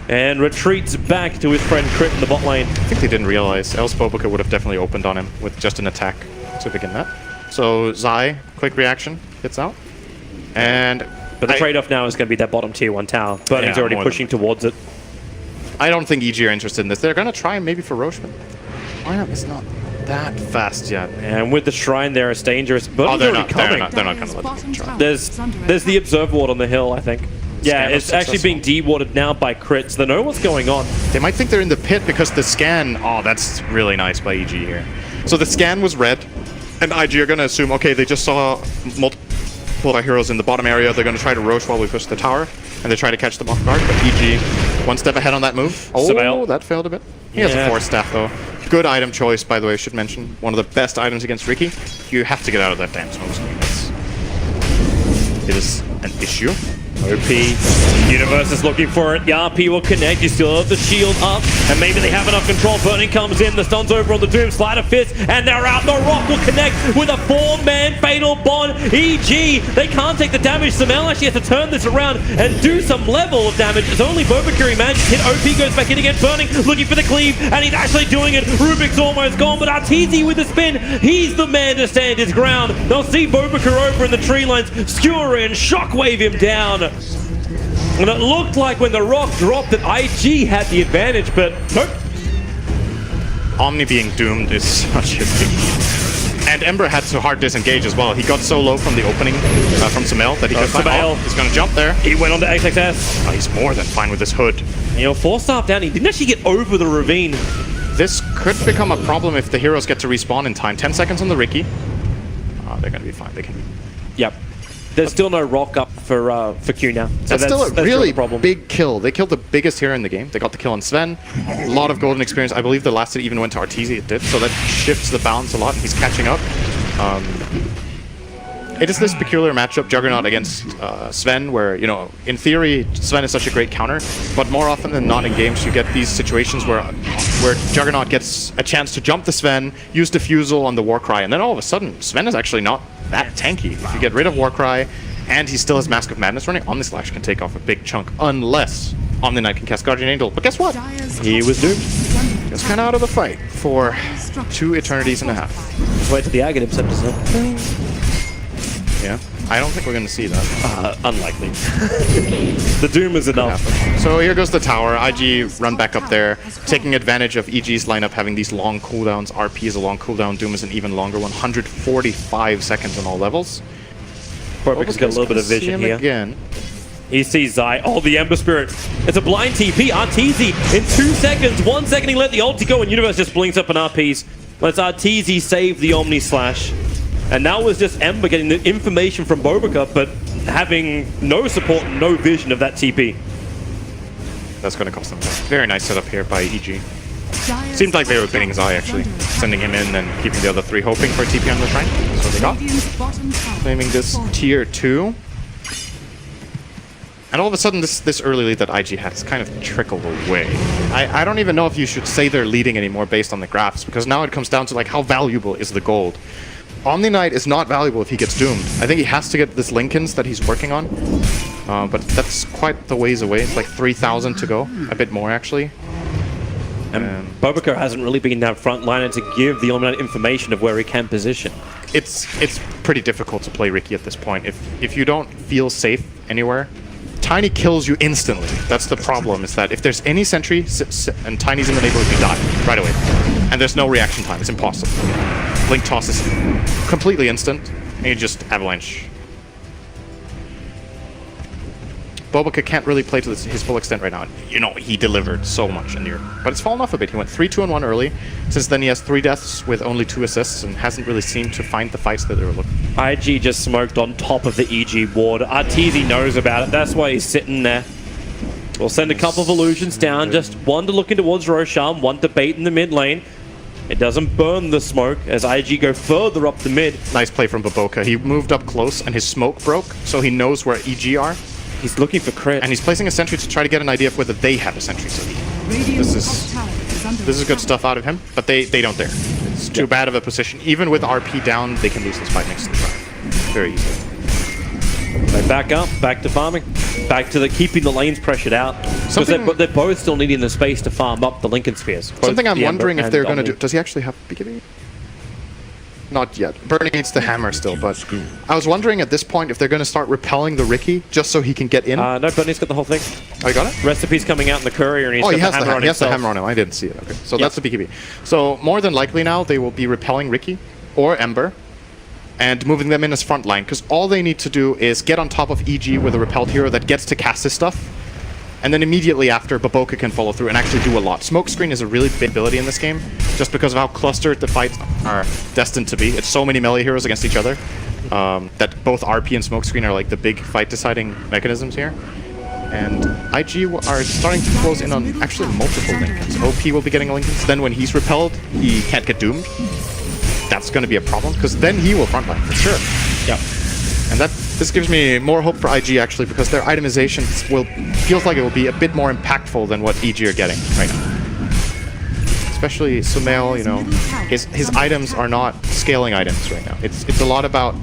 and retreats back to his friend Crit in the bot lane. I think they didn't realize, else Boboka would have definitely opened on him with just an attack to begin that. So Zai, quick reaction, gets out. But the trade-off now is going to be that bottom tier 1 tower. Burning's already pushing towards it. I don't think EG are interested in this. They're going to try maybe for Rocheman. Lineup is not that fast yet. And with the Shrine there, it's dangerous. Burning's already coming. They're not going to let them try. There's the Observe Ward on the hill, I think. Yeah, it's actually being de-warded now by Crit, so they know what's going on. They might think they're in the pit because the scan... Oh, that's really nice by EG here. So the scan was red. And IG are going to assume, okay, they just saw multiple heroes in the bottom area. They're going to try to Roche while we push the tower. And they try to catch them off guard. But EG, one step ahead on that move. Oh, Sumail. That failed a bit. He has a 4-staff, though. Good item choice, by the way, I should mention. One of the best items against Riki. You have to get out of that damn smoke screen. It is an issue. OP. Universe is looking for it. The RP will connect. You still have the shield up. And maybe they have enough control. Burning comes in. The stun's over on the Doom. Sleight of Fist. And they're out. The Rock will connect with a 4-man Fatal Bond. EG. They can't take the damage. Sumail actually has to turn this around and do some level of damage. It's only Bobakuri manages to hit. OP goes back in again. Burning. Looking for the cleave. And he's actually doing it. Rubik's almost gone. But Arteezy with the spin. He's the man to stand his ground. They'll see Bobakuri over in the tree lines. Skewer in. Shockwave him down. And it looked like when the Rock dropped that IG had the advantage, but nope. Omni being doomed is such a big deal. And Ember had to hard disengage as well. He got so low from the opening from Sumail that he could find. Oh, he's going to jump there. He went on to XXS. Oh, he's more than fine with his hood. 4-star down. He didn't actually get over the ravine. this could become a problem if the heroes get to respawn in time. 10 seconds on the Riki. They're going to be fine. They can. Yep. There's still no rock up for Q now. So That's still a really problem. big kill. They killed the biggest hero in the game. They got the kill on Sven. A lot of golden experience. I believe the last hit even went to Arteezy. It did. So that shifts the balance a lot. He's catching up. It is this peculiar matchup, Juggernaut against Sven, where, you know, in theory, Sven is such a great counter, but more often than not in games, you get these situations where Juggernaut gets a chance to jump the Sven, use Diffusal on the Warcry, and then all of a sudden, Sven is actually not that tanky. If you get rid of Warcry, and he still has Mask of Madness running, Omnislash can take off a big chunk, unless Omni Knight can cast Guardian Angel. But guess what? He was doomed. Just kind of out of the fight for 2 eternities and a half. Just wait till the Aghanim scepters up. Yeah, I don't think we're going to see that. Unlikely. The Doom is enough. So here goes the tower. IG run back up there, taking advantage of EG's lineup having these long cooldowns. RP is a long cooldown. Doom is an even longer one. 145 seconds on all levels. Corbeck's got a little bit of vision here. Again. He sees Zai. Oh, the Ember Spirit. It's a blind TP. Arteezy in 2 seconds. 1 second he let the ulti go and Universe just blinks up on RPs. Let's Arteezy save the Omni Slash. And now was just Ember getting the information from Bobica, but having no support, no vision of that TP. That's going to cost them. Very nice setup here by EG. Seemed like they were pinning Zai, actually. Sending him in and keeping the other 3 hoping for a TP on the shrine. That's what they got. Claiming this tier 2. And all of a sudden, this early lead that IG had has kind of trickled away. I don't even know if you should say they're leading anymore based on the graphs, because now it comes down to, like, how valuable is the gold? Omni Knight is not valuable if he gets doomed. I think he has to get this Linken's that he's working on. But that's quite the ways away. It's like 3,000 to go. A bit more, actually. And Bobica hasn't really been that front liner to give the Omni Knight information of where he can position. It's pretty difficult to play Riki at this point. If you don't feel safe anywhere, Tiny kills you instantly. That's the problem, is that if there's any sentry and Tiny's in the neighborhood, you die right away. And there's no reaction time. It's impossible. Blink toss is completely instant, and you just avalanche. Bobica can't really play to his full extent right now. You know, he delivered so much in the year. But it's fallen off a bit. He went 3-2-1 early. Since then, he has 3 deaths with only 2 assists and hasn't really seemed to find the fights that they were looking for. IG just smoked on top of the EG ward. Arteezy knows about it. That's why he's sitting there. We'll send a couple of illusions down. Just one to looking towards Roshan, one to bait in the mid lane. It doesn't burn the smoke as IG go further up the mid. Nice play from Bobica. He moved up close and his smoke broke, so he knows where EG are. He's looking for crit. And he's placing a sentry to try to get an idea of whether they have a sentry. So this is good stuff out of him, but they don't dare. It's too bad of a position. Even with RP down, they can lose this fight next to the shrine. Very easily. They back up, back to farming, back to keeping the lanes pressured out. Because they're both still needing the space to farm up the Linken Spheres. Something I'm wondering if they're going to do... Does he actually have BKB? Not yet. Burning needs the hammer still, but I was wondering at this point if they're going to start repelling the Riki just so he can get in. No, Burnie's got the whole thing. Oh, you got it? Recipe's coming out in the courier, and he has the hammer on him. I didn't see it. Okay, so that's the BKB. So more than likely now they will be repelling Riki or Ember and moving them in as front line, because all they need to do is get on top of EG with a repelled hero that gets to cast his stuff, and then immediately after, Bobica can follow through and actually do a lot. Smokescreen is a really big ability in this game, just because of how clustered the fights are destined to be. It's so many melee heroes against each other that both RP and Smokescreen are like the big fight-deciding mechanisms here. And IG are starting to close in on actually multiple Linkens. OP will be getting Linkens. Then when he's repelled, he can't get doomed. That's going to be a problem, because then he will frontline for sure. Yep. And this gives me more hope for IG, actually, because their itemization feels like it will be a bit more impactful than what EG are getting right now. Especially Sumail, you know, his items are not scaling items right now. It's a lot about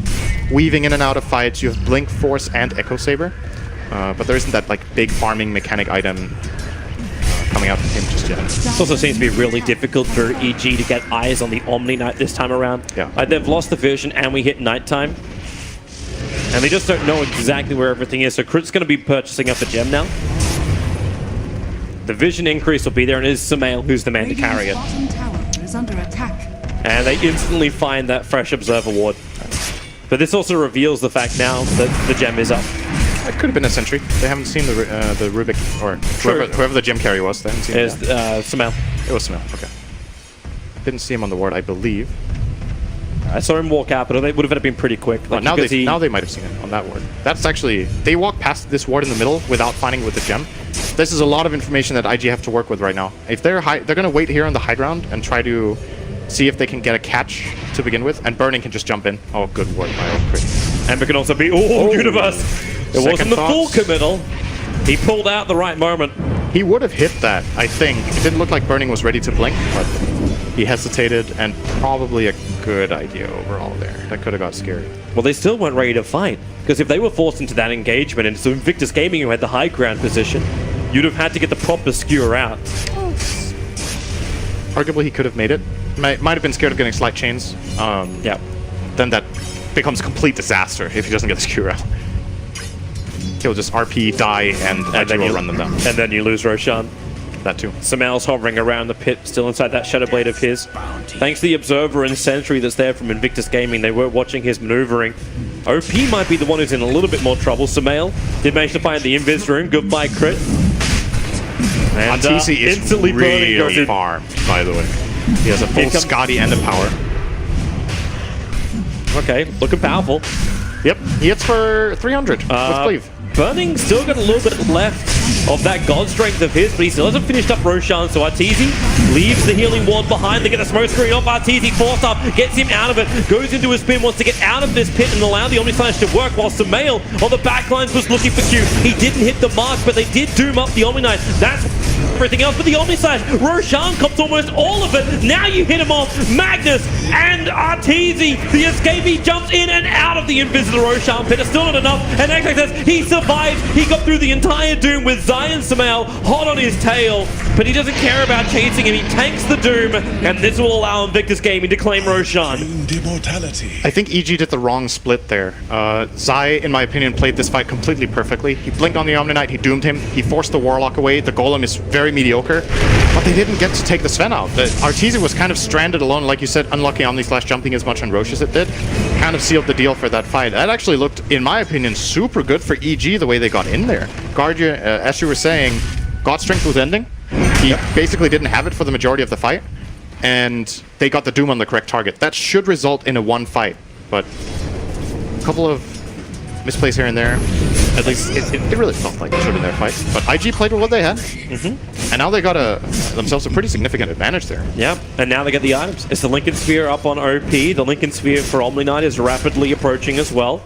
weaving in and out of fights. You have Blink, Force, and Echo Saber, but there isn't that like big farming mechanic item coming out of him just yet. This also seems to be really difficult for EG to get eyes on the Omni Knight this time around. Yeah. They've lost the vision, and we hit nighttime. And they just don't know exactly where everything is, so Crit's going to be purchasing up a gem now. The vision increase will be there, and it is Sumail who's the man to carry it. And they instantly find that fresh Observer ward. But this also reveals the fact now that the gem is up. It could have been a sentry. They haven't seen the Rubik, or whoever the gem carry was. They haven't seen it. Sumail. It was Sumail, okay. Didn't see him on the ward, I believe. I saw him walk out, but they would have been pretty quick. Well, now they might have seen it on that ward. That's actually, they walk past this ward in the middle without finding it with the gem. This is a lot of information that IG have to work with right now. If they're going to wait here on the high ground and try to see if they can get a catch to begin with, and Burning can just jump in. Oh, good work by Crit. Ember can also be Universe. It wasn't the full committal. He pulled out the right moment. He would have hit that, I think. It didn't look like Burning was ready to blink, but he hesitated, and probably a good idea overall there. That could have got scary. Well, they still weren't ready to fight, because if they were forced into that engagement, and so Invictus Gaming, who had the high ground position, you'd have had to get the proper skewer out. Arguably, he could have made it. Might have been scared of getting slight chains. Yeah. Then that becomes a complete disaster if he doesn't get the skewer out. He'll just RP, die, and then you'll run them down. And then you lose Roshan. That too. Sumail's hovering around the pit, still inside that Shadow Blade of his. Thanks to the Observer and Sentry that's there from Invictus Gaming, they were watching his maneuvering. OP might be the one who's in a little bit more trouble. Sumail did manage to find the Invis room. Goodbye, Crit. And Arteezy is instantly really farmed, by the way. He has a full Scotty and a power. Okay, looking powerful. Yep, he hits for 300 with Cleave. Burning still got a little bit left of that God Strength of his, but he still hasn't finished up Roshan, so Arteezy leaves the healing ward behind. They get the smoke screen off. Arteezy forced up, gets him out of it, goes into his spin, wants to get out of this pit and allow the Omnislash to work, while Sumail on the backlines was looking for Q. He didn't hit the mark, but they did doom up the Omni Knight. That's everything else, but the Omnislash, Roshan cops almost all of it. Now you hit him off. Magnus and Arteezy, the escapee jumps in and out of the invisible Roshan pit. It's still not enough, and XXS, he survives. He got through the entire doom with Zion Sumail hot on his tail, but he doesn't care about chasing him. He tanks the doom, and this will allow Invictus Gaming to claim Roshan. I think EG did the wrong split there. Zai, in my opinion, played this fight completely perfectly. He blinked on the Omni Knight, he doomed him, he forced the Warlock away. The Golem is very mediocre, but they didn't get to take the Sven out. Arteezy was kind of stranded alone, like you said, unlucky Omnislash jumping as much on Roche as it did. Kind of sealed the deal for that fight. That actually looked, in my opinion, super good for EG the way they got in there. Guardian, as you were saying, God Strength was ending. He basically didn't have it for the majority of the fight, and they got the Doom on the correct target. That should result in a one fight, but a couple of misplays here and there. At least it really felt like it should in their fight. But IG played with what they had, and now they got themselves a pretty significant advantage there. Yeah, and now they get the items. It's the Lincoln Sphere up on OP. The Lincoln Sphere for Omni Knight is rapidly approaching as well.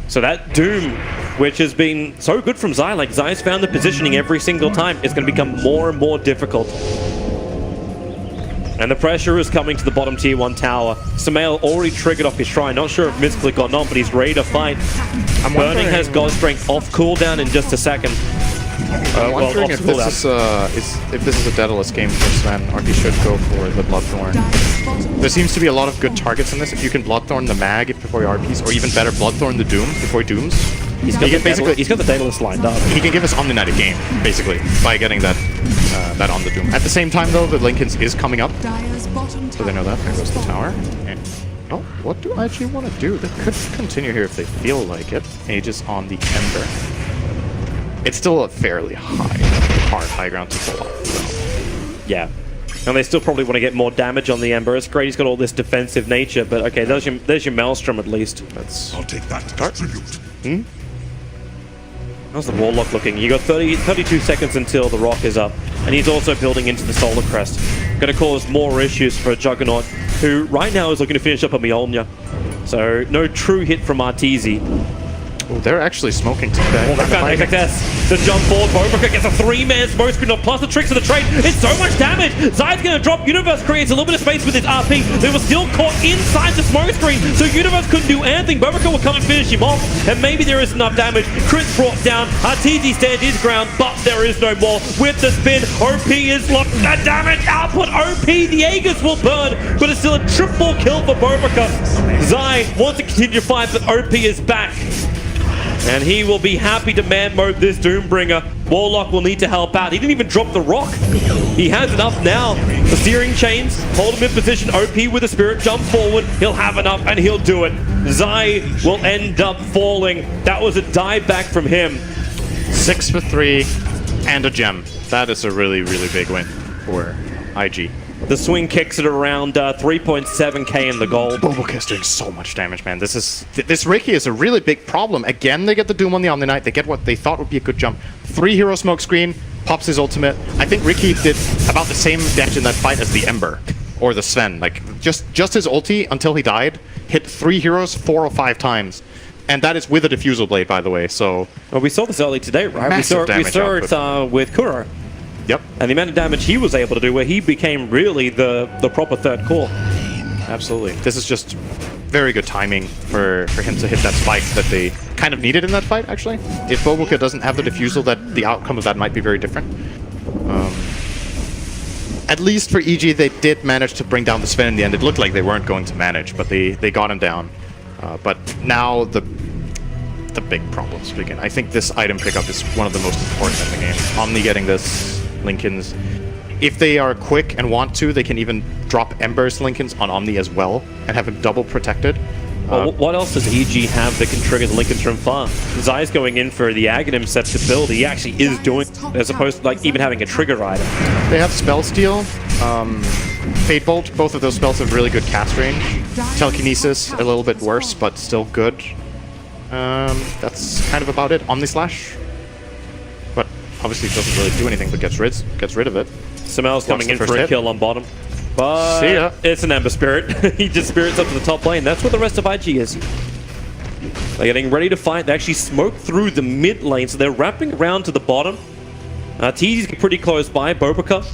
So that Doom, which has been so good from Zai, like Zai's found the positioning every single time, is going to become more and more difficult. And the pressure is coming to the bottom tier 1 tower. Sumail already triggered off his shrine. Not sure if misclick or not, but he's ready to fight. Burning has God Strength off cooldown in just a second. I'm wondering if this is a Daedalus game for Sven, or he should go for the Bloodthorn. There seems to be a lot of good targets in this. If you can Bloodthorn the Mag before he RPs, or even better, Bloodthorn the Doom before he dooms. He's got the Daedalus lined up. He can give us Omni Knight a game, basically, by getting that on the Doom. At the same time, though, the Lincoln's is coming up, so they know that. There goes the tower. And, oh, what do IG want to do? They could continue here if they feel like it. Aegis on the Ember. It's still a fairly high ground to pull off, so. Yeah. And they still probably want to get more damage on the Ember. It's great he's got all this defensive nature, but okay, there's your Maelstrom at least. I'll take that as tribute. How's the Warlock looking? You got 32 seconds until the Rock is up. And he's also building into the Solar Crest. Going to cause more issues for Juggernaut, who right now is looking to finish up a Mjolnir. So no true hit from Arteezy. Oh, they're actually smoking today. Oh, they found XXS. The jump forward, Bobroka gets a 3-man smoke screen plus the tricks of the trade. It's so much damage. Zai's going to drop. Universe creates a little bit of space with his RP. They were still caught inside the smoke screen, so Universe couldn't do anything. Bobroka will come and finish him off, and maybe there is enough damage. Crit brought down. Arteezy stands his ground, but there is no more. With the spin, OP is locked. The damage output, OP. The Aegis will burn, but it's still a triple kill for Bobroka. Zai wants to continue to fight, but OP is back. And he will be happy to man mode this Doombringer. Warlock will need to help out. He didn't even drop the rock. He has enough now. The steering chains hold him in position. OP with a spirit jump forward. He'll have enough and he'll do it. Zai will end up falling. That was a dive back from him. 6 for 3 and a gem. That is a really, really big win for IG. The swing kicks it around 3.7k in the gold. Boboka is doing so much damage, man. This Ricky is a really big problem. Again, they get the Doom on the Omni Knight. They get what they thought would be a good jump. 3-hero smoke screen, pops his ultimate. I think Ricky did about the same damage in that fight as the Ember or the Sven. Like just his ulti until he died hit 3 heroes 4 or 5 times. And that is with a diffusal blade, by the way. So well, we saw this early today, right? Massive We saw it with Kuro. Yep. And the amount of damage he was able to do, where he became really the proper third core. Absolutely. This is just very good timing for him to hit that spike that they kind of needed in that fight, actually. If Boboka doesn't have the diffusal, that the outcome of that might be very different. At least for EG, they did manage to bring down the Sven in the end. It looked like they weren't going to manage, but they got him down. But now the big problems begin. I think this item pickup is one of the most important in the game. Omni getting this, Linken's. If they are quick and want to, they can even drop Ember's Linken's on Omni as well and have him double protected. Well, what else does EG have that can trigger the Linken's from far? Zai's going in for the Aghanim set to build. He actually is doing, as opposed to like even having a trigger item. They have Spell Steal, Fade Bolt. Both of those spells have really good cast range. Telekinesis, a little bit worse, but still good. That's kind of about it. Omni Slash. But obviously it doesn't really do anything, but gets rid of it. Samel's coming in for a kill on bottom. But see ya. It's an Ember Spirit. He just spirits up to the top lane. That's where the rest of IG is. They're getting ready to fight. They actually smoke through the mid lane, so they're wrapping around to the bottom. TZ's pretty close by. Boboka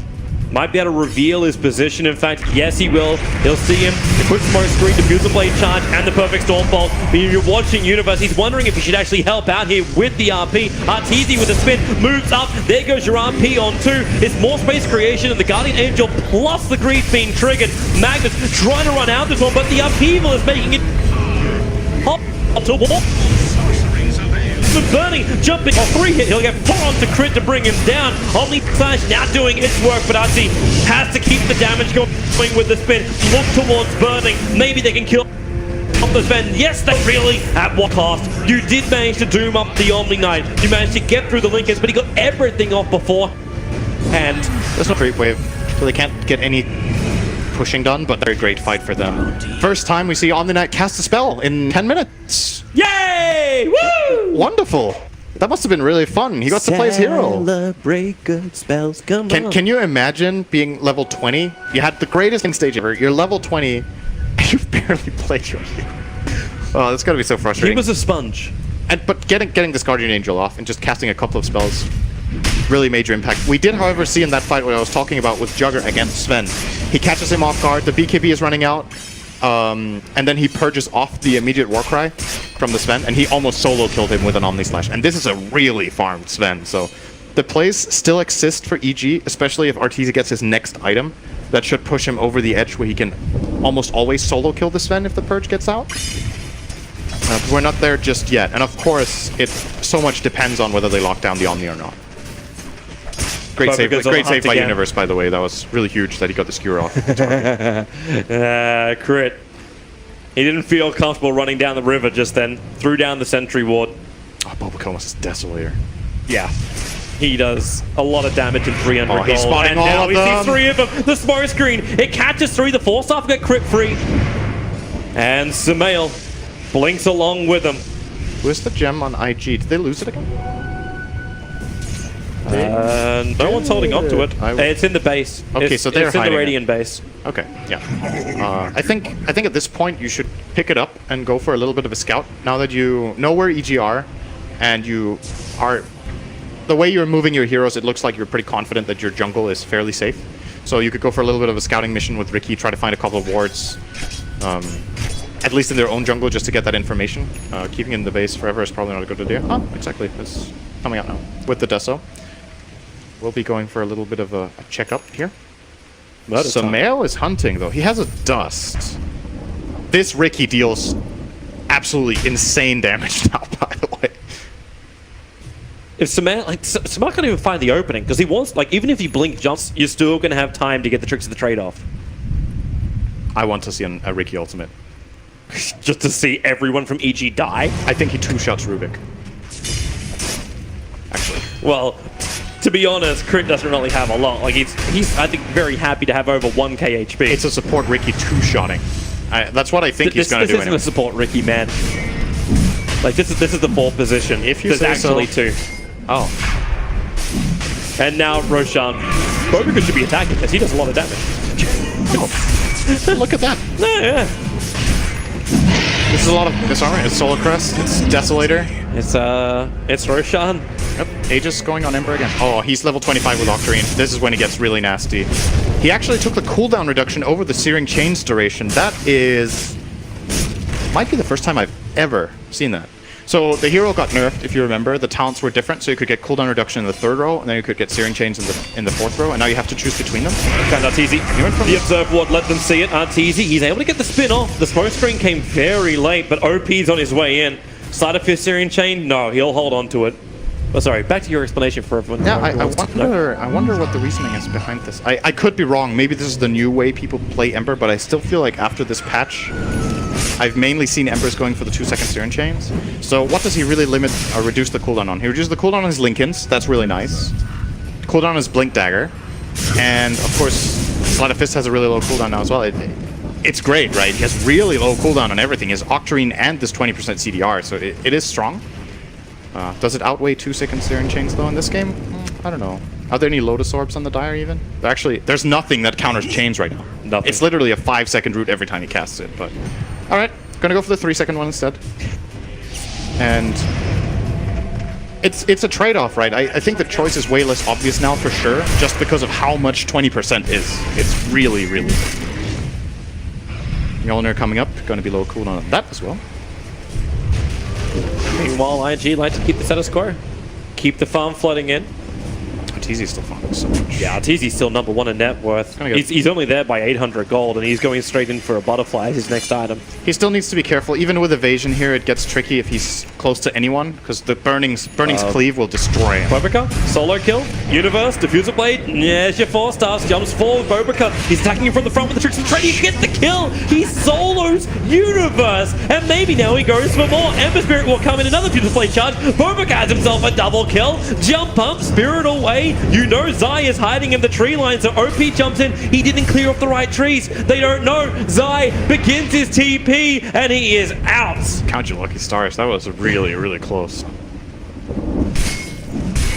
might be able to reveal his position. In fact, yes, he will. He'll see him. The quick smoke screen, diffusal blade charge, and the perfect Stormbolt. But you're watching Universe. He's wondering if he should actually help out here with the RP. TZ with a spin moves up. There goes your RP on 2. It's more space creation, and the Guardian Angel plus the Greed being triggered. Magnus trying to run out this one, but the upheaval is making it hop to walk. Burning, jumping on 3 hit, he'll get 4 onto crit to bring him down. Omni Slash now doing its work, but RC has to keep the damage going with the spin. Look towards Burning. Maybe they can kill off the spin. Yes, they really. At what cost? You did manage to doom up the Omni Knight. You managed to get through the Linkers, but he got everything off before. And there's no creep wave, so they can't get any pushing done, but very great fight for them. First time we see Omni Knight cast a spell in 10 minutes. Yay! Woo! Wonderful. That must have been really fun. He got to play his hero. Celebrate good spells. Come on. Can you imagine being level 20? You had the greatest in stage ever. You're level 20, and you've barely played your hero. Oh, that's gotta be so frustrating. He was a sponge. But getting this Guardian Angel off and just casting a couple of spells, really major impact. We did, however, see in that fight what I was talking about with Jugger against Sven. He catches him off guard, the BKB is running out, and then he purges off the immediate Warcry from the Sven, and he almost solo killed him with an Omni Slash. And this is a really farmed Sven, so the plays still exist for EG, especially if Arteezy gets his next item. That should push him over the edge where he can almost always solo kill the Sven if the Purge gets out. But we're not there just yet, and of course, it so much depends on whether they lock down the Omni or not. Great save by Universe, by the way. That was really huge that he got the skewer off. Crit. He didn't feel comfortable running down the river just then. Threw down the sentry ward. Oh, Boboka almost is Desolator. Yeah. He does a lot of damage in 300 gold. He's spotting and all now of we them. see 3 of them. The smoke screen. It catches 3. The 4-star get crit free. And Sumail blinks along with him. Where's the gem on IG? Did they lose it again? No one's holding on to it. It's in the base. Okay, so they're it's in the hiding Radiant base. Okay, yeah. I think at this point you should pick it up and go for a little bit of a scout. Now that you know where EG are, and you are the way you're moving your heroes, it looks like you're pretty confident that your jungle is fairly safe. So you could go for a little bit of a scouting mission with Ricky, try to find a couple of wards, at least in their own jungle, just to get that information. Keeping it in the base forever is probably not a good idea. Oh, exactly. It's coming out now with the Deso. We'll be going for a little bit of a checkup here. Sumail is hunting, though. He has a Dust. This Ricky deals absolutely insane damage now, by the way. If Sumail can't even find the opening, because he wants, like, even if he blink jumps, you're still going to have time to get the tricks of the trade-off. I want to see a Ricky ultimate. Just to see everyone from EG die? I think he 2-shots Rubik. Actually. Well, to be honest, Crit doesn't really have a lot. Like he's I think very happy to have over 1k HP. It's a support Ricky two-shotting. That's what I think he's going to do. This isn't a support Ricky, man. Like this is the fourth position. If you There's say actually so. two. Oh. And now Roshan. Bobika should be attacking because he does a lot of damage. Oh. Look at that. Yeah. This is a lot of disarmor. It's Solar Crest. It's Desolator. It's Roshan. Yep. Aegis going on Ember again. Oh, he's level 25 with Octarine. This is when it gets really nasty. He actually took the cooldown reduction over the Searing Chains duration. That is... might be the first time I've ever seen that. So the hero got nerfed, if you remember. The talents were different, so you could get cooldown reduction in the third row, and then you could get Searing Chains in the fourth row, and now you have to choose between them. Okay, that's easy. The Observe Ward let them see it. Arteezy, he's able to get the spin off. The smoke screen came very late, but OP's on his way in. Side of his Searing Chain? No, he'll hold on to it. Oh, sorry, back to your explanation for everyone. Yeah, I wonder what the reasoning is behind this. I could be wrong. Maybe this is the new way people play Ember, but I still feel like after this patch, I've mainly seen Embers going for the 2-second Searing Chains. So what does he really limit or reduce the cooldown on? He reduces the cooldown on his Linken's. That's really nice. Cooldown on his Blink Dagger. And, of course, Sleight of Fist has a really low cooldown now as well. It's great, right? He has really low cooldown on everything. He has Octarine and this 20% CDR, so it is strong. Does it outweigh 2-second Searing Chains, though, in this game? I don't know. Are there any Lotus Orbs on the Dire, even? Actually, there's nothing that counters Chains right now. Nothing. It's literally a 5-second route every time he casts it, but... Alright, gonna go for the 3-second one instead. And... It's a trade-off, right? I think the choice is way less obvious now, for sure, just because of how much 20% is. It's really, really... Mjolnir coming up, gonna be low cooldown on that as well. Meanwhile, IG like to keep the status quo. Keep the farm flooding in. Arteezy's still farming so much. Yeah, Arteezy's still #1 in net worth. He's only there by 800 gold, and he's going straight in for a butterfly as his next item. He still needs to be careful. Even with evasion here, it gets tricky if he's close to anyone, because the Burning's Cleave will destroy him. Bobika, solo kill, Universe, Diffuser Blade, there's your 4 stars, jumps forward, Bobika, he's attacking him from the front with the tricks and trade, he gets the kill, he solos Universe, and maybe now he goes for more. Ember Spirit will come in, another Diffuser Blade charge, Bobika has himself a double kill, jump pump, Spirit away, you know Zai is hiding in the tree line, so OP jumps in, he didn't clear off the right trees, they don't know, Zai begins his TP, and he is out. Count your lucky stars, that was really, really close.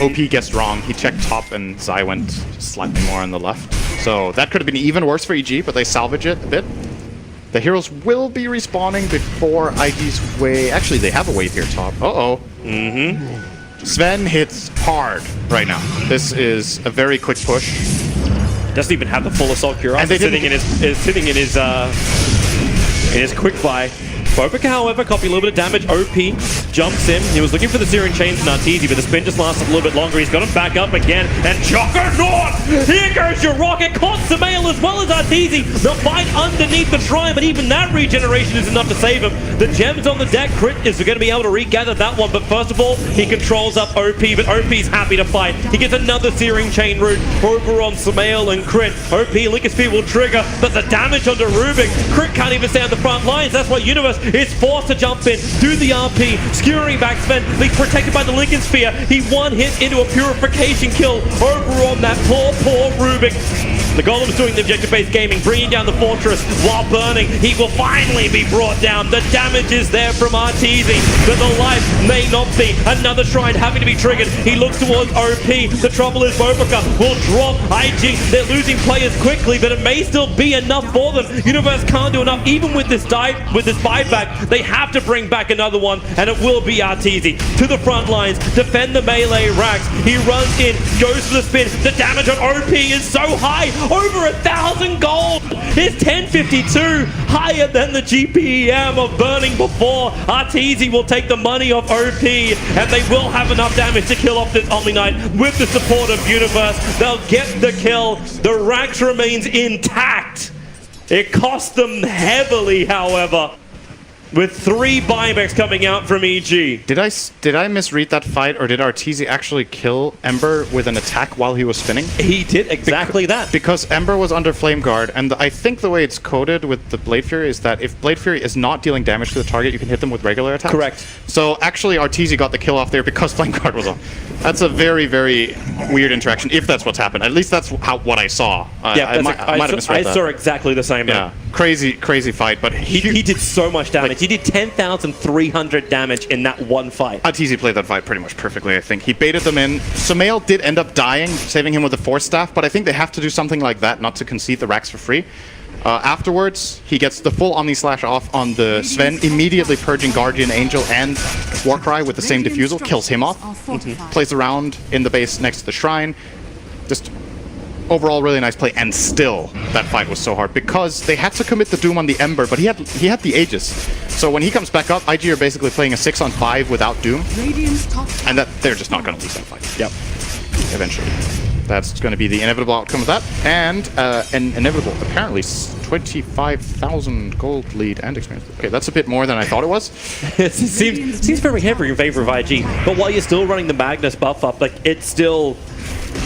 OP guessed wrong, he checked top and Zai went slightly more on the left. So that could have been even worse for EG, but they salvage it a bit. The heroes will be respawning before IG's wave. Actually, they have a wave here top. Uh-oh. Sven hits hard right now. This is a very quick push. Doesn't even have the full assault cure. Sitting in his quick buy. Bobika, however, copy a little bit of damage. OP jumps in. He was looking for the Searing Chains and Arteezy, but the spin just lasted a little bit longer. He's got him back up again. And Juggernaut! Here goes your rocket. Caught Samael as well as Arteezy. The fight underneath the shrine, but even that regeneration is enough to save him. The gems on the deck. Crit is going to be able to regather that one, but first of all, he controls up OP, but OP's happy to fight. He gets another Searing Chain route over on Samael and Crit. OP, Lincoln Speed will trigger, but the damage onto Rubik. Crit can't even stay on the front lines. That's why Universe is forced to jump in, do the RP, skewering back Sven. He's protected by the Lincoln Sphere. He one hit into a purification kill over on that poor Rubik. The Golem's doing the objective-based gaming, bringing down the fortress while burning. He will finally be brought down. The damage is there from Arteezy, but the life may not be. Another shrine having to be triggered. He looks towards OP. The trouble is Bobika will drop IG. They're losing players quickly, but it may still be enough for them. Universe can't do enough. Even with this buyback, they have to bring back another one, and it will be Arteezy. To the front lines, defend the melee racks. He runs in, goes for the spin. The damage on OP is so high. Over 1,000 gold. It's 1052, higher than the GPEM of burning before. Arteezy will take the money off OP, and they will have enough damage to kill off this Omni Knight with the support of Universe. They'll get the kill. The Rax remains intact. It cost them heavily, however. with 3 buybacks coming out from EG. Did I misread that fight, or did Arteezy actually kill Ember with an attack while he was spinning? He did exactly that. Because Ember was under Flame Guard, and I think the way it's coded with the Blade Fury is that if Blade Fury is not dealing damage to the target, you can hit them with regular attacks. Correct. So actually Arteezy got the kill off there because Flame Guard was on. That's a very, very weird interaction, if that's what's happened. At least that's what I saw. Yeah, I might have misread that. I saw exactly the same. Yeah, crazy fight, but he did so much damage. He did 10,300 damage in that one fight. Arteezy played that fight pretty much perfectly, I think. He baited them in. Sumail did end up dying, saving him with the Force Staff, but I think they have to do something like that not to concede the racks for free. Afterwards, he gets the full Omni Slash off on the Sven, immediately purging Guardian Angel and Warcry with the same defusal, kills him off, plays around in the base next to the Shrine. Just overall really nice play, and still that fight was so hard because they had to commit the Doom on the Ember, but he had the Aegis. So when he comes back up, IG are basically playing a 6-on-5 without Doom, and that they're just not going to lose that fight. Yep. Eventually. That's going to be the inevitable outcome of that, and an inevitable, apparently, 25,000 gold lead and experience. Okay, that's a bit more than I thought it was. It seems very heavy in favor of IG, but while you're still running the Magnus buff up, like it's still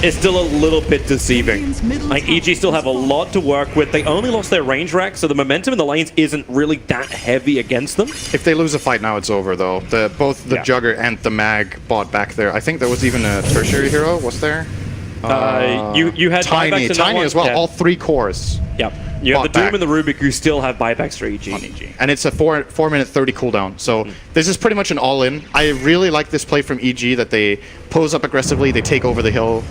a little bit deceiving. Like EG still have a lot to work with. They only lost their range rack, so the momentum in the lanes isn't really that heavy against them. If they lose a fight now, it's over though. Both the Jugger and the Mag bought back there. I think there was even a tertiary hero, was there? You had Tiny as well, all 3 cores. Yep. You have the Doom and the Rubik who still have buybacks for EG. On EG. And it's a 4-minute 30 cooldown. So this is pretty much an all-in. I really like this play from EG that they pose up aggressively, they take over the hill.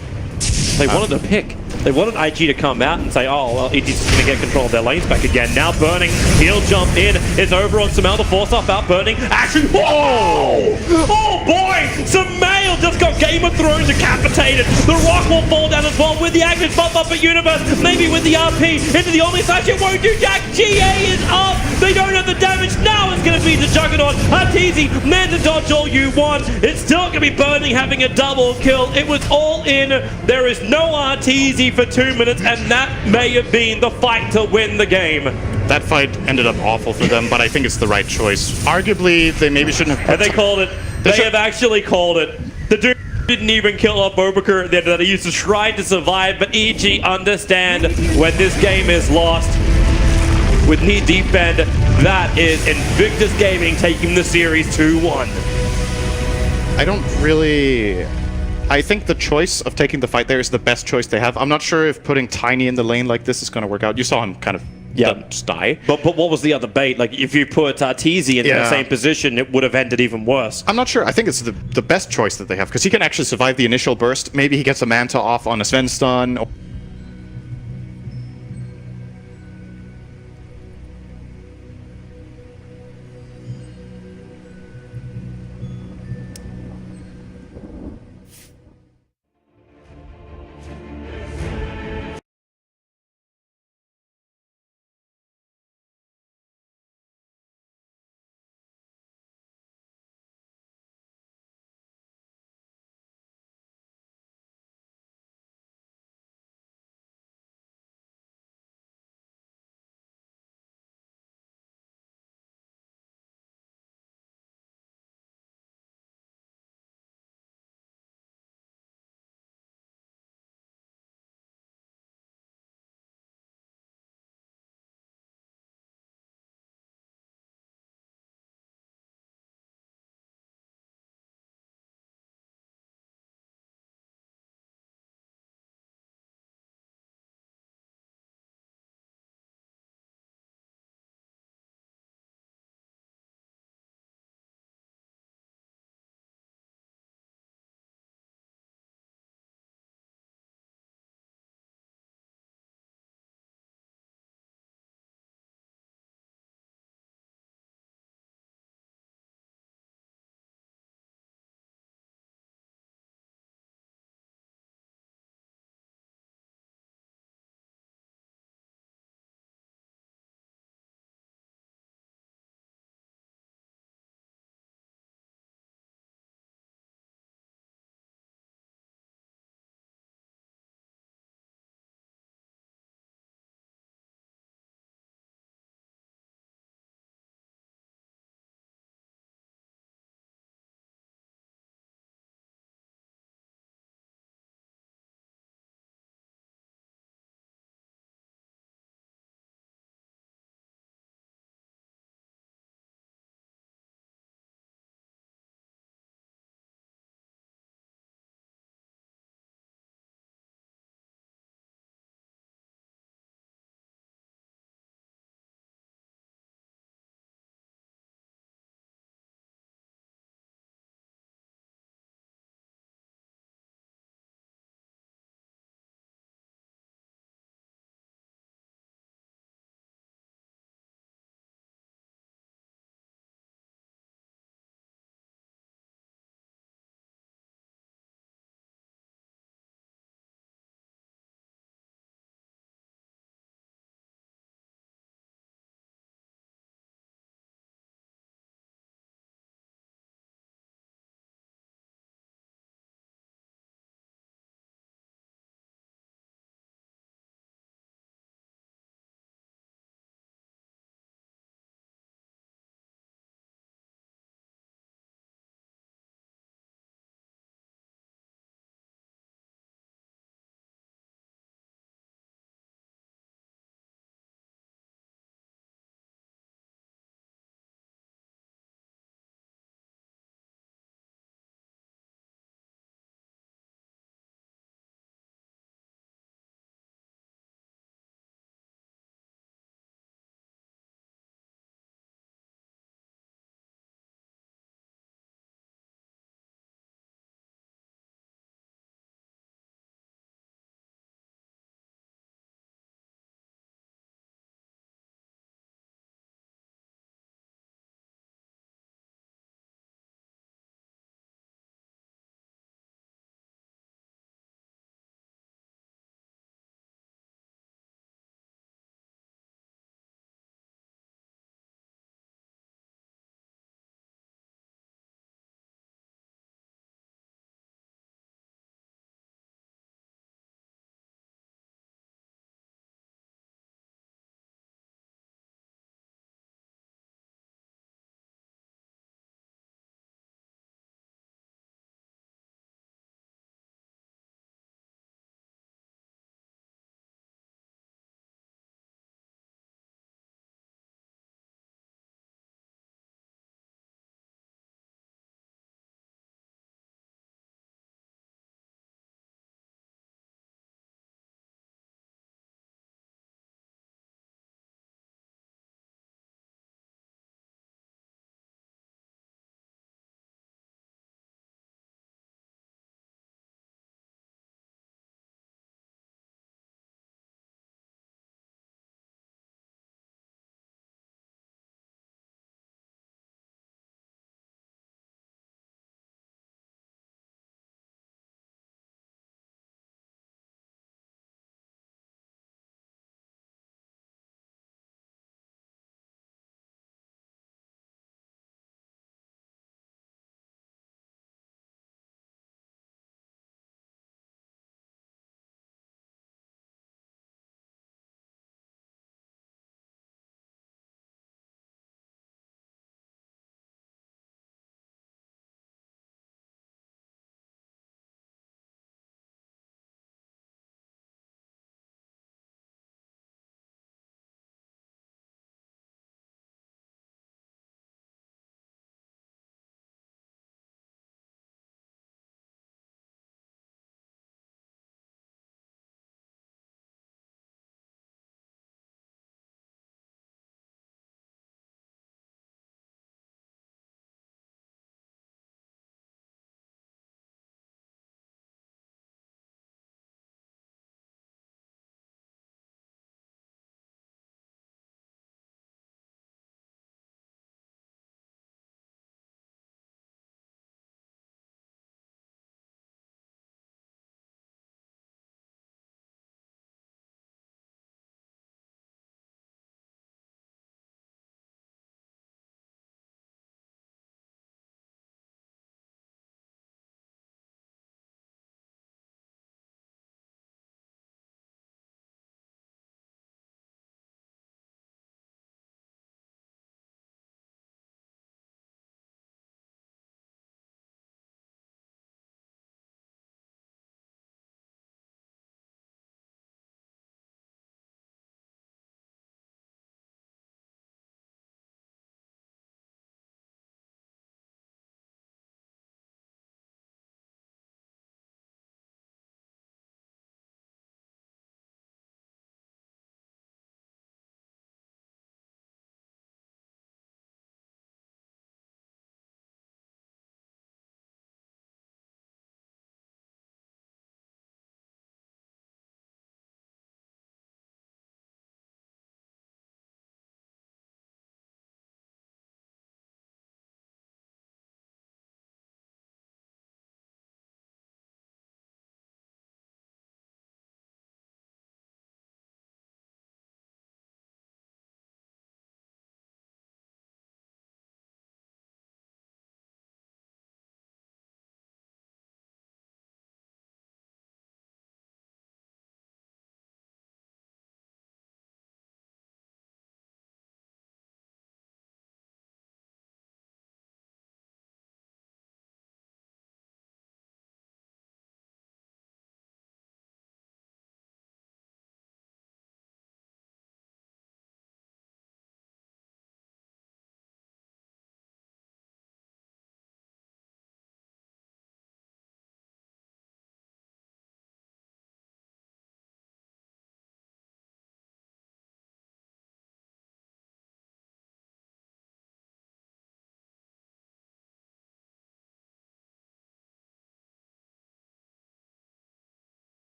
They wanted to pick. They wanted IG to come out and say, oh, well, EG's just going to get control of their lanes back again. Now Burning, he'll jump in. It's over on Sumail, the force off out Burning. Action, whoa! Oh boy! Sumail just got Game of Thrones decapitated. The rock will fall down as well with the Agnes buff up at Universe. Maybe with the RP into the Omni Slash. It won't do jack. GA is up. They don't have the damage. Now it's going to be the Juggernaut. Arteezy, man to dodge all you want. It's still going to be Burning having a double kill. It was all in. There is no Arteezy for 2 minutes, and that may have been the fight to win the game. That fight ended up awful for them, but I think it's the right choice. Arguably, they maybe shouldn't have... And they called it. They have actually called it. The dude didn't even kill off Abubakar that he used to try to survive, but EG understand when this game is lost. With knee deep end, that is Invictus Gaming taking the series 2-1. I don't really... I think the choice of taking the fight there is the best choice they have. I'm not sure if putting Tiny in the lane like this is going to work out. You saw him kind of just die. But what was the other bait? Like, if you put Arteezy in the same position, it would have ended even worse. I'm not sure. I think it's the best choice that they have, because he can actually survive the initial burst. Maybe he gets a Manta off on a Sven stun.